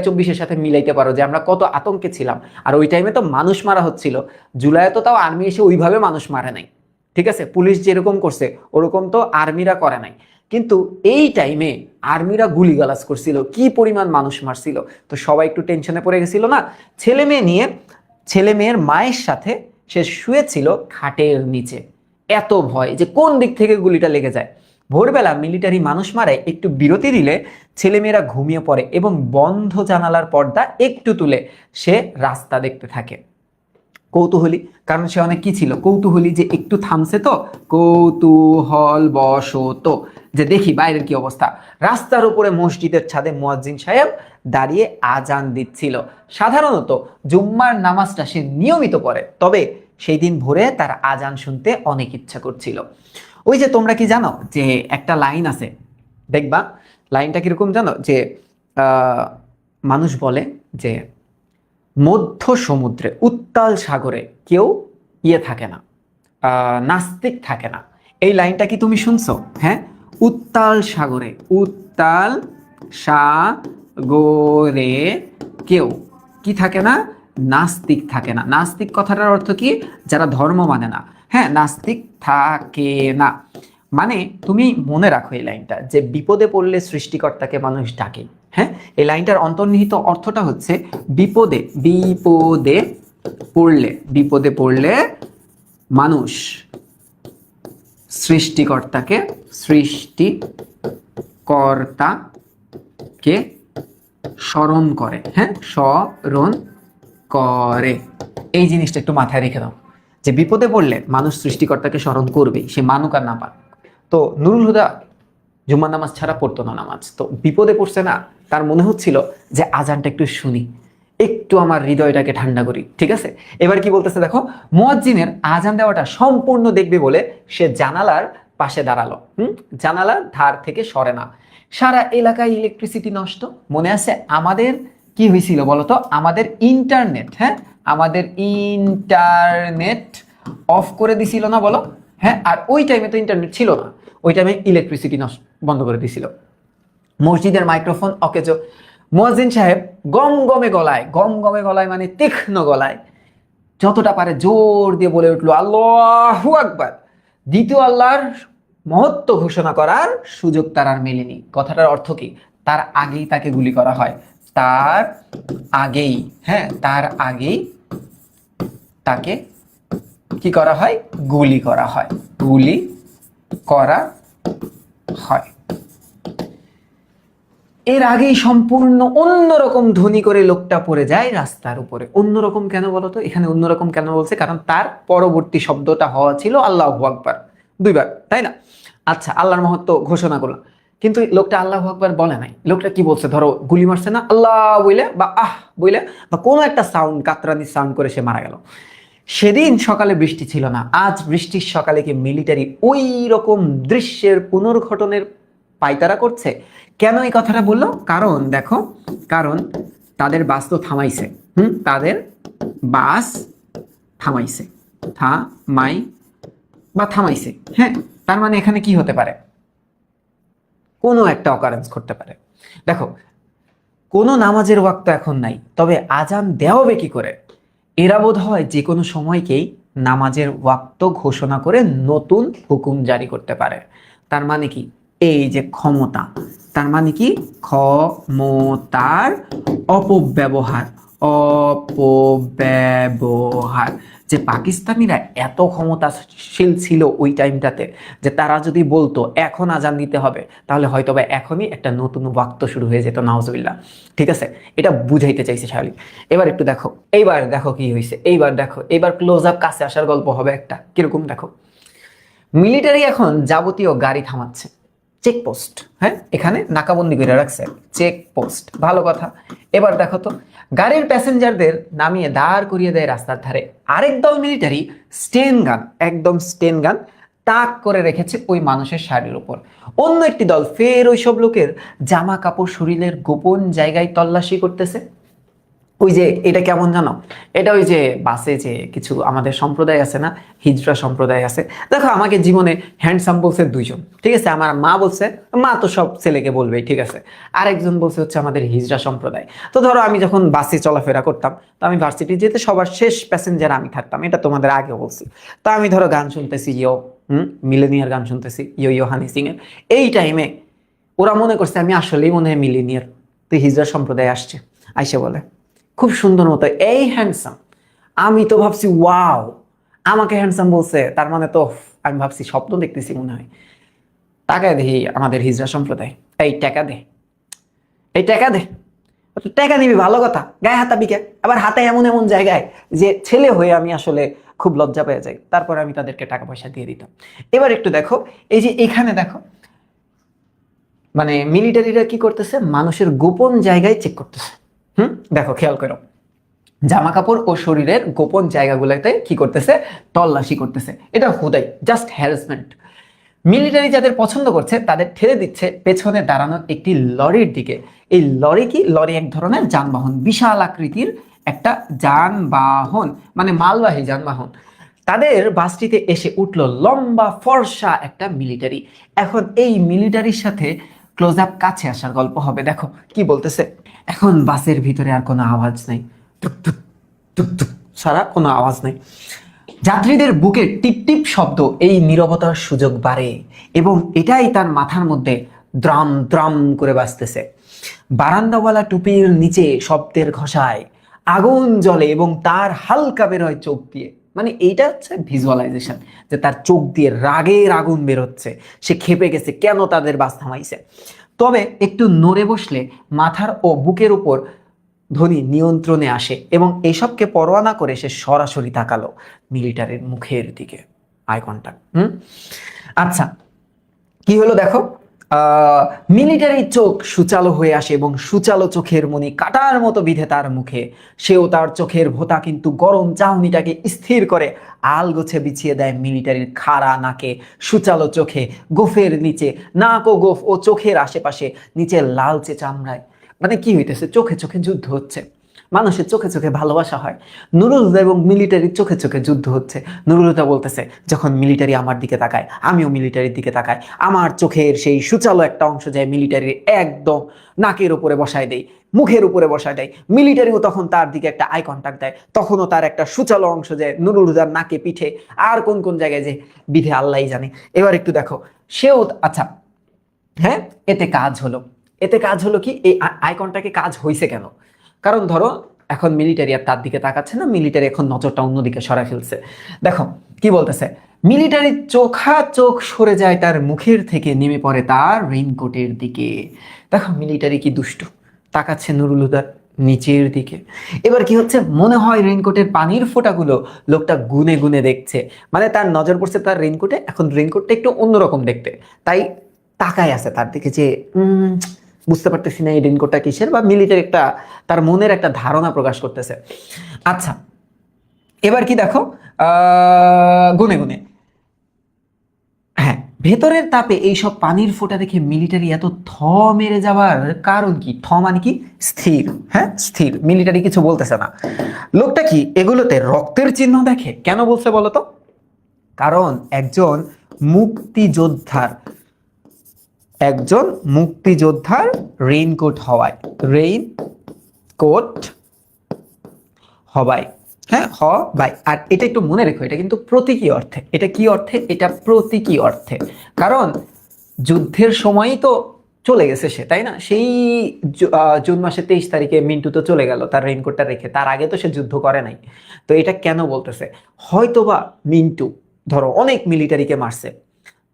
24-এর সাথে মিলাইতে পারো যে আমরা কত আতঙ্কে ছিলাম। আর ওই টাইমে তো মানুষ মারা হচ্ছিল। জুলাইয়ে তো তাও আর্মি এসে ওইভাবে মানুষ মারে নাই। ঠিক আছে, পুলিশ যেরকম করছে ওরকম তো আর্মিরা করে নাই। কিন্তু এই টাইমে আর্মিরা গুলিগালাজ করছিল, কি পরিমাণ মানুষ মারছিল। তো সবাই একটু টেনশনে পড়ে গেছিল না। ছেলে মেয়ের মায়ের সাথে সে শুয়েছিল খাটের নিচে। এত ভয় যে কোন দিক থেকে গুলিটা লেগে যায়। ভোরবেলা মিলিটারি মানুষ মারে একটু বিরতি দিলে ছেলেমেয়েরা ঘুমিয়ে পড়ে এবং বন্ধ জানালার পর্দা একটু তুলে সে রাস্তা দেখতে থাকে। কৌতূহলী, কারণ সে অনেক কি ছিল, কৌতূহলী, যে একটু থামছে তো, কৌতূহল বশত যে দেখি বাইরের কি অবস্থা। রাস্তার উপরে মসজিদের ছাদে মুয়াজ্জিন সাহেব দাঁড়িয়ে আজান দিচ্ছিল। সাধারণত জুম্মার নামাজটা সে নিয়মিত পড়ে, তবে সেই দিন ভোরে তার আজান শুনতে অনেক ইচ্ছা করছিল। ওই যে তোমরা কি জানো যে একটা লাইন আছে, দেখবা লাইনটা কিরকম জানো, যে মানুষ বলে যে মধ্য সমুদ্রে, উত্তাল সাগরে কেউ থাকে না, নাস্তিক থাকে না। এই লাইনটা কি তুমি শুনছো? হ্যাঁ, উত্তাল সাগরে, উত্তাল সাগরে কেউ কি থাকে না? নাস্তিক থাকে না। নাস্তিক কথাটার অর্থ কি? যারা ধর্ম মানে না। হ্যাঁ, নাস্তিক থাকে না মানে তুমি মনে রাখো এই লাইনটা, যে বিপদে পড়লে সৃষ্টিকর্তাকে মানুষ ডাকে। হ্যাঁ, এই লাইনটার অন্তর্নিহিত অর্থটা হচ্ছে বিপদে বিপদে পড়লে, বিপদে পড়লে মানুষ সৃষ্টিকর্তাকে, সৃষ্টিকর্তাকে স্মরণ করে। হ্যাঁ, স্মরণ করে। এই জিনিসটা একটু মাথায় রেখে দাও, যে বিপদে পড়লে মানুষ সৃষ্টিকর্তাকে স্মরণ করবেই, সে মানুক আর না পাক। তো নুরুল হুদা জুম্মার নামাজ ছাড়া পড়তো না নামাজ, তো বিপদে পড়ছে না, তার মনে হচ্ছিল যে আজানটা একটু শুনি, একটু আমার হৃদয়টাকে ঠান্ডা করি। ঠিক আছে, এবার কি বলতেছে দেখো, মুয়াজ্জিনের আজান দেওয়াটা সম্পূর্ণ দেখবে বলে সে জানালার পাশে দাঁড়ালো। জানালার ধার থেকে সরে না। সারা এলাকায় ইলেকট্রিসিটি নষ্ট। মনে আছে আমাদের কি হয়েছিল বলতো? আমাদের ইন্টারনেট, হ্যাঁ, আমাদের ইন্টারনেট অফ করে দিছিল না বলো? হ্যাঁ, আর ওই টাইমে তো ইন্টারনেট ছিল না, ওই টাইমে ইলেকট্রিসিটি বন্ধ করে দিছিল। মসজিদের মাইক্রোফোন অকেজো। মুয়াজ্জিন সাহেব গমগমে গলায় মানে তীক্ষ্ণ গলায় যতটা পারে জোর দিয়ে বলে উঠলো, আল্লাহু আকবার। দ্বিতীয় আল্লাহর মহত্ব ঘোষণা করার সুযোগ তার আর মেলেনি। কথাটার অর্থ কি? তার আগেই তাকে গুলি করা হয়, তার আগেই, হ্যাঁ, তার আগেই তাকে কি করা হয়? গুলি করা হয়, গুলি করা হয়। এর আগেই সম্পূর্ণ অন্যরকম ধ্বনি করে লোকটা পড়ে যায় রাস্তার উপরে। অন্যরকম কেন বলতো? এখানে অন্যরকম কেন বলছে? কারণ তার পরবর্তী শব্দটা হওয়া ছিল আল্লাহু আকবার, দুইবার, তাই না? আচ্ছা, আল্লাহর মহত্ব ঘোষণা করলাম, কিন্তু লোকটা আল্লাহু আকবার বলে নাই। লোকটা কি বলছে? ধরো গুলি মারছে না, আল্লাহ বইলে বা আহ বইলে বা কোনো একটা সাউন্ড, কাতরানি সাউন্ড করে সে মারা গেল। সেদিন সকালে বৃষ্টি ছিল না, আজ বৃষ্টির সকালে কি মিলিটারি ওই রকম দৃশ্যের পুনর্ঘটনের পায়তারা করছে? কেন এই কথাটা বললো? কারণ দেখো, কারণ তাদের বাস তো থামাইছে। তাদের বাস থামাইছে, থামাইছে। হ্যাঁ, তার মানে এখানে কি হতে পারে? কোনো একটা অকারেন্স ঘটতে পারে। দেখো, কোনো নামাজের ওয়াক্ত এখন নাই, তবে আজান দেওয়া হবে কি করে? এরা বোধ হয় যে কোনো সময়কেই নামাজের ওয়াক্ত ঘোষণা করে নতুন হুকুম জারি করতে পারে। তার মানে কি? এই যে ক্ষমতা, তার মানে কি? ক্ষমতার অপব্যবহার, অপব্যবহার। যে পাকিস্তানিরা এত ক্ষমতাশীল ছিল ওই টাইমটাতে, যে তারা যদি বলতো এখন আজান দিতে হবে, তাহলে হয়তো বা এখনই একটা নতুন ওয়াক্ত শুরু হয়ে যেত, নাউজুবিল্লাহ। ঠিক আছে, এটা বুঝাইতে চাইছে শালি। এবার একটু দেখো, এইবার দেখো কি হয়েছে। এইবার দেখো, এইবার ক্লোজ আপ, কাছে আসার গল্প হবে একটা। কিরকম দেখো, মিলিটারি এখন যাবতীয় গাড়ি থামাচ্ছে, চেকপোস্ট। হ্যাঁ, এখানে নাকাবন্দি করে রাখছে, চেকপোস্ট, ভালো কথা। এবার দেখো তো, গাড়ির প্যাসেঞ্জারদের নামিয়ে দাঁড় করিয়ে দেয় রাস্তার ধারে। আরেক দল মিলিটারি স্টেন গান, একদম স্টেন গান তাক করে রেখেছে ওই মানুষের শাড়ির উপর। অন্য একটি দল ফের ওইসব লোকের জামা কাপড়, শরীরের গোপন জায়গায় তল্লাশি করতেছে। ওই যে এটা কেমন জানো? এটা ওই যে বাসে যে কিছু আমাদের সম্প্রদায় আছে না, হিজড়া সম্প্রদায় আছে। দেখো, আমাকে জীবনে হ্যান্ডসাম বলছে দুইজন, ঠিক আছে? আমার মা বলছে, মা তো সব ছেলেকে বলবেই, ঠিক আছে? আরেকজন বলছে হচ্ছে আমাদের হিজড়া সম্প্রদায়। তো ধরো আমি যখন বাসে চলাফেরা করতাম, তো আমি ভার্সিটি যেতে সবার শেষ প্যাসেঞ্জার আমি থাকতাম, এটা তোমাদের আগেও বলছি। তো আমি ধরো গান শুনতেছি, মিলেনিয়ার গান শুনতেছি, ইয়ো হানি সিং এর। এই টাইমে ওরা মনে করছে আমি আসলেই মনে হয় মিলেনিয়ার, তো হিজড়া সম্প্রদায় আসছে, আইসে বলে খুব সুন্দর মতো, এই হ্যান্ডসাম। আমি তো ভাবছি ওয়াও, আমাকে হ্যান্ডসাম বলছে, তার মানে তো আমি ভাবছি স্বপ্ন দেখতেছি মনে হয়। টাকায় দেখি আমাদের হিজড়া সম্প্রদায়, এই টাকা দে, এই টাকা দে। টাকা নিবি ভালো কথা, গায়ে হাতাবি কে? আবার হাতে এমন এমন জায়গায় যে ছেলে হয়ে আমি আসলে খুব লজ্জা পেয়ে যাই। তারপরে আমি তাদেরকে টাকা পয়সা দিয়ে দিতাম। এবার একটু দেখো, এই যে এখানে দেখো, মানে মিলিটারিরা কি করতেছে? মানুষের গোপন জায়গায় চেক করতেছে। দেখো, খেয়াল করো, জামা কাপড় ও শরীরের গোপন জায়গাগুলোতে কি করতেছে? তল্লাশি করতেছে। এটা হুদাই জাস্ট হ্যারাসমেন্ট। মিলিটারি যাদের পছন্দ করছে তাদের ঠেলে দিচ্ছে পেছনে দাঁড়ানো একটি লরির দিকে। এই লরি কি? লরি এক ধরনের যানবাহন, বিশাল আকৃতির একটা যানবাহন, মানে মালবাহী যানবাহন। তাদের বাসটিতে এসে উঠলো লম্বা ফর্সা একটা মিলিটারি। এখন এই মিলিটারির সাথে ক্লোজ আপ কাছে আসার গল্প হবে। দেখো কি বলতেছে। এখন বাসের ভিতরে আর কোনো আওয়াজ নাই, টুক টুক টুক টুক ছাড়া কোনো আওয়াজ নাই। যাত্রীদের বুকে টিপ টিপ শব্দ এই নীরবতার সুযোগ বাড়ে এবং এটাই তার মাথার মধ্যে দ্রাম দ্রাম করে বাজতেছে। বারান্দাওয়ালা টুপির নিচে শব্দের ঘষায় আগুন জ্বলে এবং তার হালকা বের হয় চোখ দিয়ে। মানে এইটা হচ্ছে ভিজুয়ালাইজেশন, যে তার চোখ দিয়ে রাগের আগুন বেরোচ্ছে, সে ক্ষেপে গেছে কেন তাদের বাস থামাইছে। তবে একটু নড়ে বসলে মাথার ও বুকের উপর ধ্বনি নিয়ন্ত্রণে আসে এবং এসবকে পরোয়া না করে সে সরাসরি তাকালো মিলিটারির মুখের দিকে, আই কন্টাক্ট। আচ্ছা, কি হলো দেখো। মিলিটারির চোখ সুচালো হয়ে আসে এবং সুচালো চোখের মনি কাটার মতো বিধে তার মুখে। সেও তার চোখের ভোঁতা কিন্তু গরম চাহনিটাকে স্থির করে আলগোছে বিছিয়ে দেয় মিলিটারির খাড়া নাকে, সুচালো চোখে, গোফের নিচে, নাক ও গোফ ও চোখের আশেপাশে, নিচে লালচে চামড়ায়। মানে কি হইতেছে, চোখে চোখে যুদ্ধ হচ্ছে, মানুষের চোখে চোখে ভালোবাসা হয়। নুরুল হুদা এবং মিলিটারির চোখে চোখে যুদ্ধ হচ্ছে। নুরুল হুদা বলতেছে, যখন মিলিটারি আমার দিকে তাকায় আমিও মিলিটারির দিকে তাকাই, আমার চোখের সেই সুচালো একটা অংশ যায় মিলিটারির একদম নাকের উপরে বসায় দেয়, মুখের উপরে বসায় দেয়। মিলিটারিও তখন তার দিকে একটা আই কন্টাক্ট দেয়, তখনও তার একটা সুচালো অংশ যায় নুরুল হুদার নাকে, পিঠে, আর কোন কোন জায়গায় যে বিধে আল্লাহই জানে। এবার একটু দেখো, সেও আচ্ছা হ্যাঁ, এতে কাজ হলো। এতে কাজ হলো কি, এই আই কন্টাক্টে কাজ হয়েছে কেন? কারণ ধরো এখন মিলিটারি আর তার দিকে তাকাচ্ছে না, মিলিটারি এখন নজরটা অন্যদিকে সরাই ফেলছে। দেখো কি বলতেছে, মিলিটারি চোখা চোখ সরে যায় তার মুখের থেকে, নেমে পড়ে তার রেইনকোটের দিকে। দেখো মিলিটারি কি দুষ্টু, তাকাচ্ছে নুরুল হুদার নিচের দিকে। এবার কি হচ্ছে, মনে হয় রেইনকোটের পানির ফোঁটাগুলো লোকটা গুনে গুনে দেখছে। মানে তার নজর পড়ছে তার রেইনকোটে, এখন রেইনকোটটা একটু অন্যরকম দেখতে, তাই তাকায় আছে তার দিকে যে বুঝতে পারতেছি না এই রেইনকোটটা কিসের, বা মিলিটারি একটা তার মনের একটা ধারণা প্রকাশ করতেছে। আচ্ছা, এবার কি দেখো, গুনে গুনে, হ্যাঁ, ভেতরের তাপে এইসব পানির ফোঁটা দেখে মিলিটারি এত থ মেরে যাওয়ার কারণ কি? থ মানে কি? স্থির। হ্যাঁ, স্থির। মিলিটারি কিছু বলতেছে না। লোকটা কি এগুলোতে রক্তের চিহ্ন দেখে? কেন বলছে বলতো? কারণ একজন মুক্তিযোদ্ধার রেইনকোট হওয়ায়, হ্যাঁ, হবাই। আর এটা একটু মনে রেখো, এটা কিন্তু প্রতীকী অর্থে। এটা কি অর্থে? এটা প্রতীকী অর্থে। কারণ যুদ্ধের সময়ই তো চলে গেছে সে, তাই না? সেই জুন মাসের 23 তারিখে মিন্টু তো চলে গেল তার রেইনকোটটা রেখে, তার আগে তো সে যুদ্ধ করে নাই। তো এটা কেন বলতেছে? হয়তোবা মিন্টু ধরো অনেক মিলিটারিকে মারছে,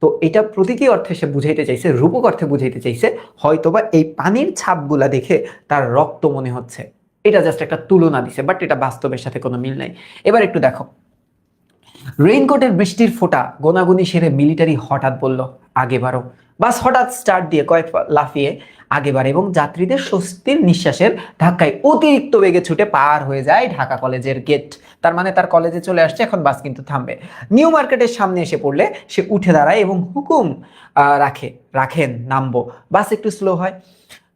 তো এটা প্রতীকী অর্থে সে বুঝাইতে চাইছে, রূপক অর্থে বুঝাইতে চাইছে, হয়তোবা এই পানির ছাপগুলা দেখে তার রক্ত মনে হচ্ছে। এটা জাস্ট একটা তুলনা দিছে, বাট এটা বাস্তবের সাথে কোনো মিল নাই। এবার একটু দেখো, রেইনকোটের বৃষ্টির ফোঁটা গোনাগুনি সেরে মিলিটারি হঠাৎ বলল, আগে বাড়ো। বাস হঠাৎ স্টার্ট দিয়ে কয়েক লাফিয়ে আগে বাড়ে এবং যাত্রীদের স্বস্তির নিঃশ্বাসের ধাক্কায় অতিরিক্ত বেগে ছুটে পার হয়ে যায় ঢাকা কলেজের গেট। তার মানে তার কলেজে চলে আসছে, এখন বাস কিন্তু থামবে। নিউ মার্কেটের সামনে এসে পড়লে সে উঠে দাঁড়ায় এবং হুকুম রাখেন নামবো। বাস একটু স্লো হয়।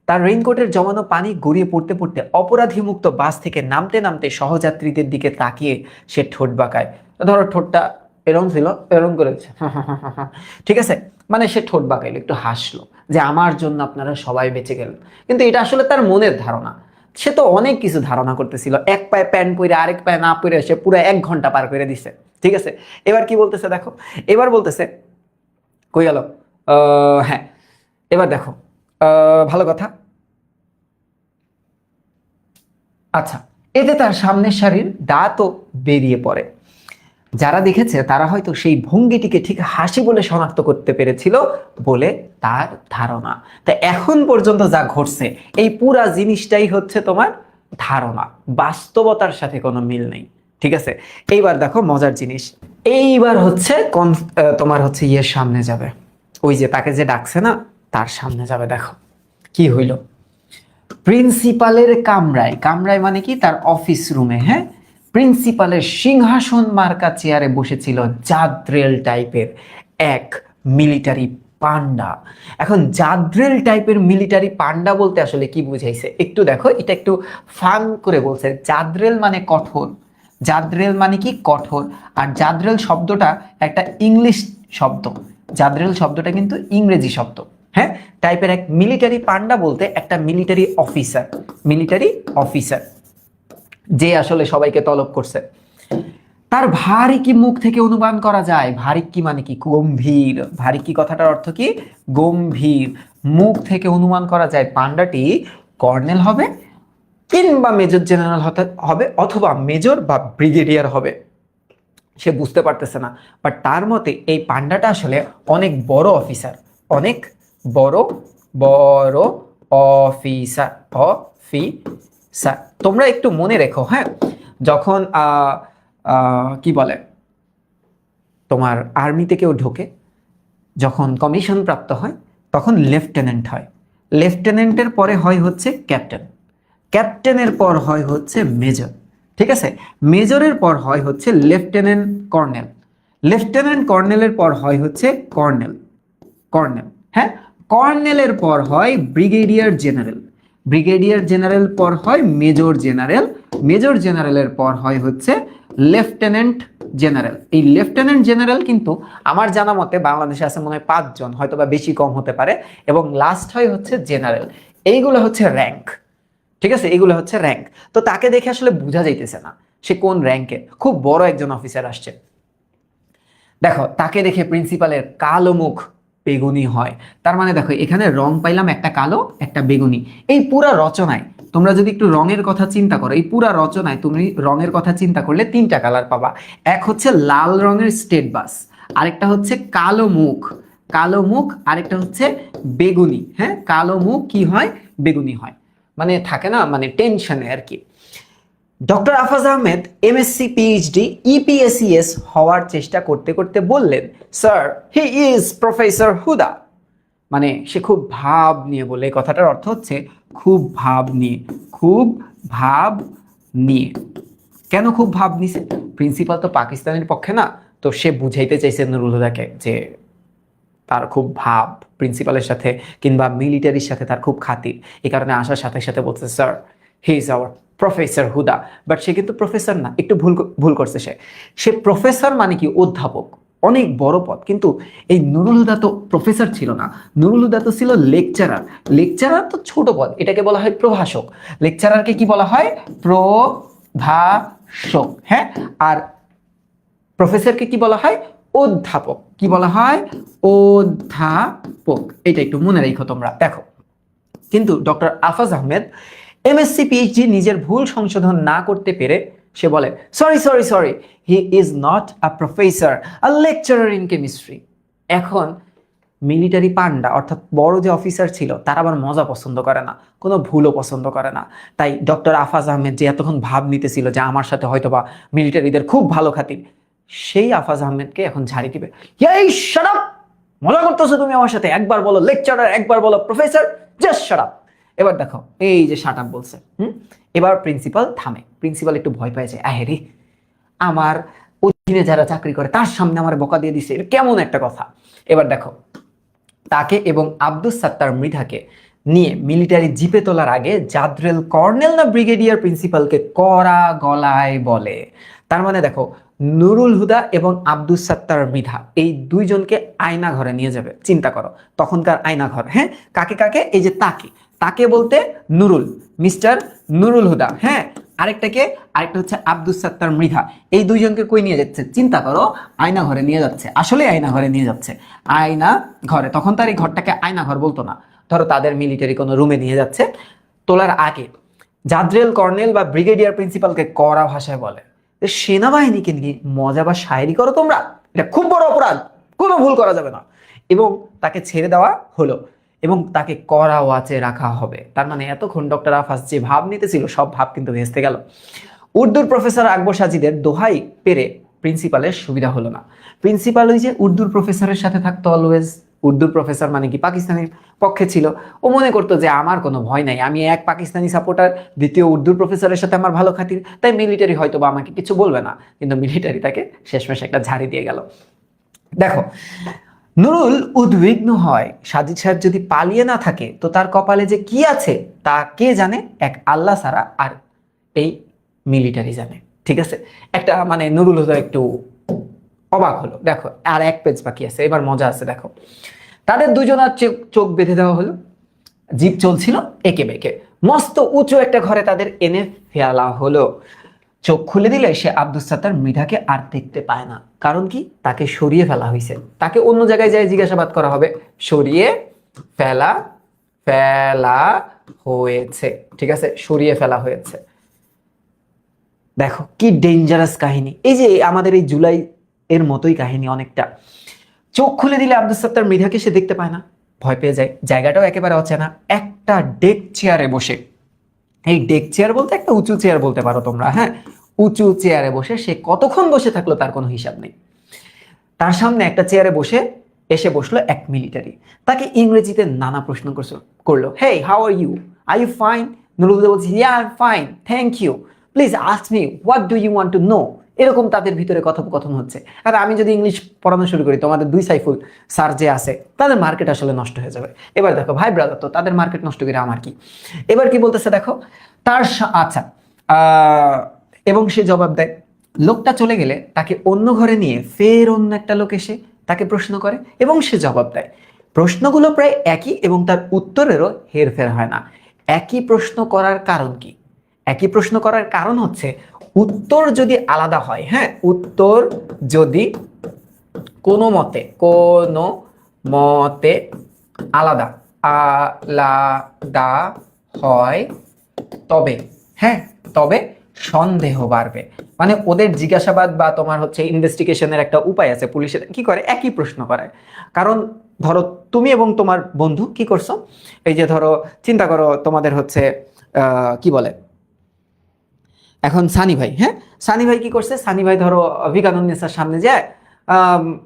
তার রেইনকোটের জমানো পানি গড়িয়ে পড়তে পড়তে অপরাধী মুক্ত বাস থেকে নামতে নামতে সহযাত্রীদের দিকে তাকিয়ে সে ঠোঁট বাঁকায়। ধরো ঠোঁটটা এরম ছিল, এরম করেছে, ঠিক আছে, মানে সে ঠোঁট বাঁকাইলো, একটু হাসলো যে আমার জন্য আপনারা সবাই বেঁচে গেলেন। কিন্তু এটা আসলে তার মনের ধারণা। সে তো অনেক কিছু ধারণা করতেছিল, এক পায়ে প্যান্ট পরে আরেক পায়ে না পরে সে পুরো 1 ঘন্টা পার করে দিছে, ঠিক আছে। এবার কি বলতেছে দেখো, এবার বলতেছে, কই গেল, হ্যাঁ, এবার দেখো, ভালো কথা। আচ্ছা, এতে তার সামনের সারির দাঁতও বেরিয়ে পড়ে। যারা দেখেছে তারা হয়তো সেই ভঙ্গিটিকে ঠিক হাসি বলে শনাক্ত করতে পেরেছিল বলে তার ধারণা। তা এখন পর্যন্ত যা ঘটছে এই পুরা জিনিসটাই হচ্ছে তোমার ধারণা, বাস্তবতার সাথে কোনো মিল নেই, ঠিক আছে। এইবার দেখো মজার জিনিস, এইবার হচ্ছে তোমার হচ্ছে ইয়ের সামনে যাবে, ওই যে তাকে যে ডাকছে না তার সামনে যাবে। দেখো কি হইল, প্রিন্সিপালের কামরায় মানে কি, তার অফিস রুমে, হ্যাঁ, প্রিন্সিপালের সিংহাসন মার্কা চেয়ারে বসেছিল জাদ্রেল টাইপের এক মিলিটারি পান্ডা। এখন জাদ্রেল টাইপের মিলিটারি পান্ডা বলতে আসলে কি বুঝাইছে একটু দেখো, এটা একটু ফান করে বলছে। জাদ্রেল মানে কঠোর, জাদ্রেল মানে কি কঠোর, আর জাদ্রেল শব্দটা একটা ইংলিশ শব্দ, জাদ্রেল শব্দটা কিন্তু ইংরেজি শব্দ। হ্যাঁ, টাইপের এক মিলিটারি পান্ডা বলতে একটা মিলিটারি অফিসার, মিলিটারি অফিসার যে আসলে সবাইকে তলব করছে। তার ভারী কি মুখ থেকে অনুমান করা যায়? ভারী কি মানে কি? গম্ভীর। ভারী কি কথাটার অর্থ কি? গম্ভীর। মুখ থেকে অনুমান করা যায় পান্ডাটি কর্নেল হবে কিংবা মেজর জেনারেল হতে হবে, অথবা মেজর বা ব্রিগেডিয়ার হবে। সে বুঝতে পারতেছে না, বাট তার মতে এই পান্ডাটা আসলে অনেক বড় অফিসার, অনেক বড় বড় অফিসার, অফিসার। তোমরা একটু মনে রেখো, হ্যাঁ, যখন কি বলে তোমার আর্মিতে কেউ ঢোকে, যখন কমিশন প্রাপ্ত হয় তখন লেফটেন্যান্ট হয়, লেফটেন্যান্টের পরে হয় হচ্ছে ক্যাপ্টেন, ক্যাপ্টেনের পর হয় হচ্ছে মেজর, ঠিক আছে, মেজরের পর হয় হচ্ছে লেফটেন্যান্ট কর্নেল, লেফটেন্যান্ট কর্নেলের পর হয় হচ্ছে কর্নেল, কর্নেল, হ্যাঁ, কর্নেলের পর হয় ব্রিগেডিয়ার জেনারেল, ব্রিগেডিয়ার জেনারেল পর হয় মেজর জেনারেল, মেজর জেনারেলের পর হয় হচ্ছে লেফটেন্যান্ট জেনারেল। এই লেফটেন্যান্ট জেনারেল কিন্তু আমার জানা মতে বাংলাদেশে আছে মনে হয় 5 জন, হয়তো বা বেশি কম হতে পারে, এবং লাস্ট হয় হচ্ছে জেনারেল। এইগুলো হচ্ছে র্যাঙ্ক, ঠিক আছে, এগুলো হচ্ছে র্যাঙ্ক। তো তাকে দেখে আসলে বোঝা যাইতেছে না সে কোন র্যাঙ্কে, খুব বড় একজন অফিসার আসছে। দেখো তাকে দেখে প্রিন্সিপালের কালো মুখ বেগুনি হয়, তার মানে দেখো এখানে রং পাইলাম একটা কালো একটা বেগুনি। এই পুরা রচনায় তোমরা যদি একটু রঙের কথা চিন্তা করো, এই পুরা রচনায় তুমি রঙের কথা চিন্তা করলে 3টা কালার পাবা। এক হচ্ছে লাল রঙের স্টেট বাস, আরেকটা হচ্ছে কালো মুখ, কালো মুখ, আরেকটা হচ্ছে বেগুনি। হ্যাঁ, কালো মুখ কি হয়? বেগুনি হয়, মানে থাকে না, মানে টেনশনে আর কি। Doctor Afaz Ahmed MSc PhD ইপিএসিএস হওয়ার চেষ্টা করতে করতে বললেন, sir he is professor Huda. মানে সে খুব ভাব নিয়ে বলে, এই কথাটার অর্থ হচ্ছে খুব ভাব নিয়ে, খুব ভাব নিয়ে। কেন খুব ভাব নিছে? প্রিন্সিপাল তো পাকিস্তানের পক্ষে না, তো সে বুঝাইতে চাইছে নুরুল হুদাকে যে তার খুব ভাব প্রিন্সিপালের সাথে কিংবা মিলিটারির সাথে তার খুব খাতির, এই কারণে আসার সাথে সাথে বলছে sir he is our professor Huda. But সে কিন্তু প্রফেসর না, একটু ভুল করছে। সে প্রফেসর মানে কি? অধ্যাপক, অনেক বড় পদ। কিন্তু এই নুরুল হুদা তো প্রফেসর ছিল না, নুরুল হুদা তো ছিল লেকচারার। লেকচারার তো ছোট পদ, এটাকে বলা হয় প্রভাষক। লেকচারারকে কি বলা হয়? প্রভাষক। হ্যাঁ, আর প্রফেসরকে কি বলা হয়? অধ্যাপক। কি বলা হয়? অধ্যাপক। এটা একটু মনে রেখো তোমরা। দেখো, কিন্তু doctor Afaz Ahmed MSc PhD নিজের ভুল সংশোধন না করতে পেরে সে বলে, sorry sorry sorry, he is not a professor, a lecturer in chemistry. এখন মিলিটারি পান্ডা অর্থাৎ বড় যে অফিসার ছিল তার আবার মজা পছন্দ করে না, কোনো ভুলও পছন্দ করে না। তাই ডক্টর আফাজ আহমেদ যে এতক্ষণ ভাব নিতেছিল যে আমার সাথে হয়তোবা মিলিটারিদের খুব ভালো খাতির, সেই আফাজ আহমেদকে এখন ঝাড়ি দিবে। এই শাট আপ, মজা করতেছো তুমি আমার সাথে? একবার বলো লেকচারার, একবার বলো প্রফেসর, জাস্ট শাট আপ। এবার দেখো এই যে শাট আপ বলছে, এবার প্রিন্সিপাল থামে। প্রিন্সিপাল একটু ভয় পেয়েছে, আহেরে আমার অধীনে যারা চাকরি করে তার সামনে আমার বকা দিয়ে দিছে, এটা কেমন একটা কথা। এবার দেখো তাকে এবং আব্দুস সাত্তার মৃধাকে নিয়ে মিলিটারি জিপে তোলার আগে জাদ্রেল কর্নেল না ব্রিগেডিয়ার প্রিন্সিপালকে কড়া গলায় বলে। তার মানে দেখো নুরুল হুদা এবং আব্দুস সাত্তার মৃধা এই দুইজনকে আয়না ঘরে নিয়ে যাবে। চিন্তা করো তখনকার আয়না ঘর। হ্যাঁ, কাকে কাকে? এই যে তাকে, তাকে বলতে নুরুল, মিস্টার নুরুল হুদা। হ্যাঁ, আরেকটাকে, আরেকটা হচ্ছে আব্দুস সাত্তার মৃধা। এই দুইজনকে কই নিয়ে যাচ্ছে? চিন্তা করো, আয়না ঘরে নিয়ে যাচ্ছে, আসলে আয়না ঘরে নিয়ে যাচ্ছে, আয়না ঘরে। তখন তার এই ঘরটাকে আয়না ঘর বলতো না, ধরো তাদের মিলিটারি কোনো রুমে নিয়ে যাচ্ছে। তোলার আগে জাদ্রেল কর্নেল বা ব্রিগেডিয়ার প্রিন্সিপালকে কড়া ভাষায় বলে, সেনাবাহিনীকে নিয়ে মজা বা শায়েরি করো তোমরা, এটা খুব বড় অপরাধ, কোনো ভুল করা যাবে না। এবং তাকে ছেড়ে দেওয়া হলো এবং তাকে কড়া ওয়াচে রাখা হবে। তার মানে এতক্ষণ ডক্টর আফাজ যে ভাব নিতেছিল সব ভাব কিন্তু ভেস্তে গেল। উর্দুর প্রফেসর আকবর সাজিদের দোহাই পেরে প্রিন্সিপালের সুবিধা হলো না। প্রিন্সিপাল ওই যে উর্দুর প্রফেসরের সাথে থাকতো অলওয়েজ, উর্দুর প্রফেসর মানে কি পাকিস্তানের পক্ষে ছিল। ও মনে করতো যে আমার কোনো ভয় নাই, আমি এক পাকিস্তানি সাপোর্টার, দ্বিতীয় উর্দুর প্রফেসরের সাথে আমার ভালো খাতির, তাই মিলিটারি হয়তো বা আমাকে কিছু বলবে না। কিন্তু মিলিটারি তাকে শেষমেশ একটা ঝাড়ি দিয়ে গেল। দেখো নুরুল উদ্বিগ্ন হয়, সাজিদ সাহেব যদি পালিয়ে না থাকে তো তার কপালে যে কি আছে তা কে জানে, এক আল্লাহ ছাড়া, আর এই মিলিটারি জানে। ঠিক আছে, একটা মানে নুরুল হুদা একটু অবাক হলো। দেখো আর এক পেজ বাকি আছে, এবার মজা আছে। দেখো তাদের দুজনের চোখ বেঁধে দেওয়া হলো, জিপ চলছিল একে বেঁকে, মস্ত উঁচু একটা ঘরে তাদের এনে ফেলা হলো। চোখ খুলে দিলে সে আব্দুস সাত্তার মৃধাকে আর দেখতে পায় না। কারণ কি? তাকে সরিয়ে ফেলা হয়েছে, তাকে অন্য জায়গায় যায় জিজ্ঞাসাবাদ করা হবে, সরিয়ে ফেলা ফেলা হয়েছে। ঠিক আছে, সরিয়ে ফেলা হয়েছে। দেখো কি ডেঞ্জারাস কাহিনী, এই যে আমাদের এই জুলাই এর মতোই কাহিনী অনেকটা। চোখ খুলে দিলে আব্দুস সাত্তার মৃধাকে সে দেখতে পায় না, ভয় পেয়ে যায়, জায়গাটাও একেবারে অচেনা। একটা ডেক চেয়ারে বসে, এই ডেক চেয়ার বলতে একটা উঁচু চেয়ার বলতে পারো তোমরা, হ্যাঁ, উঁচু চেয়ারে বসে সে কতক্ষণ বসে থাকলো তার কোনো হিসাব নেই। তার সামনে একটা চেয়ারে বসে এসে বসলো এক মিলিটারি, তাকে ইংরেজিতে নানা প্রশ্ন করলো। Hey, how are you fine? Nurul Huda বলছে, yeah I am fine, thank you, please ask me what do you want to know. এরকম তাদের ভিতরে কথোপকথন হচ্ছে। আর আমি যদি ইংলিশ পড়ানো শুরু করি, তোমাদের দুই সাইফুল স্যার যে আছে তাদের মার্কেট আসলে নষ্ট হয়ে যাবে। এবার দেখো ভাই ব্রাদার, তো তাদের মার্কেট নষ্ট করে আমার কি? এবার কি বলতেছে দেখো, আচ্ছা, এবং সে জবাব দেয়। লোকটা চলে গেলে তাকে অন্য ঘরে নিয়ে ফের অন্য একটা লোক এসে তাকে প্রশ্ন করে এবং সে জবাব দেয়। প্রশ্নগুলো প্রায় একই এবং তার উত্তরেরও হেরফের হয় না। একই প্রশ্ন করার কারণ কি? একই প্রশ্ন করার কারণ হচ্ছে উত্তর যদি আলাদা হয়, হ্যাঁ, উত্তর যদি কোনো মতে আলাদা আলাদা হয়, তবে, হ্যাঁ, তবে সন্দেহ বাড়বে। মানে ওদের জিজ্ঞাসাবাদ বা তোমার হচ্ছে ইনভেস্টিগেশনের একটা উপায় আছে, পুলিশের কি করে, একই প্রশ্ন করায়। কারণ ধরো তুমি এবং তোমার বন্ধু কি করছো, এই যে ধরো চিন্তা করো তোমাদের হচ্ছে কি বলে এখন সানি ভাই, হ্যাঁ, সানি ভাই কি করছে, সানি ভাই ধরো ভিকানুন্নেসার সামনে যায়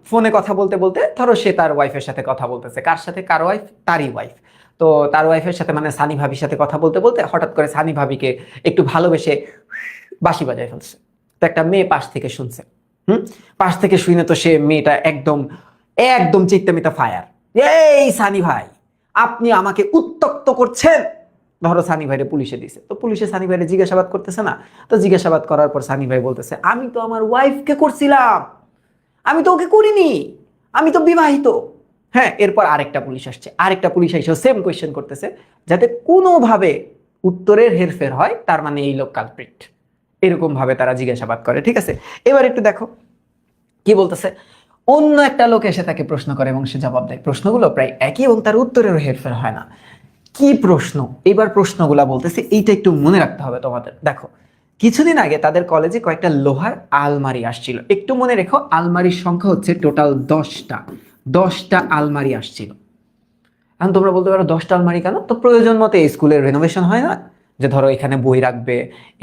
ফোনে কথা বলতে বলতে, ধরো সে তার ওয়াইফের সাথে কথা বলতেছে। কার সাথে? কার ওয়াইফ? তারই ওয়াইফ। তো তার ওয়াইফের সাথে মানে সানি ভাবির সাথে কথা বলতে বলতে হঠাৎ করে সানি ভাবিকে একটু ভালোবেসে বাঁশি বাজায় ফেলছে। তো একটা মেয়ে পাশ থেকে শুনছে, পাশ থেকে শুনে তো সে মেয়েটা একদম একদম চিত্তামিতা ফায়ার, এই সানি ভাই আপনি আমাকে উত্ত্যক্ত করছেন। ধরো সানি ভাইরে পুলিশে দিছে, তো পুলিশে সানি ভাইরে জিজ্ঞাসাবাদ করতেছে না, তো জিজ্ঞাসাবাদ করার পর সানি ভাই বলতেছে, আমি তো আমার ওয়াইফকে করছিলাম, আমি তো ওকে করিনি, আমি তো বিবাহিত। হ্যাঁ, এরপর আরেকটা পুলিশ আসছে, আরেকটা পুলিশ এসে সেম কোয়েশ্চেন করতেছে, যাতে কোনোভাবে উত্তরের হেরফের হয়, তার মানে এই লোক কালপ্রিট। এরকম ভাবে তারা জিজ্ঞাসাবাদ করে। ঠিক আছে, এবার একটু দেখো কি বলতেছে। অন্য একটা লোক এসে তাকে প্রশ্ন করে এবং সে জবাব দেয়। প্রশ্নগুলো প্রায় একই এবং তার উত্তরেরও হেরফের হয় না। কি প্রশ্ন? এবার প্রশ্নগুলা বলতেছে, এইটা একটু মনে রাখতে হবে তোমাদের। দেখো কিছুদিন আগে তাদের কলেজে কয়েকটা লোহার আলমারি আসছিল। একটু মনে রেখো, আলমারির সংখ্যা হচ্ছে টোটাল 10টা আলমারি আসছিল। এখন তোমরা বলতে পারো 10টা আলমারি কেন? তো প্রয়োজন মতো স্কুলের রেনোভেশন হয় না, যে ধরো এখানে বই রাখবে,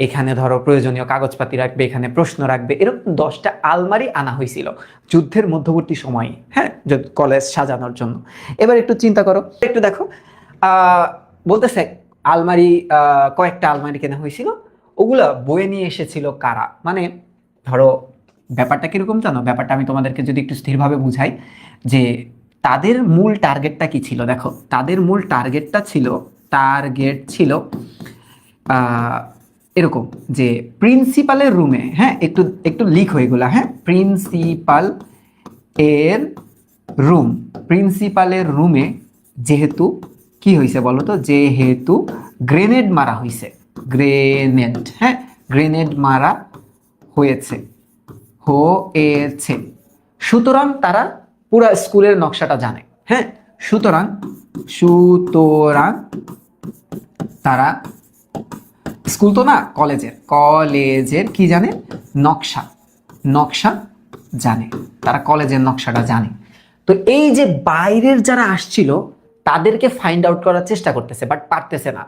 এখানে ধরো প্রয়োজনীয় কাগজপাতি রাখবে, এখানে প্রশ্ন রাখবে, এরকম 10টা আলমারি আনা হয়েছিল যুদ্ধের মধ্যবর্তী সময়ে, হ্যাঁ, কলেজ সাজানোর জন্য। এবার একটু চিন্তা করো, একটু দেখো, বলতেছে আলমারি, কয়েকটা আলমারি কেনা হয়েছিল, ওগুলা বয়ে নিয়ে এসেছিল কারা? মানে ধরো ব্যাপারটা কিরকম জানো? ব্যাপারটা আমি তোমাদেরকে যদি একটু স্থিরভাবে বুঝাই, যে তাদের মূল টার্গেটটা কি ছিল। দেখো তাদের মূল টার্গেট ছিল এরকম, যে প্রিন্সিপালের রুমে, হ্যাঁ, একটু একটু লিক হয়ে গেল, হ্যাঁ, প্রিন্সিপালের রুমে যেহেতু কি হয়েছে বলতো, যেহেতু গ্রেনেড মারা হয়েছে, হ্যাঁ, গ্রেনেড মারা হয়েছে, সুতরাং তারা পুরো স্কুলের নকশাটা জানে, হ্যাঁ, সুতরাং তারা, স্কুল তো না, কলেজের কি জানে? নকশা জানে, তারা কলেজের নকশাটা জানে। তো এই যে বাইরের যারা আসছিল তাদেরকে ফাইন্ড আউট করার চেষ্টা করতেছে, বাট পারতেছে না।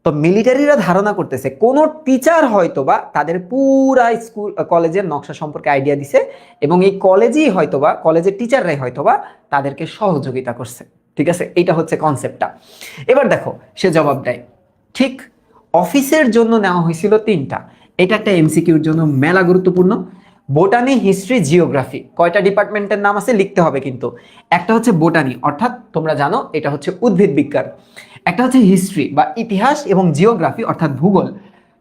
তো মিলিটারিরা ধারণা করতেছে কোন টিচার হয়তোবা তাদের পুরা স্কুল কলেজের নকশা সম্পর্কে আইডিয়া দিছে, এবং এই কলেজের টিচাররাই হয়তোবা তাদেরকে সহযোগিতা করছে। ঠিক আছে, এটা হচ্ছে কনসেপ্টটা। এবার দেখো সে জবাব দেয়, ঠিক অফিসের জন্য নেওয়া হয়েছিল 3টা। এটা একটা এমসিকিউর জন্য মেলা গুরুত্বপূর্ণ। বোটানি, হিস্ট্রি, জিওগ্রাফি, কয়টা ডিপার্টমেন্টের নাম আছে লিখতে হবে কিন্তু। একটা হচ্ছে বোটানি, অর্থাৎ তোমরা জানো এটা হচ্ছে উদ্ভিদ বিজ্ঞান। একটা হচ্ছে হিস্ট্রি বা ইতিহাস, এবং জিওগ্রাফি অর্থাৎ ভূগোল।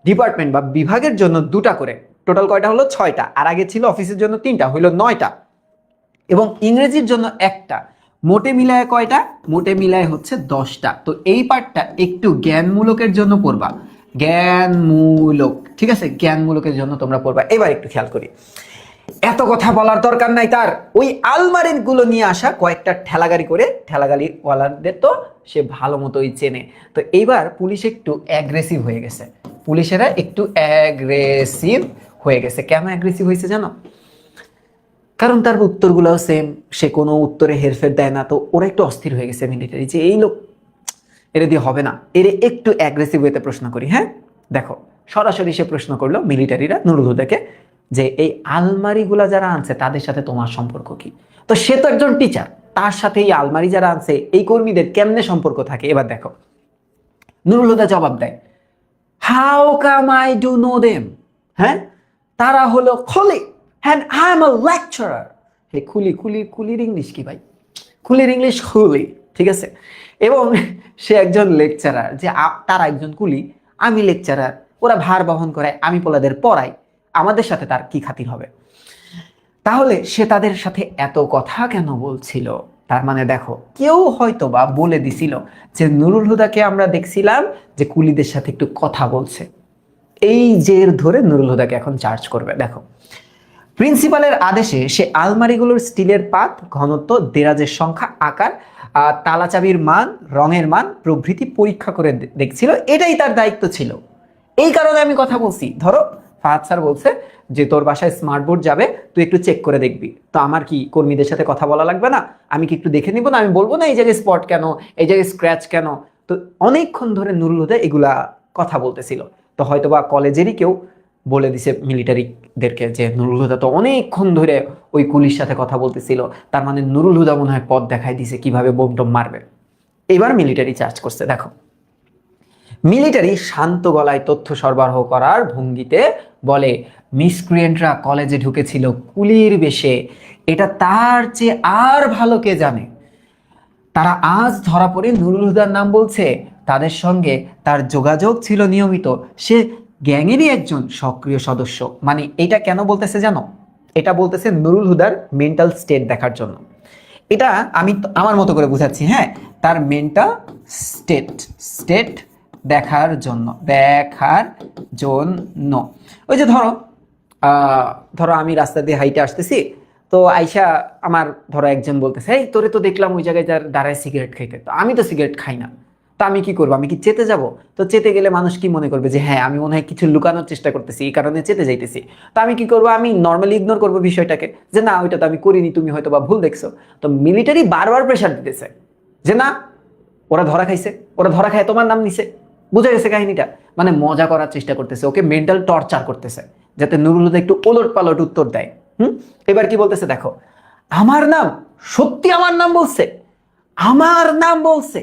ডিপার্টমেন্ট বা বিভাগের জন্য 2টা করে, টোটাল কয়টা হলো 6টা, আর আগে ছিল অফিসের জন্য 3টা, হইলো 9টা, এবং ইংরেজির জন্য 1টা। মোটে মিলায় কয়টা? মোটে মিলায় হচ্ছে 10টা। তো এই পার্টটা একটু জ্ঞানমূলকের জন্য পড়বা, জ্ঞানমূলক, ঠিক আছে, জ্ঞানমূলকের জন্য তোমরা পড়বা। এবার একটু খেয়াল করি, এত কথা বলার দরকার নাই তার, ওই আলমারির গুলো নিয়ে আসা কয়েকটা ঠেলাগাড়ি করে, ঠেলাগাড়ি ওয়ালাদের তো সে ভালো মতোই চেনে। তো এইবার পুলিশ একটু অ্যাগ্রেসিভ হয়ে গেছে, পুলিশেরা একটু অ্যাগ্রেসিভ হয়ে গেছে। কেন অ্যাগ্রেসিভ হয়েছে জানো? কারণ তার উত্তরগুলোও সেম, সে কোনো উত্তরে হেরফের দেয় না। তো ওরা একটু অস্থির হয়ে গেছে মিলিটারি, যে এই লোক, এরা দিয়ে হবে না, এর একটু অ্যাগ্রেসিভ ওয়েতে প্রশ্ন করি। হ্যাঁ দেখো, সরাসরি সে প্রশ্ন করলো মিলিটারিরা নুরুল হুদাকে, যে এই আলমারিগুলা যারা আনছে তাদের সাথে তোমার সম্পর্ক কি? তো সে তো একজন টিচার, তার সাথে এই আলমারি যারা আনছে এই কর্মীদের কেমনে সম্পর্ক থাকে? এবার দেখো নুরুল হুদা জবাব দেয়, how come I do know them, হ্যাঁ তারা হলো খলি and I am a lecturer। হে খুলি, খুলির ইংলিশ কি ভাই? খুলির ইংলিশ খুলি, ঠিক আছে। এবং সে একজন লেকচারার, যে তারা একজন কুলি, আমি লেকচারার, ওরা ভার বহন করে, আমি পোলাদের পড়াই, আমাদের সাথে তার কি খাতির হবে? তাহলে সে তাদের সাথে এত কথা কেন বলছিল? তার মানে দেখো, কেউ হয়তো বা বলে দিছিল যে নুরুল হুদাকে আমরা দেখছিলাম যে কুলিদের সাথে একটু কথা বলছে, এই জের ধরে নুরুল হুদাকে এখন চার্জ করবে। দেখো, প্রিন্সিপালের আদেশে সে আলমারিগুলোর স্টিলের পাত, ঘনত্ব, দেরাজের সংখ্যা, আকার, তালা চাবির মান, রঙের মান প্রভৃতি পরীক্ষা করে দেখছিল। এটাই তার দায়িত্ব ছিল। এই কারণে আমি কথা বলছি। ধরো ফাহাদ স্যার বলছে যে তোর বাসায় স্মার্ট বোর্ড যাবে, তুই একটু চেক করে দেখবি। তো আমার কি কর্মীদের সাথে কথা বলা লাগবে না? আমি কি একটু দেখে নিব না? আমি বলবো না এই জায়গায় স্পট কেন, এই জায়গায় স্ক্র্যাচ কেন? তো অনেকক্ষণ ধরে নুরুল হুদা এগুলা কথা বলতেছিল। তো হয়তোবা কলেজেরই কেউ বলে দিছে মিলিটারিদেরকে যে নুরুল হুদা তো অনেকক্ষণ ধরে ওই কুলির সাথে কথা বলতেছিল, তার মানে নুরুল হুদা মনে হয় পথ দেখাই দিছে কিভাবে বোম টোম মারবে। এবার মিলিটারি চার্জ করছে। দেখো, মিলিটারি শান্ত গলায় তথ্য সরবরাহ করার ভঙ্গিতে বলে, মিসক্রিয়েন্টরা কলেজে ঢুকেছিল কুলির বেশে, এটা তার চেয়ে আর ভালো কে জানে। তারা আজ ধরা পড়ে নুরুল হুদার নাম বলছে, তাদের সঙ্গে তার যোগাযোগ ছিল নিয়মিত, সে গ্যাংয়েরই একজন সক্রিয় সদস্য। মানে এটা কেন বলতেছে জানো? এটা বলতেছে নুরুল হুদার মেন্টাল স্টেট দেখার জন্য। এটা আমি আমার মতো করে বুঝাচ্ছি, হ্যাঁ, তার মেন্টাল স্টেট দেখার জন্য, ওই যে ধরো আমি রাস্তা দিয়ে হাইটে আসতেছি, তো আইসা আমার ধরো একজন বলতেছে, এই তোরে তো দেখলাম ওই জায়গায় যার দাঁড়ায় সিগারেট খাইতে, তো আমি তো সিগারেট খাই না, তো আমি কি করবো? আমি কি চেতে যাব? তো চেতে গেলে মানুষ কি মনে করবে? যে হ্যাঁ, আমি মনে হয় কিছু লুকানোর চেষ্টা করতেছি, এই কারণে চেতে যাইতেছি। তো আমি কি করবো? আমি নর্মালি ইগনোর করবো বিষয়টাকে, যে না ওইটা তো আমি করিনি, তুমি হয়তো বা ভুল দেখছো। তো মিলিটারি বারবার প্রেশার দিতেছে যে না, ওরা ধরা খাইছে, ওরা ধরা খায় তোমার নাম নিছে। বুঝা গেছে কাহিনীটা? মানে মজা করার চেষ্টা করতেছে, ওকে মেন্টাল টর্চার করতেছে, যাতে নুরুল হুদা একটু ওলট পালট উত্তর দেয়। এবার কি বলতেছে দেখো, আমার নাম, সত্যি আমার নাম বলছে, আমার নাম বলছে।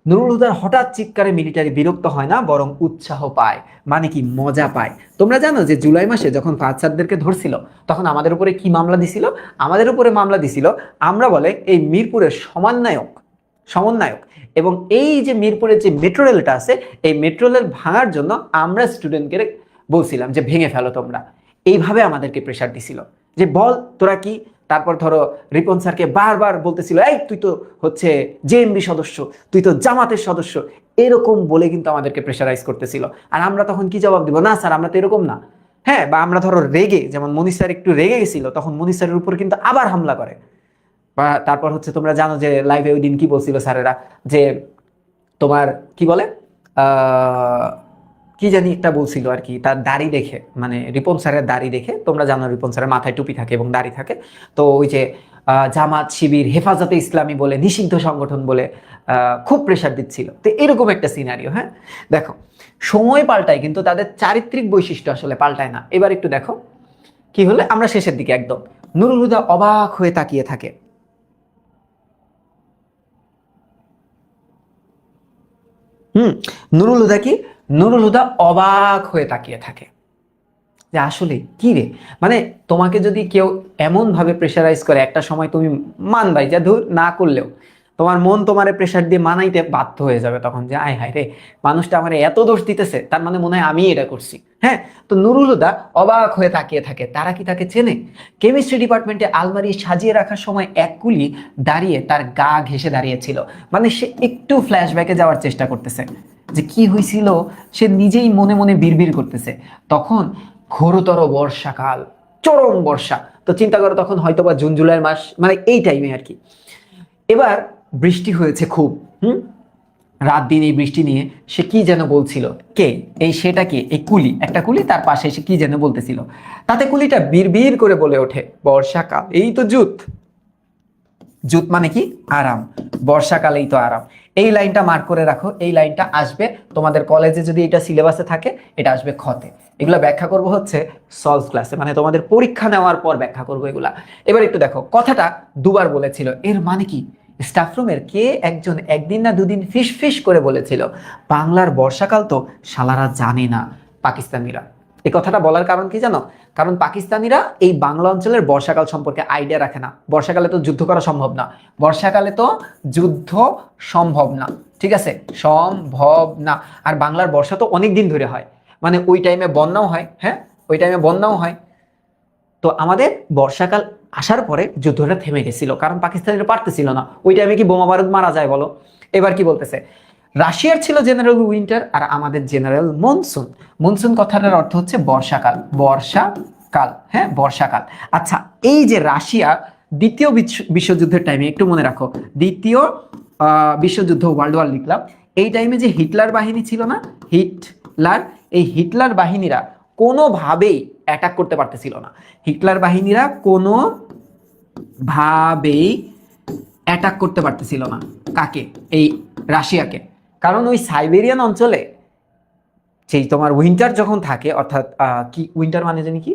নুরুল হুদার হঠাৎ চিৎকারে মিলিটারি বিরক্ত হয় না, বরং উৎসাহ পায়। মানে কি, মজা পায়। তোমরা জানো যে জুলাই মাসে যখন ফাহাদ স্যারদেরকে ধরছিল, তখন আমাদের উপরে কি মামলা দিছিল? আমাদের উপরে মামলা দিছিল, আমরা বলে এই মিরপুরের সমন্বয়ক এবং এই যে মিরপুরের যে মেট্রো রেলটা আছে, এই মেট্রো রেল ভাঙার জন্য আমরা স্টুডেন্টকে বলছিলাম যে ভেঙে ফেলো তোমরা। এইভাবে আমাদেরকে প্রেশার দিছিল যে বল তোরা কি। তারপর ধরো রিপন স্যারকে বারবার বলতেছিল, এই তুই তো হচ্ছে জেএমবি সদস্য, তুই তো জামাতের সদস্য, এরকম বলে কিন্তু আমাদেরকে প্রেশারাইজ করতেছিল। আর আমরা তখন কি জবাব দিব? না স্যার, আমরা তো এরকম না। হ্যাঁ, বা আমরা ধরো রেগে, যেমন মনির স্যার একটু রেগে গেছিল, তখন মনির স্যারের উপর কিন্তু আবার হামলা করে। বা তারপর হচ্ছে তোমরা জানো যে লাইভে ওই দিন কি বলছিল স্যারেরা, যে তোমার কি বলে কি জানি একটা বলছিল আর কি, তার দাড়ি দেখে, মানে রিপন স্যারের দাড়ি দেখে, তোমরা জানো রিপন স্যারের মাথায় টুপি থাকে এবং দাড়ি থাকে, তো ওই যে জামাত শিবির হেফাজতে ইসলামী বলে, নিষিদ্ধ সংগঠন বলে খুব প্রেশার দিচ্ছিল। তো এরকম একটা সিনারিও। হ্যাঁ দেখো, সময় পাল্টায় কিন্তু তাদের চারিত্রিক বৈশিষ্ট্য আসলে পাল্টায় না। এবার একটু দেখো কি হলে, আমরা শেষের দিকে একদম, নুরুল হুদা অবাক হয়ে তাকিয়ে থাকে। নুরুল হুদা কি, নুরুল হুদা অবাক হয়ে তাকিয়ে থাকে যে আসলে কি রে, মানে তোমাকে যদি কেউ এমন ভাবে প্রেশারাইজ করে, একটা সময় তুমি মানবাই যে ধুর না করলেও, তোমার মন তোমারে প্রেসার দিয়ে মানাইতে বাধ্য হয়ে যাবে তখন, যে আয় হায় রে, মানুষটা আমার এত দোষ দিতেছে, তার মানে মনে হয় আমি এটা করছি। হ্যাঁ, তো নুরুল হুদা অবাক হয়ে তাকিয়ে থাকে, তারা কি তাকে চেনে? কেমিস্ট্রি ডিপার্টমেন্টে আলমারি সাজিয়ে রাখার সময় এক কুলি দাঁড়িয়ে তার গা ঘেঁষে দাঁড়িয়েছিল। মানে সে একটু ফ্ল্যাশব্যাকে যাওয়ার চেষ্টা করতেছে, যে কি হয়েছিল সে নিজেই মনে মনে বিড়বিড় করতেছে। তখন ঘোরতর বর্ষাকাল, চরম বর্ষা। তো চিন্তা করো, তখন হয়তোবা জুন জুলাইয়ের মাস, মানে এই টাইমে আর কি। এবার বৃষ্টি হয়েছে খুব। রাত দিন এই বৃষ্টি নিয়ে সে কি যেন বলছিল। কে এই সেটা? কি এই কুলি, একটা কুলি তার পাশে এসে কি যেন বলতেছিল। তাতে কুলিটা বিড়বিড় করে বলে ওঠে, বর্ষাকাল এই তো জুত। জুত মানে কি? আরাম। বর্ষাকালেই তো আরাম। এই লাইনটা মার্ক করে রাখো, এই লাইনটা আসবে তোমাদের কলেজে, যদি এটা সিলেবাসে থাকে এটা আসবে খতে। এগুলা ব্যাখ্যা করব হচ্ছে সলভ ক্লাসে, মানে তোমাদের পরীক্ষা নেওয়ার পর ব্যাখ্যা করবো এগুলা। এবার একটু দেখো, কথাটা দুবার বলেছিল, এর মানে কি? স্টাফরুমের কে একজন একদিন না দুদিন ফিস ফিস করে বলেছিল, বাংলার বর্ষাকাল তো শালারা জানে না পাকিস্তানিরা। এই কথাটা বলার কারণ কি জানো? কারণ পাকিস্তানিরা এই বাংলা অঞ্চলের বর্ষাকাল সম্পর্কে আইডিয়া রাখে না। বর্ষাকালে তো যুদ্ধ করা সম্ভব না, বর্ষাকালে তো যুদ্ধ সম্ভব না, ঠিক আছে, সম্ভব না। আর বাংলার বর্ষা তো অনেক দিন ধরে হয়, মানে ওই টাইমে বন্যাও হয়। হ্যাঁ, ওই টাইমে বন্যাও হয়। তো আমাদের বর্ষাকাল আসার পরে যুদ্ধটা থেমে গেছিল, কারণ পাকিস্তানিরা পারতেছিল না। ওই টাইমে কি বোমা বারুদ মারা যায় বলো? এবার কি বলতেছে, রাশিয়ার ছিল জেনারেল উইন্টার আর আমাদের জেনারেল মনসুন। মনসুন কথাটার অর্থ হচ্ছে বর্ষাকাল, বর্ষাকাল। হ্যাঁ, বর্ষাকাল। আচ্ছা, এই যে রাশিয়া দ্বিতীয় বিশ্বযুদ্ধের টাইমে, একটু মনে রাখো, দ্বিতীয় বিশ্বযুদ্ধ, ওয়ার্ল্ড ওয়ার লিখলাম, এই টাইমে যে হিটলার বাহিনী ছিল না, হিটলার, এই হিটলার বাহিনীরা কোনোভাবেই অ্যাটাক করতে পারতেছিল না। হিটলার বাহিনীরা কোনোভাবেই অ্যাটাক করতে পারতেছিল না। কাকে? এই রাশিয়াকে। কারণ ওই সাইবেরিয়ান অঞ্চলে সেই তোমার উইন্টার যখন থাকে, অর্থাৎ কি উইন্টার মানে জানি কি,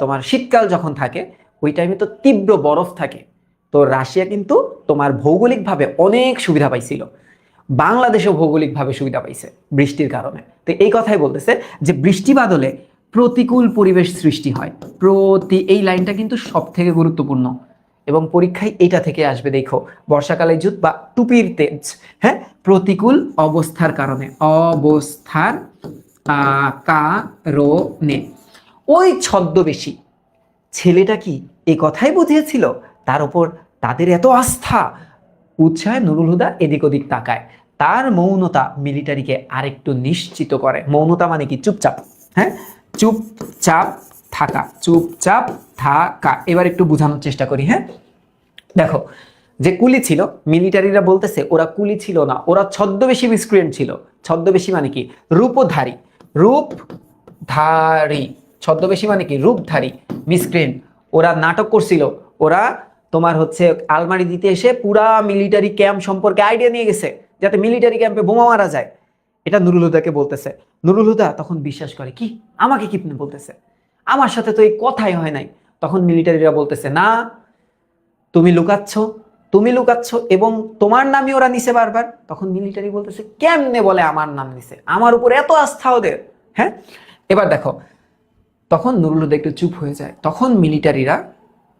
তোমার শীতকাল যখন থাকে, ওই টাইমে তো তীব্র বরফ থাকে। তো রাশিয়া কিন্তু তোমার ভৌগোলিকভাবে অনেক সুবিধা পাইছিল, বাংলাদেশও ভৌগোলিকভাবে সুবিধা পাইছে বৃষ্টির কারণে। তো এই কথাই বলতেছে যে বৃষ্টি বাদলে প্রতিকূল পরিবেশ সৃষ্টি হয়। এই লাইনটা কিন্তু সব থেকে গুরুত্বপূর্ণ, এবং পরীক্ষায় এটা থেকে আসবে, দেখো, বর্ষাকালে যুদ্ধ বা টুপির তেজ। হ্যাঁ, প্রতিকূল অবস্থার কারণে, অবস্থার কারণে। ওই ছদ্মবেশী ছেলেটা কি এ কথাই বুঝিয়েছিল? তার উপর তাদের এত আস্থা। উৎসাহে নুরুল হুদা এদিক ওদিক তাকায়। তার মৌনতা মিলিটারিকে আরেকটু নিশ্চিত করে। মৌনতা মানে কি? চুপচাপ। হ্যাঁ, চুপচাপ থাকা, চুপচাপ থাকা। এবার একটু বোঝানোর চেষ্টা করি। হ্যাঁ, দেখো, যে কুলি ছিল, মিলিটারিরা বলতেছে ওরা কুলি ছিল না, ওরা ছদ্মবেশী মিসক্রিয়েন্ট ছিল। ছদ্মবেশী মানে কি? রূপধারী, রূপধারী। ছদ্মবেশী মানে কি? রূপধারী মিসক্রিয়েন্ট। ওরা নাটক করছিল, ওরা তোমার হচ্ছে আলমারি দিতে এসে পুরা মিলিটারি ক্যাম্প সম্পর্কে আইডিয়া নিয়ে গেছে, যাতে মিলিটারি ক্যাম্পে বোমা মারা যায়। এটা নুরুল হুদাকে বলতেছে। নুরুল হুদা তখন বিশ্বাস করে, কি আমাকে কি বলতেছে, আমার সাথে তো এই কথাই হয় নাই। তখন মিলিটারিরা বলতেছে, না, তুমি লুকাচ্ছ, তুমি লুকাচ্ছ, এবং তোমার নামই ওরা নিছে বারবার। তখন মিলিটারি বলতেছে, কেমনে বলে আমার নাম নিছে, আমার উপর এত আস্থা ওদের। হ্যাঁ, এবার দেখো, তখন নুরুল হুদা একটু চুপ হয়ে যায়। তখন মিলিটারিরা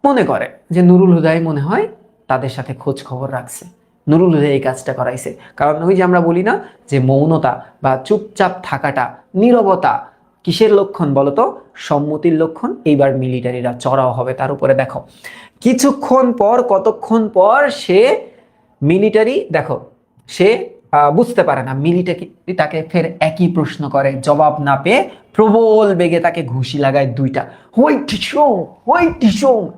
মনে করে যে নুরুল হুদাই মনে হয় তাদের সাথে খোঁজ খবর রাখছে, নুরুল হুদা এই কাজটা করাইছে। কারণ ওই যে আমরা বলি না যে মৌনতা বা চুপচাপ থাকাটা, নীরবতা কিসের লক্ষণ বলতো? সম্মতির লক্ষণ। এইবার মিলিটারিরা চড়াও হবে তার উপরে। দেখো, কিছুক্ষণ পর, কতক্ষণ পর সে মিলিটারি, দেখো, সে বুঝতে পারে না। মিলিটারি তাকে ফের একই প্রশ্ন করে, জবাব না পেয়ে প্রবল বেগে তাকে ঘুষি লাগায় দুইটা।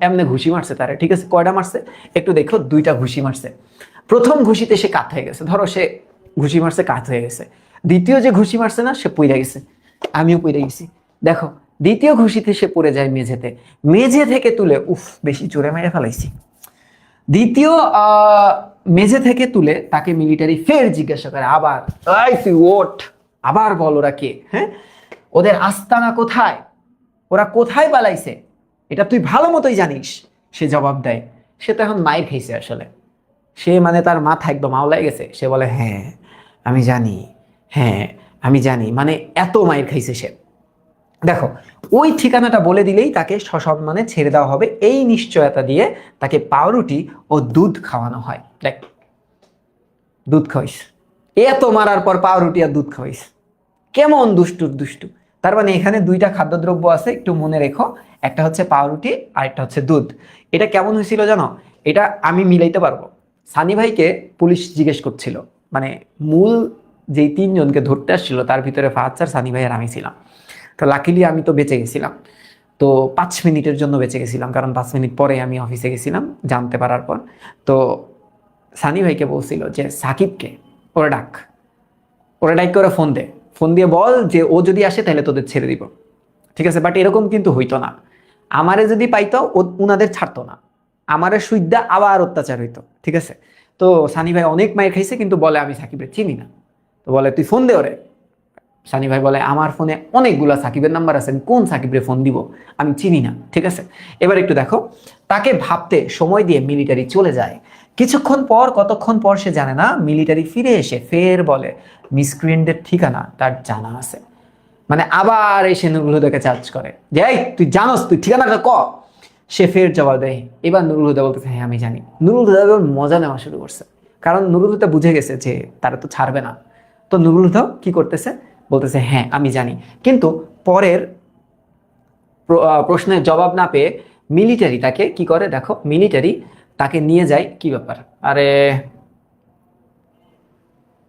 এমনি ঘুষি মারছে তারে, ঠিক আছে? কয়টা মারছে একটু দেখো, দুইটা ঘুষি মারছে। প্রথম ঘুষিতে সে কাত হয়ে গেছে, ধরো সে ঘুষি মারছে, কাত হয়ে গেছে। দ্বিতীয় যে ঘুষি মারছে না, সে পইড়া গেছে। আমিও পইড়া গেছি। দেখো, দ্বিতীয় ঘুষিতে সে পড়ে যায় মেঝেতে, মেঝে থেকে তুলে, বেশি জোরে মেরে ফেলাইছি। দ্বিতীয় মেঝে থেকে তুলে তাকে মিলিটারি ফের জিজ্ঞাসা করে, আবার, তুই ওঠ, আবার বল ওরা কে? হ্যাঁ, ওদের আস্তানা কোথায়, ওরা কোথায় পালাইছে, এটা তুই ভালো মতোই জানিস। সে জবাব দেয়, সে তো এখন মাইর খাইছে আসলে, সে মানে তার মাথা একদম আওলাই গেছে। সে বলে, হ্যাঁ আমি জানি, হ্যাঁ আমি জানি, মানে এত মাইর খাইছে সে। দেখো, ওই ঠিকানাটা বলে দিলেই তাকে সসম্মানে ছেড়ে দেওয়া হবে, এই নিশ্চয়তা দিয়ে তাকে পাউরুটি ও দুধ খাওয়ানো হয়। দেখ, দুধ খাওয়াইস, এত মারার পর পাউরুটি আর দুধ খাওয়াইস, কেমন দুষ্টুর দুষ্টু। তার মানে এখানে দুইটা খাদ্যদ্রব্য আছে, একটু মনে রেখো, একটা হচ্ছে পাউরুটি আর একটা হচ্ছে দুধ। এটা কেমন হয়েছিল জানো? এটা আমি মিলাইতে পারবো। সানি ভাইকে পুলিশ জিজ্ঞেস করছিল, মানে মূল যেই তিনজনকে ধরতে আসছিল তার ভিতরে ফাহাদ স্যার, সানি ভাই আর আমি ছিলাম। তো লাকিলি আমি তো বেঁচে গেছিলাম। তো 5 মিনিটের জন্য বেঁচে গেছিলাম, কারণ 5 মিনিট পরে আমি অফিসে গেছিলাম জানতে পারার পর। তো সানি ভাইকে বলছিল যে সাকিবকে ওরা ডাক, ওরা ডাক করে ফোন দে, ফোন দিয়ে বল যে ও যদি আসে তাহলে তোদের ছেড়ে দিব। ঠিক আছে, বাট এরকম কিন্তু হইতো না। আমারে যদি পাইতো উনাদের ছাড়তো না, আমারে সুইদা আবার অত্যাচার হইতো। ঠিক আছে, তো সানি ভাই অনেক মায়ের খাইছে, কিন্তু বলে আমি সাকিবের চিনি না। তো বলে তুই ফোন দে ওরে। সানি ভাই বলে আমার ফোনে অনেকগুলা সাকিবের নাম্বার আছে, আমি কোন সাকিবরে ফোন দিব, আমি চিনি না। ঠিক আছে, এবার একটু দেখো, তাকে ভাবতে সময় দিয়ে মিলিটারি চলে যায়। কিছুক্ষণ পর, কতক্ষণ পর সে জানে না, মিলিটারি ফিরে এসে ফের বলে মিসক্রিয়েন্টদের ঠিকানা তার জানা আছে। মানে আবার এসে নুরুল হুদাকে চার্জ করে যে এই তুই জানোস, তুই ঠিকানাটা ক। সে ফের জবাব দেয়, এবার নুরুল হুদা বলতেছে হ্যাঁ আমি জানি। নুরুল হুদা এবার মজা নেওয়া শুরু করছে, কারণ নুরুল হুদা বুঝে গেছে যে তারা তো ছাড়বে না। তো নুরুল হুদা কি করতেছে, বলতেছে হ্যাঁ আমি জানি। কিন্তু পরের প্রশ্নের জবাব না পেয়ে মিলিটারি তাকে কি করে দেখো, মিলিটারি তাকে নিয়ে যায়, কি ব্যাপার, আরে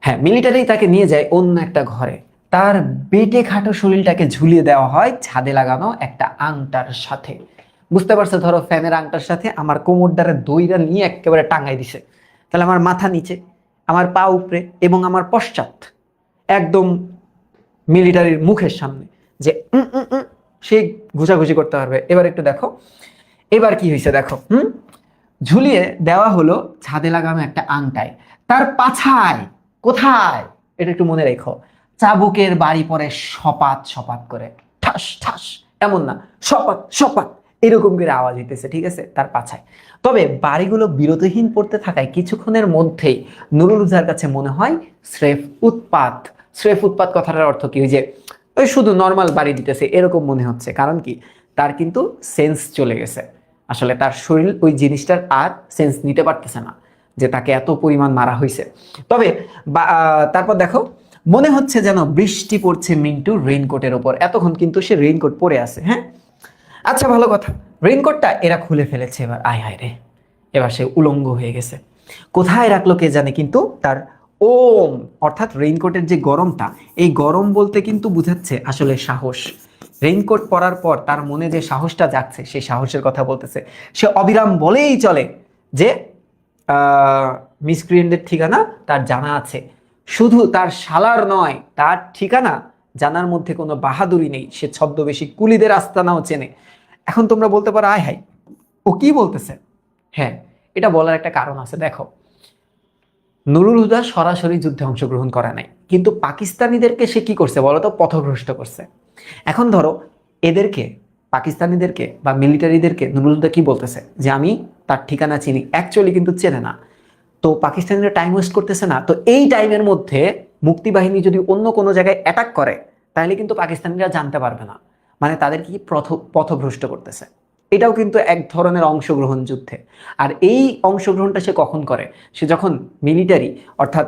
হ্যাঁ, মিলিটারি তাকে নিয়ে যায় অন্য একটা ঘরে। তার বেটে খাটো শরীরটাকে ঝুলিয়ে দেওয়া হয় ছাদে লাগানো একটা আংটার সাথে। বুঝতে পারছো, ধরো ফ্যানের আংটার সাথে আমার কোমর দ্বারা দইরা নিয়ে একেবারে টাঙ্গাই দিছে। তাহলে আমার মাথা নিচে, আমার পা উপরে এবং আমার পশ্চাৎ একদম মিলিটারির মুখের সামনে, যে সে ঘুষাঘুষি করতে পারবে। এবার একটু দেখো এবার কি হয়েছে দেখো। ঝুলিয়ে দেওয়া হলো ছাদে লাগানো একটা আংটায়, তার পাছায় কোথায়, এটা একটু মনে রেখো, চাবুকের বাড়ি পড়ে সপাত সপাত করে, ঠাস ঠাস, এমন না, সপাত সপাত এরকম করে আওয়াজ হইতেছে। ঠিক আছে, তার পাছায়। তবে বাড়িগুলো বিরতিহীন পড়তে থাকায় কিছুক্ষণের মধ্যেই নুরুল হুদার কাছে মনে হয় স্রেফ উৎপাত। স্রেফ উৎপাত কথাটার অর্থ কি, ওই যে ওই শুধু নর্মাল বাড়ি দিতেছে এরকম মনে হচ্ছে। কারণ কি, তার কিন্তু সেন্স চলে গেছে, আসলে তার শরীর ওই জিনিসটার আর সেন্স নিতে পারতেছে না যে তাকে এত পরিমাণ মারা হয়েছে। তবে তারপর দেখো, মনে হচ্ছে যেন বৃষ্টি পড়ছে মিন্টু রেইনকোটের ওপর। এতক্ষণ কিন্তু সে রেইনকোট পরে আছে। হ্যাঁ, আচ্ছা ভালো কথা, রেইনকোটটা এরা খুলে ফেলেছে। এবার আয় হায় রে, এবার সে উলঙ্গ হয়ে গেছে। কোথায় রাখলো কে জানে, কিন্তু তার ওম অর্থাৎ রেইনকোটের যে গরমটা, এই গরম বলতে কিন্তু বুঝাচ্ছে আসলে সাহস। রেইনকোট পরার পর তার মনে যে সাহসটা যাচ্ছে, সেই সাহসের কথা বলতেছে। সে অবিরাম বলেই চলে যে মিসক্রিয়েন্টদের ঠিকানা তার জানা আছে। শুধু তার শালার নয়, তার ঠিকানা জানার মধ্যে কোনো বাহাদুরি নেই। সে ছদ্মবেশী কুলিদের আস্তানাও চেনে। এখন তোমরা বলতে পারো আয় হাই, ও কি বলতেছে? হ্যাঁ, এটা বলার একটা কারণ আছে। দেখো, নুরুল হুদা সরাসরি যুদ্ধে অংশগ্রহণ করে নাই, কিন্তু পাকিস্তানিদেরকে সে কি করছে বলতো, পথভ্রষ্ট করছে। এখন ধরো এদেরকে, পাকিস্তানিদেরকে বা মিলিটারিদেরকে নুরুল হুদা কি বলতেছে যে আমি তার ঠিকানা চিনি, অ্যাকচুয়ালি কিন্তু চেনে না। তো পাকিস্তানিরা টাইম ওয়েস্ট করতেছে না, তো এই টাইমের মধ্যে মুক্তিবাহিনী যদি অন্য কোনো জায়গায় অ্যাটাক করে তাহলে কিন্তু পাকিস্তানিরা জানতে পারবে না, মানে তাদের কি পথভ্রষ্ট করতেছে। এটাও কিন্তু এক ধরনের অংশগ্রহণ যুদ্ধে। আর এই অংশগ্রহণটা সে কখন করে, সে যখন মিলিটারি অর্থাৎ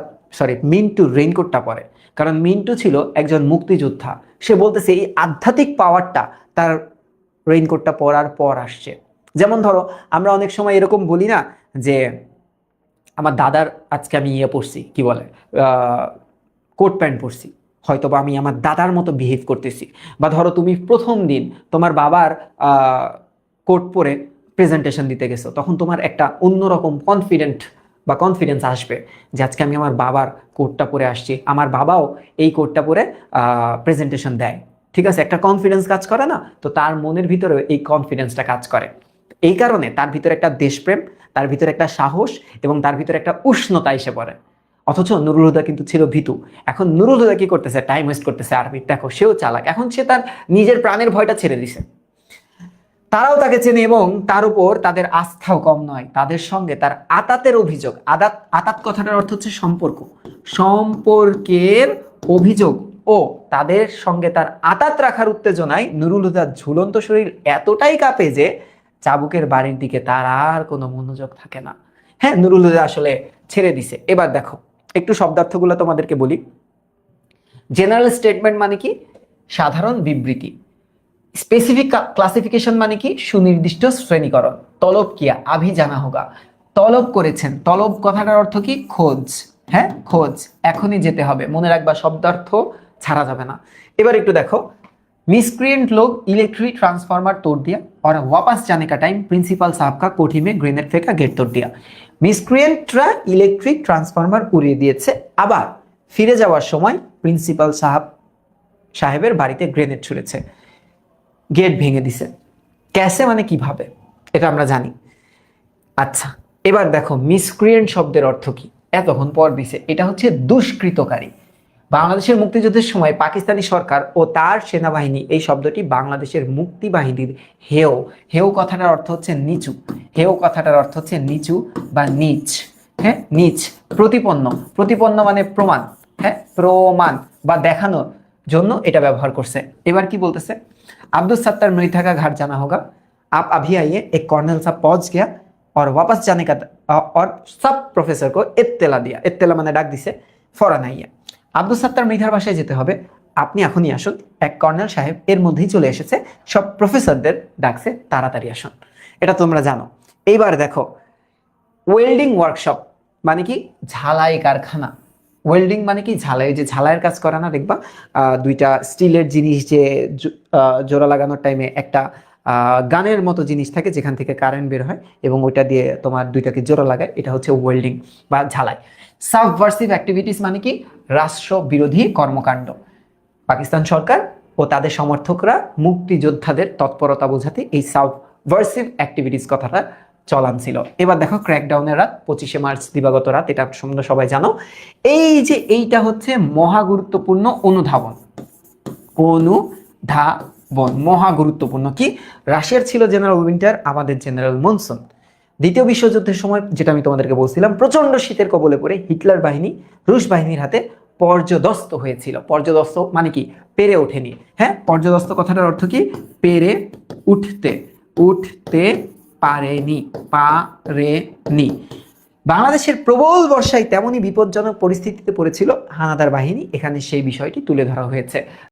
মিন্টু রেইনকোটটা পরে। কারণ মিন্টু ছিল একজন মুক্তিযোদ্ধা, সে বলতেছে এই আধ্যাত্মিক পাওয়ারটা তার রেইনকোটটা পরার পর আসছে। যেমন ধরো আমরা অনেক সময় এরকম বলি না যে আমার দাদার আজকে আমি পরছি, কি বলে, কোট প্যান্ট পরছি, হয়তো বা আমি আমার দাদার মতো বিহেভ করতেছি। বা ধরো তুমি প্রথম দিন তোমার বাবার কোট পরে প্রেজেন্টেশন দিতে গেছো, তখন তোমার একটা অন্যরকম কনফিডেন্স আসবে যে আজকে আমি আমার বাবার কোটটা পরে আসছি, আমার বাবাও এই কোটটা পরে প্রেজেন্টেশন দেয়। ঠিক আছে, একটা কনফিডেন্স কাজ করে না, তো তার মনের ভিতরে এই কনফিডেন্সটা কাজ করে। এই কারণে তার ভিতরে একটা দেশপ্রেম, তার ভিতরে একটা সাহস এবং তার ভিতরে একটা উষ্ণতা এসে পড়ে। অথচ নুরুল হুদা কিন্তু ছিল ভীতু। এখন নুরুল হুদা কি করতেছে, টাইম ওয়েস্ট করতেছে আরবি। দেখো সেও চালাক, এখন সে তার নিজের প্রাণের ভয়টা ছেড়ে দিছে। তারাও তাকে চেনে এবং তার উপর তাদের আস্থাও কম নয়। তাদের সঙ্গে তার আতাতের অভিযোগ, আতাত কথাটার অর্থ হচ্ছে সম্পর্ক, সম্পর্কের অভিযোগ ও তাদের সঙ্গে তার আতাত রাখার উত্তেজনায় নুরুল হুদার ঝুলন্ত শরীর এতটাই কাঁপে যে চাবুকের বাড়ির দিকে তার আর কোনো মনোযোগ থাকে না। হ্যাঁ, নুরুল হুদা আসলে ছেড়ে দিছে। এবার দেখো একটু শব্দার্থগুলো তোমাদেরকে বলি। জেনারেল স্টেটমেন্ট মানে কি? সাধারণ বিবৃতি। স্পেসিফিক ক্লাসিফিকেশন মানে কি? সুনির্দিষ্ট শ্রেণীকরণ। তলব কিয়া, আভি জানা হোগা, তলব করেছেন। তলব কথাটার অর্থ কি? খোঁজ। হ্যাঁ, খোঁজ, এখনই যেতে হবে। মনে রাখবা, শব্দার্থ ছাড়া যাবে না। এবার একটু দেখো, मिसक्रिएंट लोग इलेक्ट्रिक ट्रांसफार्मर तोड़ दिया और वापस जाने का टाइम प्रिंसिपल साहब का कोठी में ग्रेनेड फेंका, गेट तोड़ दिया। মিসক্রিয়েন্টরা ইলেকট্রিক ট্রান্সফরমার উড়িয়ে দিয়েছে, আবার ফিরে যাওয়ার সময় প্রিন্সিপাল সাহেবের বাড়িতে গ্রেনেড ছুড়েছে, গেট ভেঙে দিছে। ক্যাসে মানে কিভাবে, এটা আমরা জানি। আচ্ছা, এবার দেখো মিসক্রিয়েন্ট শব্দের অর্থ কি? এতক্ষণ পর দিছে, এটা হচ্ছে দুষ্কৃতকারী। বাংলাদেশের মুক্তিযুদ্ধের সময় পাকিস্তানি সরকার ও তার সেনাবাহিনী, এই শব্দটি বাংলাদেশের মুক্তি বাহিনীর হেয়। হেয় কথাটার অর্থ হচ্ছে নিচু। হেয় কথাটার অর্থ হচ্ছে নিচু বা নিচ। হ্যাঁ, নিচ। প্রতিপন্ন, প্রতিপন্ন মানে প্রমাণ। হ্যাঁ, প্রমাণ বা দেখানোর জন্য এটা ব্যবহার করছে। এবার কি বলতেছে? আব্দুল সত্তার মৃত্যু का घर जाना होगा, आप अभी आइए। एक कर्नल साहब पहुंच गया और वापस जाने का और सब प्रोफेसर को इत्तेला दिया। इत्तेला মানে ডাক দিছে, ফরান আইয়া। আব্দুল সত্তার মৃধার বাসায় যেতে হবে, আপনি এখনই আসুন। এক কর্নেল সাহেব এর মধ্যেই চলে এসেছে, সব প্রফেসরদের ডাকছে, তাড়াতাড়ি আসুন। এটা তোমরা জানো। এইবার দেখো, ওয়েল্ডিং ওয়ার্কশপ মানে কি? ঝালাই কারখানা। ওয়েল্ডিং মানে কি? ঝালাই, যে ঝালাইয়ের কাজ করে না, দেখবা দুইটা স্টিলের জিনিস যে জোড়া লাগানোর টাইমে একটা গানের মতো জিনিস থাকে যেখান থেকে কারেন্ট বের হয় এবং ওইটা দিয়ে তোমার দুইটাকে জোড়া লাগায়, এটা হচ্ছে ওয়েল্ডিং বা ঝালাই। সাবভার্সিভ অ্যাক্টিভিটিস মানে কি? রাষ্ট্র বিরোধী কর্মকাণ্ড। পাকিস্তান সরকার ও তাদের সমর্থকরা মুক্তিযোদ্ধাদের তৎপরতা বোঝাতে এই সাবভার্সিভ অ্যাক্টিভিটিস কথাটা চলান ছিল। এবার দেখো ক্র্যাকডাউনের রাত, 25শে মার্চ দিবাগত রাত, এটা সম্বন্ধে সবাই জানো। এই যে এইটা হচ্ছে মহা গুরুত্বপূর্ণ অনুধাবন। অনুধাবন মহা গুরুত্বপূর্ণ। কি? রাশিয়ার ছিল জেনারেল উইন্টার, আমাদের জেনারেল মনসুন। দ্বিতীয় বিশ্বযুদ্ধের সময়, যেটা আমি তোমাদেরকে বলছিলাম, প্রচন্ড শীতের কবলে পড়ে হিটলার বাহিনী রুশ বাহিনীর হাতে পর্যদস্ত হয়েছিল। পর্যদস্ত মানে কি? পেরে ওঠেনি। হ্যাঁ, পর্যদস্ত কথাটার অর্থ কি? পেরে উঠতে, উঠতে পারেনি, পারেনি। বাংলাদেশের প্রবল বর্ষায় তেমনই বিপজ্জনক পরিস্থিতিতে পড়েছিল হানাদার বাহিনী, এখানে সেই বিষয়টি তুলে ধরা হয়েছে।